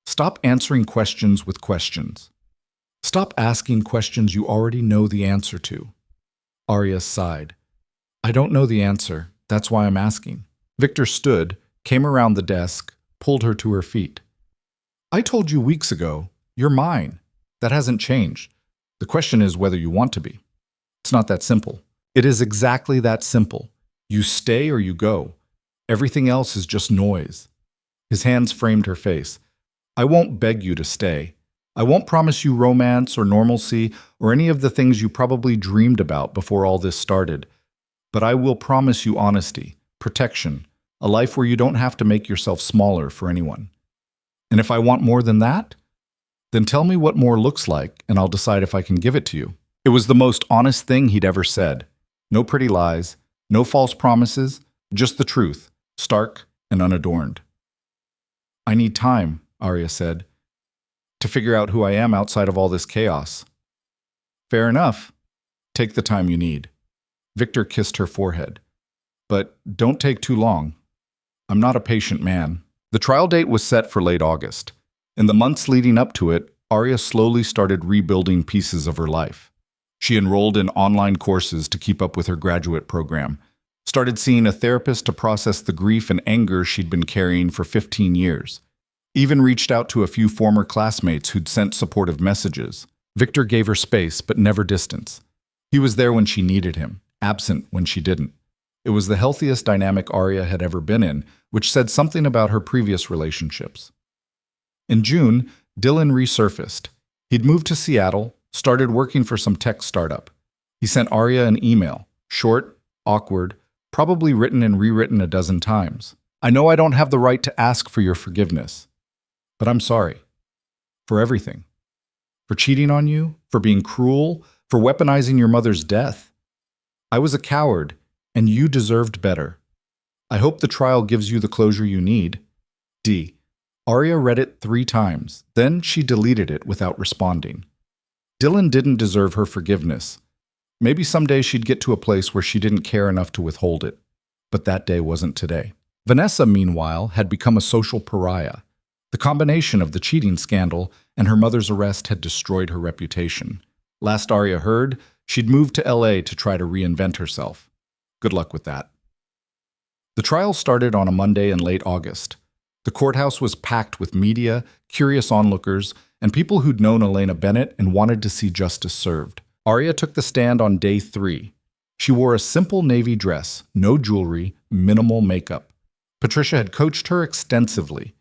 Stop answering questions with questions. Stop asking questions you already know the answer to. Arya sighed. I don't know the answer. That's why I'm asking. Victor stood, came around the desk, pulled her to her feet. I told you weeks ago, you're mine. That hasn't changed. The question is whether you want to be. It's not that simple. It is exactly that simple. You stay or you go. Everything else is just noise. His hands framed her face. I won't beg you to stay. I won't promise you romance or normalcy or any of the things you probably dreamed about before all this started. But I will promise you honesty, protection, a life where you don't have to make yourself smaller for anyone. And if I want more than that, then tell me what more looks like and I'll decide if I can give it to you. It was the most honest thing he'd ever said. No pretty lies, no false promises, just the truth, stark and unadorned. I need time, Arya said, to figure out who I am outside of all this chaos. Fair enough. Take the time you need. Victor kissed her forehead. But don't take too long. I'm not a patient man. The trial date was set for late August. In the months leading up to it, Arya slowly started rebuilding pieces of her life. She enrolled in online courses to keep up with her graduate program, started seeing a therapist to process the grief and anger she'd been carrying for 15 years, even reached out to a few former classmates who'd sent supportive messages. Victor gave her space, but never distance. He was there when she needed him, absent when she didn't. It was the healthiest dynamic Arya had ever been in, which said something about her previous relationships. In June, Dylan resurfaced. He'd moved to Seattle, started working for some tech startup. He sent Arya an email, short, awkward, probably written and rewritten a dozen times. I know I don't have the right to ask for your forgiveness, but I'm sorry. For everything. For cheating on you, for being cruel, for weaponizing your mother's death. I was a coward, and you deserved better. I hope the trial gives you the closure you need. D. Arya read it 3 times, then she deleted it without responding. Dylan didn't deserve her forgiveness. Maybe someday she'd get to a place where she didn't care enough to withhold it. But that day wasn't today. Vanessa, meanwhile, had become a social pariah. The combination of the cheating scandal and her mother's arrest had destroyed her reputation. Last Arya heard, she'd moved to LA to try to reinvent herself. Good luck with that. The trial started on a Monday in late August. The courthouse was packed with media, curious onlookers, and people who'd known Elena Bennett and wanted to see justice served. Arya took the stand on day 3. She wore a simple navy dress, no jewelry, minimal makeup. Patricia had coached her extensively.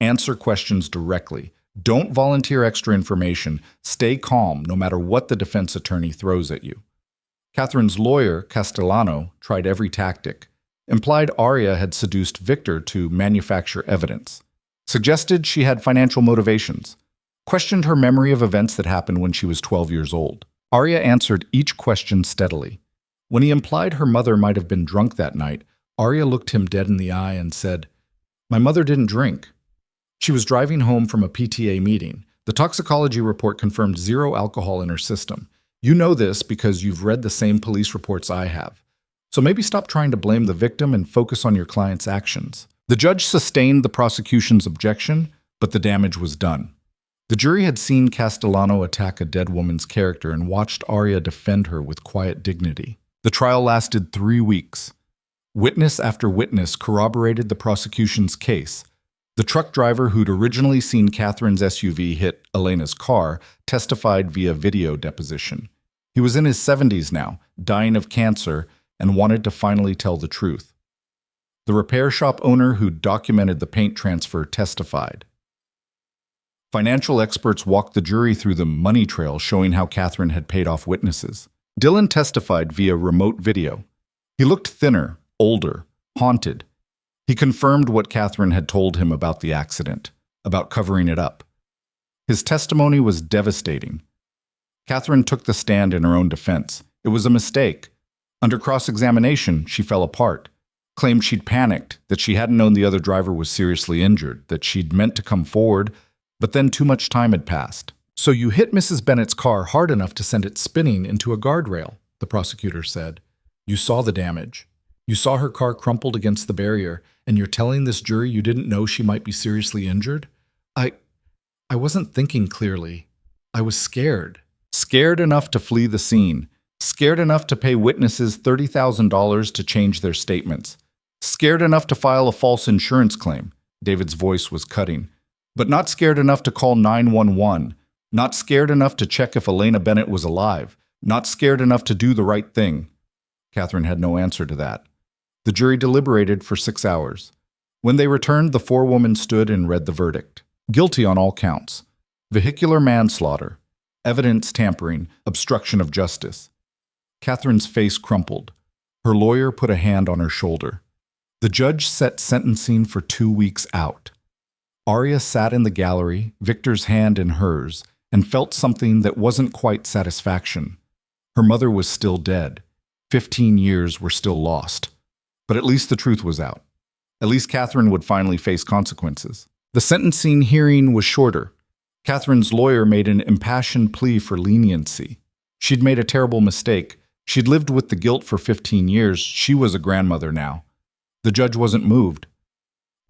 Answer questions directly. Don't volunteer extra information. Stay calm no matter what the defense attorney throws at you. Catherine's lawyer, Castellano, tried every tactic. Implied Arya had seduced Victor to manufacture evidence. Suggested she had financial motivations. Questioned her memory of events that happened when she was 12 years old. Arya answered each question steadily. When he implied her mother might have been drunk that night, Arya looked him dead in the eye and said, My mother didn't drink. She was driving home from a PTA meeting. The toxicology report confirmed 0 alcohol in her system. You know this because you've read the same police reports I have. So maybe stop trying to blame the victim and focus on your client's actions. The judge sustained the prosecution's objection, but the damage was done. The jury had seen Castellano attack a dead woman's character and watched Arya defend her with quiet dignity. The trial lasted 3 weeks. Witness after witness corroborated the prosecution's case. The truck driver who'd originally seen Catherine's SUV hit Elena's car testified via video deposition. He was in his 70s now, dying of cancer, and wanted to finally tell the truth. The repair shop owner who documented the paint transfer testified. Financial experts walked the jury through the money trail showing how Catherine had paid off witnesses. Dylan testified via remote video. He looked thinner, older, haunted. He confirmed what Catherine had told him about the accident, about covering it up. His testimony was devastating. Catherine took the stand in her own defense. It was a mistake. Under cross-examination, she fell apart, claimed she'd panicked, that she hadn't known the other driver was seriously injured, that she'd meant to come forward, but then too much time had passed. "So you hit Mrs. Bennett's car hard enough to send it spinning into a guardrail," the prosecutor said. "You saw the damage. You saw her car crumpled against the barrier, and you're telling this jury you didn't know she might be seriously injured? I wasn't thinking clearly. I was scared. Scared enough to flee the scene. Scared enough to pay witnesses $30,000 to change their statements. Scared enough to file a false insurance claim." David's voice was cutting. "But not scared enough to call 911. Not scared enough to check if Elena Bennett was alive. Not scared enough to do the right thing." Catherine had no answer to that. The jury deliberated for 6 hours. When they returned, the forewoman stood and read the verdict. Guilty on all counts. Vehicular manslaughter, evidence tampering, obstruction of justice. Catherine's face crumpled. Her lawyer put a hand on her shoulder. The judge set sentencing for 2 weeks out. Aria sat in the gallery, Victor's hand in hers, and felt something that wasn't quite satisfaction. Her mother was still dead. 15 years were still lost. But at least the truth was out. At least Catherine would finally face consequences. The sentencing hearing was shorter. Catherine's lawyer made an impassioned plea for leniency. She'd made a terrible mistake. She'd lived with the guilt for 15 years. She was a grandmother now. The judge wasn't moved.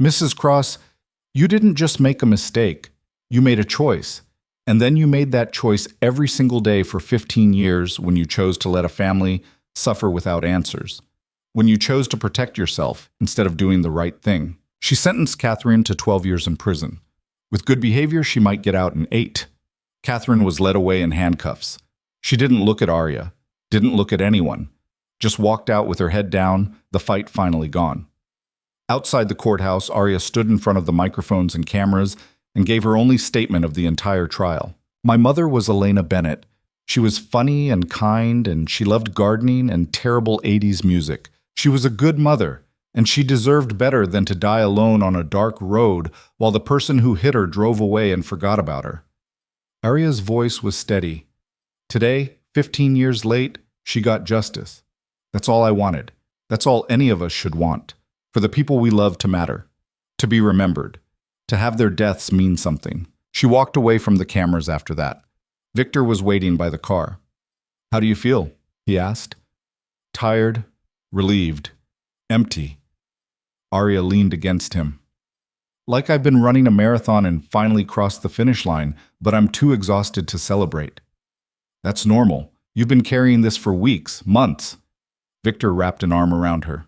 "Mrs. Cross, you didn't just make a mistake. You made a choice. And then you made that choice every single day for 15 years when you chose to let a family suffer without answers. When you chose to protect yourself instead of doing the right thing." She sentenced Catherine to 12 years in prison. With good behavior, she might get out in 8. Catherine was led away in handcuffs. She didn't look at Aria, didn't look at anyone, just walked out with her head down, the fight finally gone. Outside the courthouse, Aria stood in front of the microphones and cameras and gave her only statement of the entire trial. "My mother was Elena Bennett. She was funny and kind, and she loved gardening and terrible 80s music. She was a good mother, and she deserved better than to die alone on a dark road while the person who hit her drove away and forgot about her." Aria's voice was steady. "Today, 15 years late, she got justice. That's all I wanted. That's all any of us should want. For the people we love to matter. To be remembered. To have their deaths mean something." She walked away from the cameras after that. Victor was waiting by the car. "How do you feel?" he asked. "Tired, relieved, empty." Aria leaned against him. "Like I've been running a marathon and finally crossed the finish line, but I'm too exhausted to celebrate." "That's normal. You've been carrying this for weeks, months." Victor wrapped an arm around her.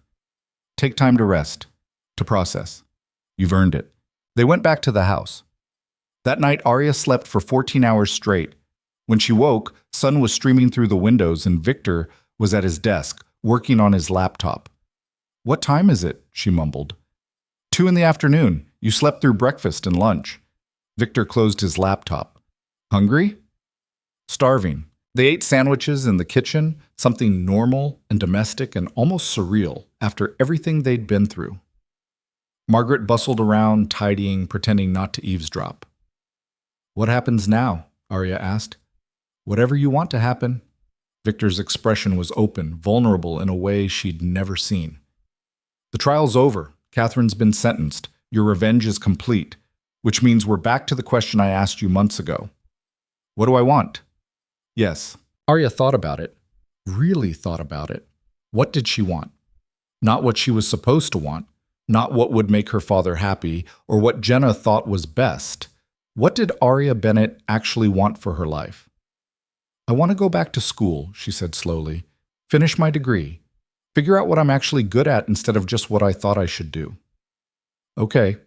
"Take time to rest, to process. You've earned it." They went back to the house. That night, Aria slept for 14 hours straight. When she woke, sun was streaming through the windows and Victor was at his desk, working on his laptop. "What time is it?" she mumbled. 2 in the afternoon. You slept through breakfast and lunch." Victor closed his laptop. "Hungry?" "Starving." They ate sandwiches in the kitchen, something normal and domestic and almost surreal after everything they'd been through. Margaret bustled around, tidying, pretending not to eavesdrop. "What happens now?" Aria asked. "Whatever you want to happen." Victor's expression was open, vulnerable in a way she'd never seen. "The trial's over. Catherine's been sentenced. Your revenge is complete. Which means we're back to the question I asked you months ago. What do I want?" "Yes." Aria thought about it. Really thought about it. What did she want? Not what she was supposed to want. Not what would make her father happy, or what Jenna thought was best. What did Aria Bennett actually want for her life? "I want to go back to school," she said slowly. "Finish my degree. Figure out what I'm actually good at instead of just what I thought I should do." "Okay.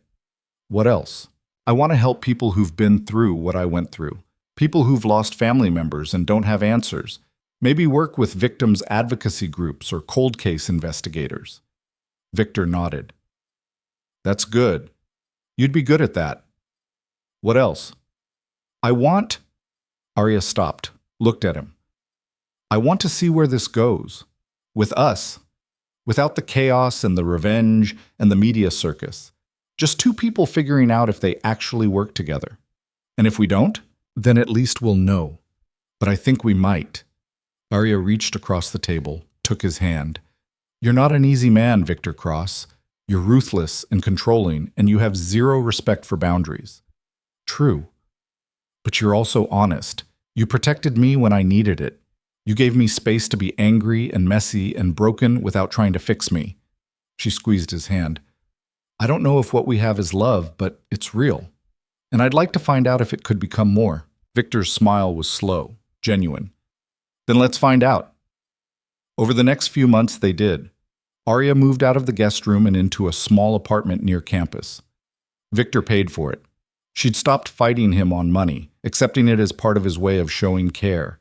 What else?" "I want to help people who've been through what I went through. People who've lost family members and don't have answers. Maybe work with victims' advocacy groups or cold case investigators." Victor nodded. That's good. You'd be good at that. What else? I want... Arya stopped, looked at him. I want to see where this goes. With us. Without the chaos and the revenge and the media circus. Just two people figuring out if they actually work together. And if we don't, then at least we'll know. But I think we might. Arya reached across the table, took his hand. You're not an easy man, Victor Cross. You're ruthless and controlling, and you have zero respect for boundaries. True. But you're also honest. You protected me when I needed it. You gave me space to be angry and messy and broken without trying to fix me. She squeezed his hand. I don't know if what we have is love, but it's real. And I'd like to find out if it could become more. Victor's smile was slow, genuine. Then let's find out. Over the next few months, they did. Arya moved out of the guest room and into a small apartment near campus. Victor paid for it. She'd stopped fighting him on money, accepting it as part of his way of showing care.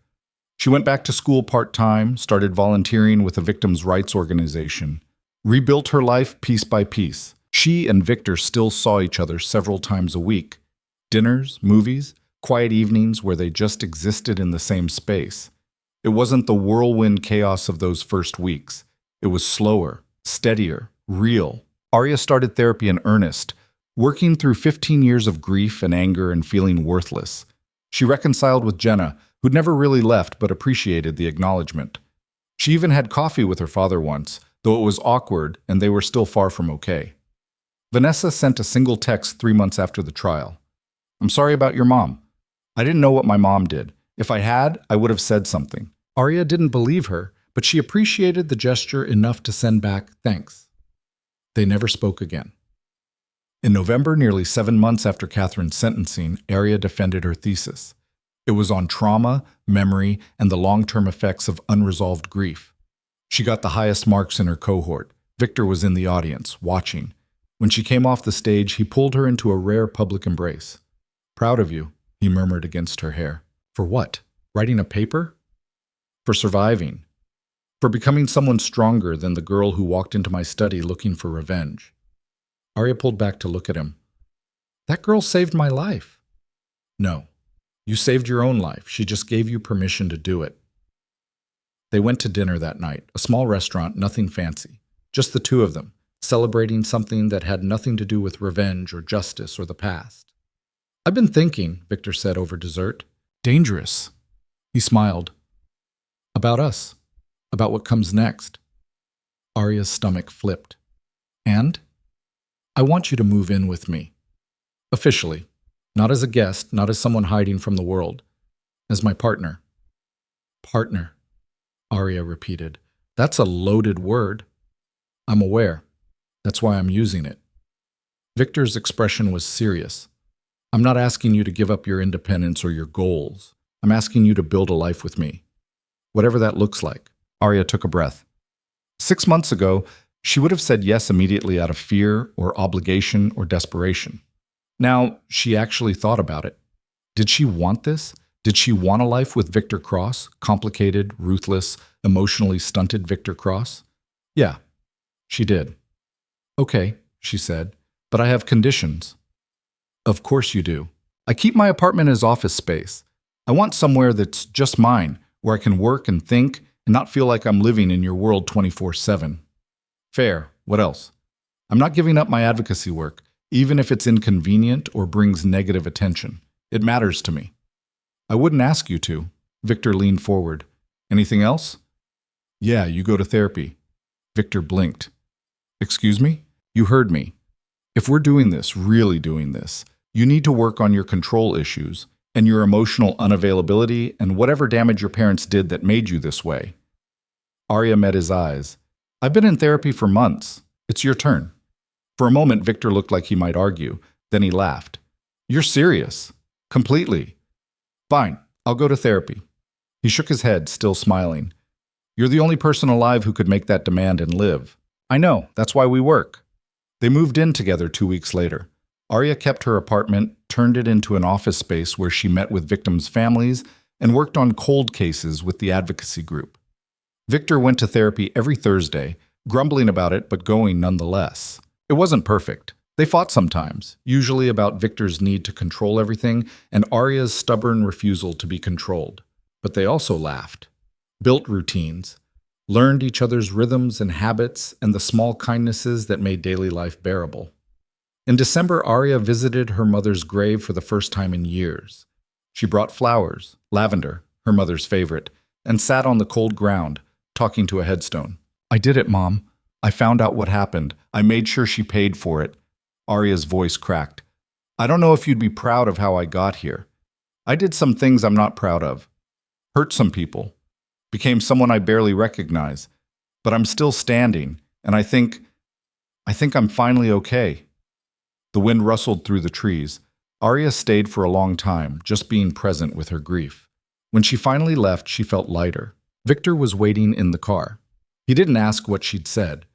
She went back to school part-time, started volunteering with a victims' rights organization, rebuilt her life piece by piece. She and Victor still saw each other several times a week. Dinners, movies, quiet evenings where they just existed in the same space. It wasn't the whirlwind chaos of those first weeks. It was slower, steadier, real. Arya started therapy in earnest, working through 15 years of grief and anger and feeling worthless. She reconciled with Jenna, who'd never really left but appreciated the acknowledgement. She even had coffee with her father once, though it was awkward and they were still far from okay. Vanessa sent a single text 3 months after the trial. I'm sorry about your mom. I didn't know what my mom did. If I had, I would have said something. Arya didn't believe her, but she appreciated the gesture enough to send back thanks. They never spoke again. In November, nearly 7 months after Catherine's sentencing, Arya defended her thesis. It was on trauma, memory, and the long-term effects of unresolved grief. She got the highest marks in her cohort. Victor was in the audience, watching. When she came off the stage, he pulled her into a rare public embrace. Proud of you, he murmured against her hair. For what? Writing a paper? For surviving. For becoming someone stronger than the girl who walked into my study looking for revenge. Arya pulled back to look at him. That girl saved my life. No, you saved your own life. She just gave you permission to do it. They went to dinner that night, a small restaurant, nothing fancy. Just the two of them, celebrating something that had nothing to do with revenge or justice or the past. I've been thinking, Victor said over dessert. Dangerous. He smiled. About us. About what comes next. Arya's stomach flipped. And? I want you to move in with me. Officially. Not as a guest, not as someone hiding from the world. As my partner. Partner, Arya repeated. That's a loaded word. I'm aware. That's why I'm using it. Victor's expression was serious. I'm not asking you to give up your independence or your goals. I'm asking you to build a life with me. Whatever that looks like. Arya took a breath. 6 months ago, she would have said yes immediately out of fear or obligation or desperation. Now, she actually thought about it. Did she want this? Did she want a life with Victor Cross? Complicated, ruthless, emotionally stunted Victor Cross? Yeah, she did. Okay, she said, but I have conditions. Of course you do. I keep my apartment as office space. I want somewhere that's just mine, where I can work and think and not feel like I'm living in your world 24/7. Fair. What else? I'm not giving up my advocacy work, even if it's inconvenient or brings negative attention. It matters to me. I wouldn't ask you to. Victor leaned forward. Anything else? Yeah, you go to therapy. Victor blinked. Excuse me? You heard me. If we're doing this, really doing this, you need to work on your control issues and your emotional unavailability and whatever damage your parents did that made you this way. Arya met his eyes. I've been in therapy for months. It's your turn. For a moment, Victor looked like he might argue. Then he laughed. You're serious. Completely. Fine, I'll go to therapy. He shook his head, still smiling. You're the only person alive who could make that demand and live. I know, that's why we work. They moved in together 2 weeks later. Arya kept her apartment, turned it into an office space where she met with victims' families and worked on cold cases with the advocacy group. Victor went to therapy every Thursday, grumbling about it but going nonetheless. It wasn't perfect. They fought sometimes, usually about Victor's need to control everything and Arya's stubborn refusal to be controlled. But they also laughed, built routines, learned each other's rhythms and habits and the small kindnesses that made daily life bearable. In December, Arya visited her mother's grave for the first time in years. She brought flowers, lavender, her mother's favorite, and sat on the cold ground, talking to a headstone. "I did it, Mom. I found out what happened. I made sure she paid for it." Arya's voice cracked. "I don't know if you'd be proud of how I got here. I did some things I'm not proud of. Hurt some people. Became someone I barely recognize. But I'm still standing, and I think I'm finally okay." The wind rustled through the trees. Arya stayed for a long time, just being present with her grief. When she finally left, she felt lighter. Victor was waiting in the car. He didn't ask what she'd said,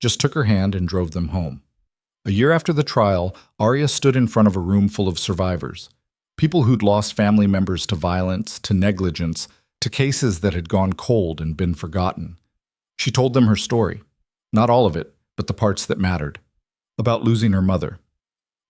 just took her hand and drove them home. A year after the trial, Arya stood in front of a room full of survivors. People who'd lost family members to violence, to negligence, to cases that had gone cold and been forgotten. She told them her story. Not all of it, but the parts that mattered. About losing her mother.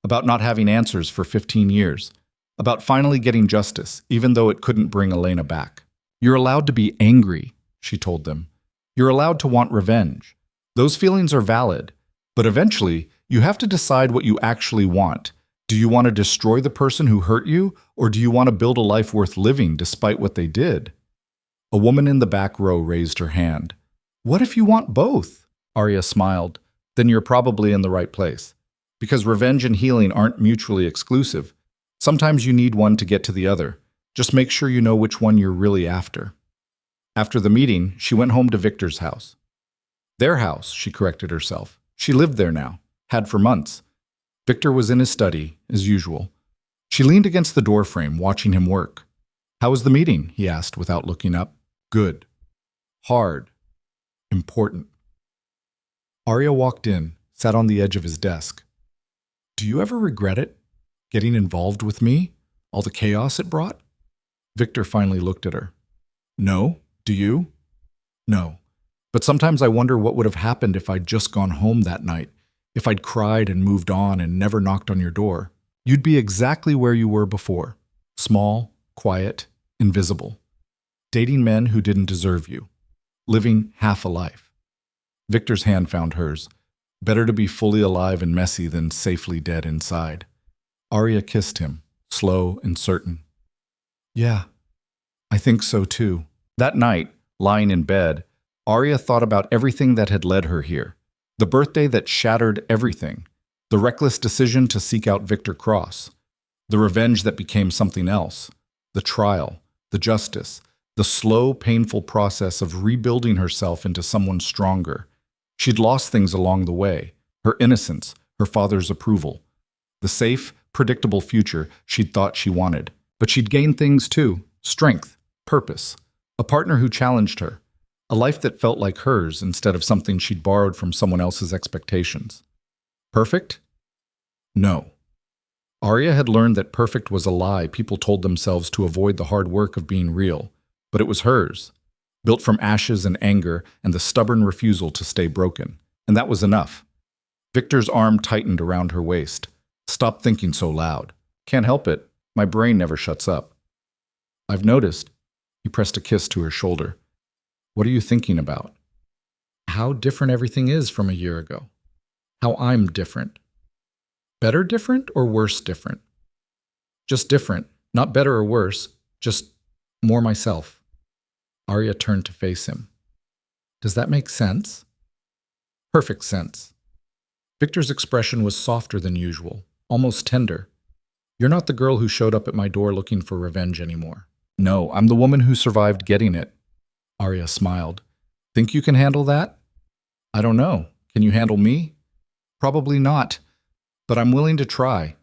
About not having answers for 15 years. About finally getting justice, even though it couldn't bring Elena back. "You're allowed to be angry," she told them. "You're allowed to want revenge. Those feelings are valid. But eventually, you have to decide what you actually want. Do you want to destroy the person who hurt you, or do you want to build a life worth living despite what they did?" A woman in the back row raised her hand. "What if you want both?" Arya smiled. "Then you're probably in the right place. Because revenge and healing aren't mutually exclusive. Sometimes you need one to get to the other. Just make sure you know which one you're really after." After the meeting, she went home to Victor's house. Their house, she corrected herself. She lived there now, had for months. Victor was in his study, as usual. She leaned against the doorframe, watching him work. "How was the meeting?" he asked without looking up. "Good. Hard. Important." Arya walked in, sat on the edge of his desk. "Do you ever regret it? Getting involved with me? All the chaos it brought?" Victor finally looked at her. "No. Do you?" "No. But sometimes I wonder what would have happened if I'd just gone home that night, if I'd cried and moved on and never knocked on your door. You'd be exactly where you were before. Small, quiet, invisible. Dating men who didn't deserve you. Living half a life." Victor's hand found hers. Better to be fully alive and messy than safely dead inside. Arya kissed him, slow and certain. "Yeah, I think so too." That night, lying in bed, Arya thought about everything that had led her here. The birthday that shattered everything. The reckless decision to seek out Victor Cross. The revenge that became something else. The trial. The justice. The slow, painful process of rebuilding herself into someone stronger. She'd lost things along the way. Her innocence. Her father's approval. The safe, predictable future she'd thought she wanted. But she'd gained things too. Strength. Purpose. A partner who challenged her. A life that felt like hers instead of something she'd borrowed from someone else's expectations. Perfect? No. Arya had learned that perfect was a lie people told themselves to avoid the hard work of being real, but it was hers, built from ashes and anger and the stubborn refusal to stay broken. And that was enough. Victor's arm tightened around her waist. "Stop thinking so loud. Can't help it. My brain never shuts up." "I've noticed." He pressed a kiss to her shoulder. "What are you thinking about?" "How different everything is from a year ago. How I'm different. Better different or worse different?" "Just different. Not better or worse. Just more myself." Arya turned to face him. "Does that make sense?" "Perfect sense." Victor's expression was softer than usual, almost tender. "You're not the girl who showed up at my door looking for revenge anymore." "No, I'm the woman who survived getting it." Arya smiled. "Think you can handle that?" "I don't know. Can you handle me?" "Probably not, but I'm willing to try."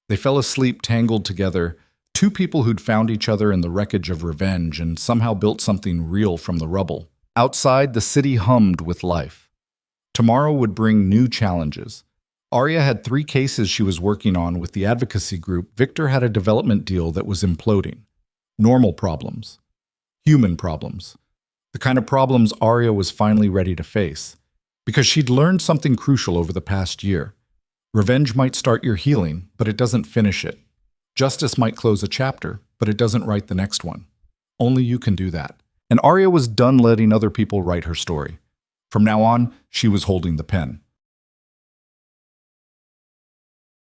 They fell asleep tangled together, two people who'd found each other in the wreckage of revenge and somehow built something real from the rubble. Outside, the city hummed with life. Tomorrow would bring new challenges. Arya had 3 cases she was working on with the advocacy group. Victor had a development deal that was imploding. Normal problems. Human problems. The kind of problems Arya was finally ready to face. Because she'd learned something crucial over the past year. Revenge might start your healing, but it doesn't finish it. Justice might close a chapter, but it doesn't write the next one. Only you can do that. And Arya was done letting other people write her story. From now on, she was holding the pen.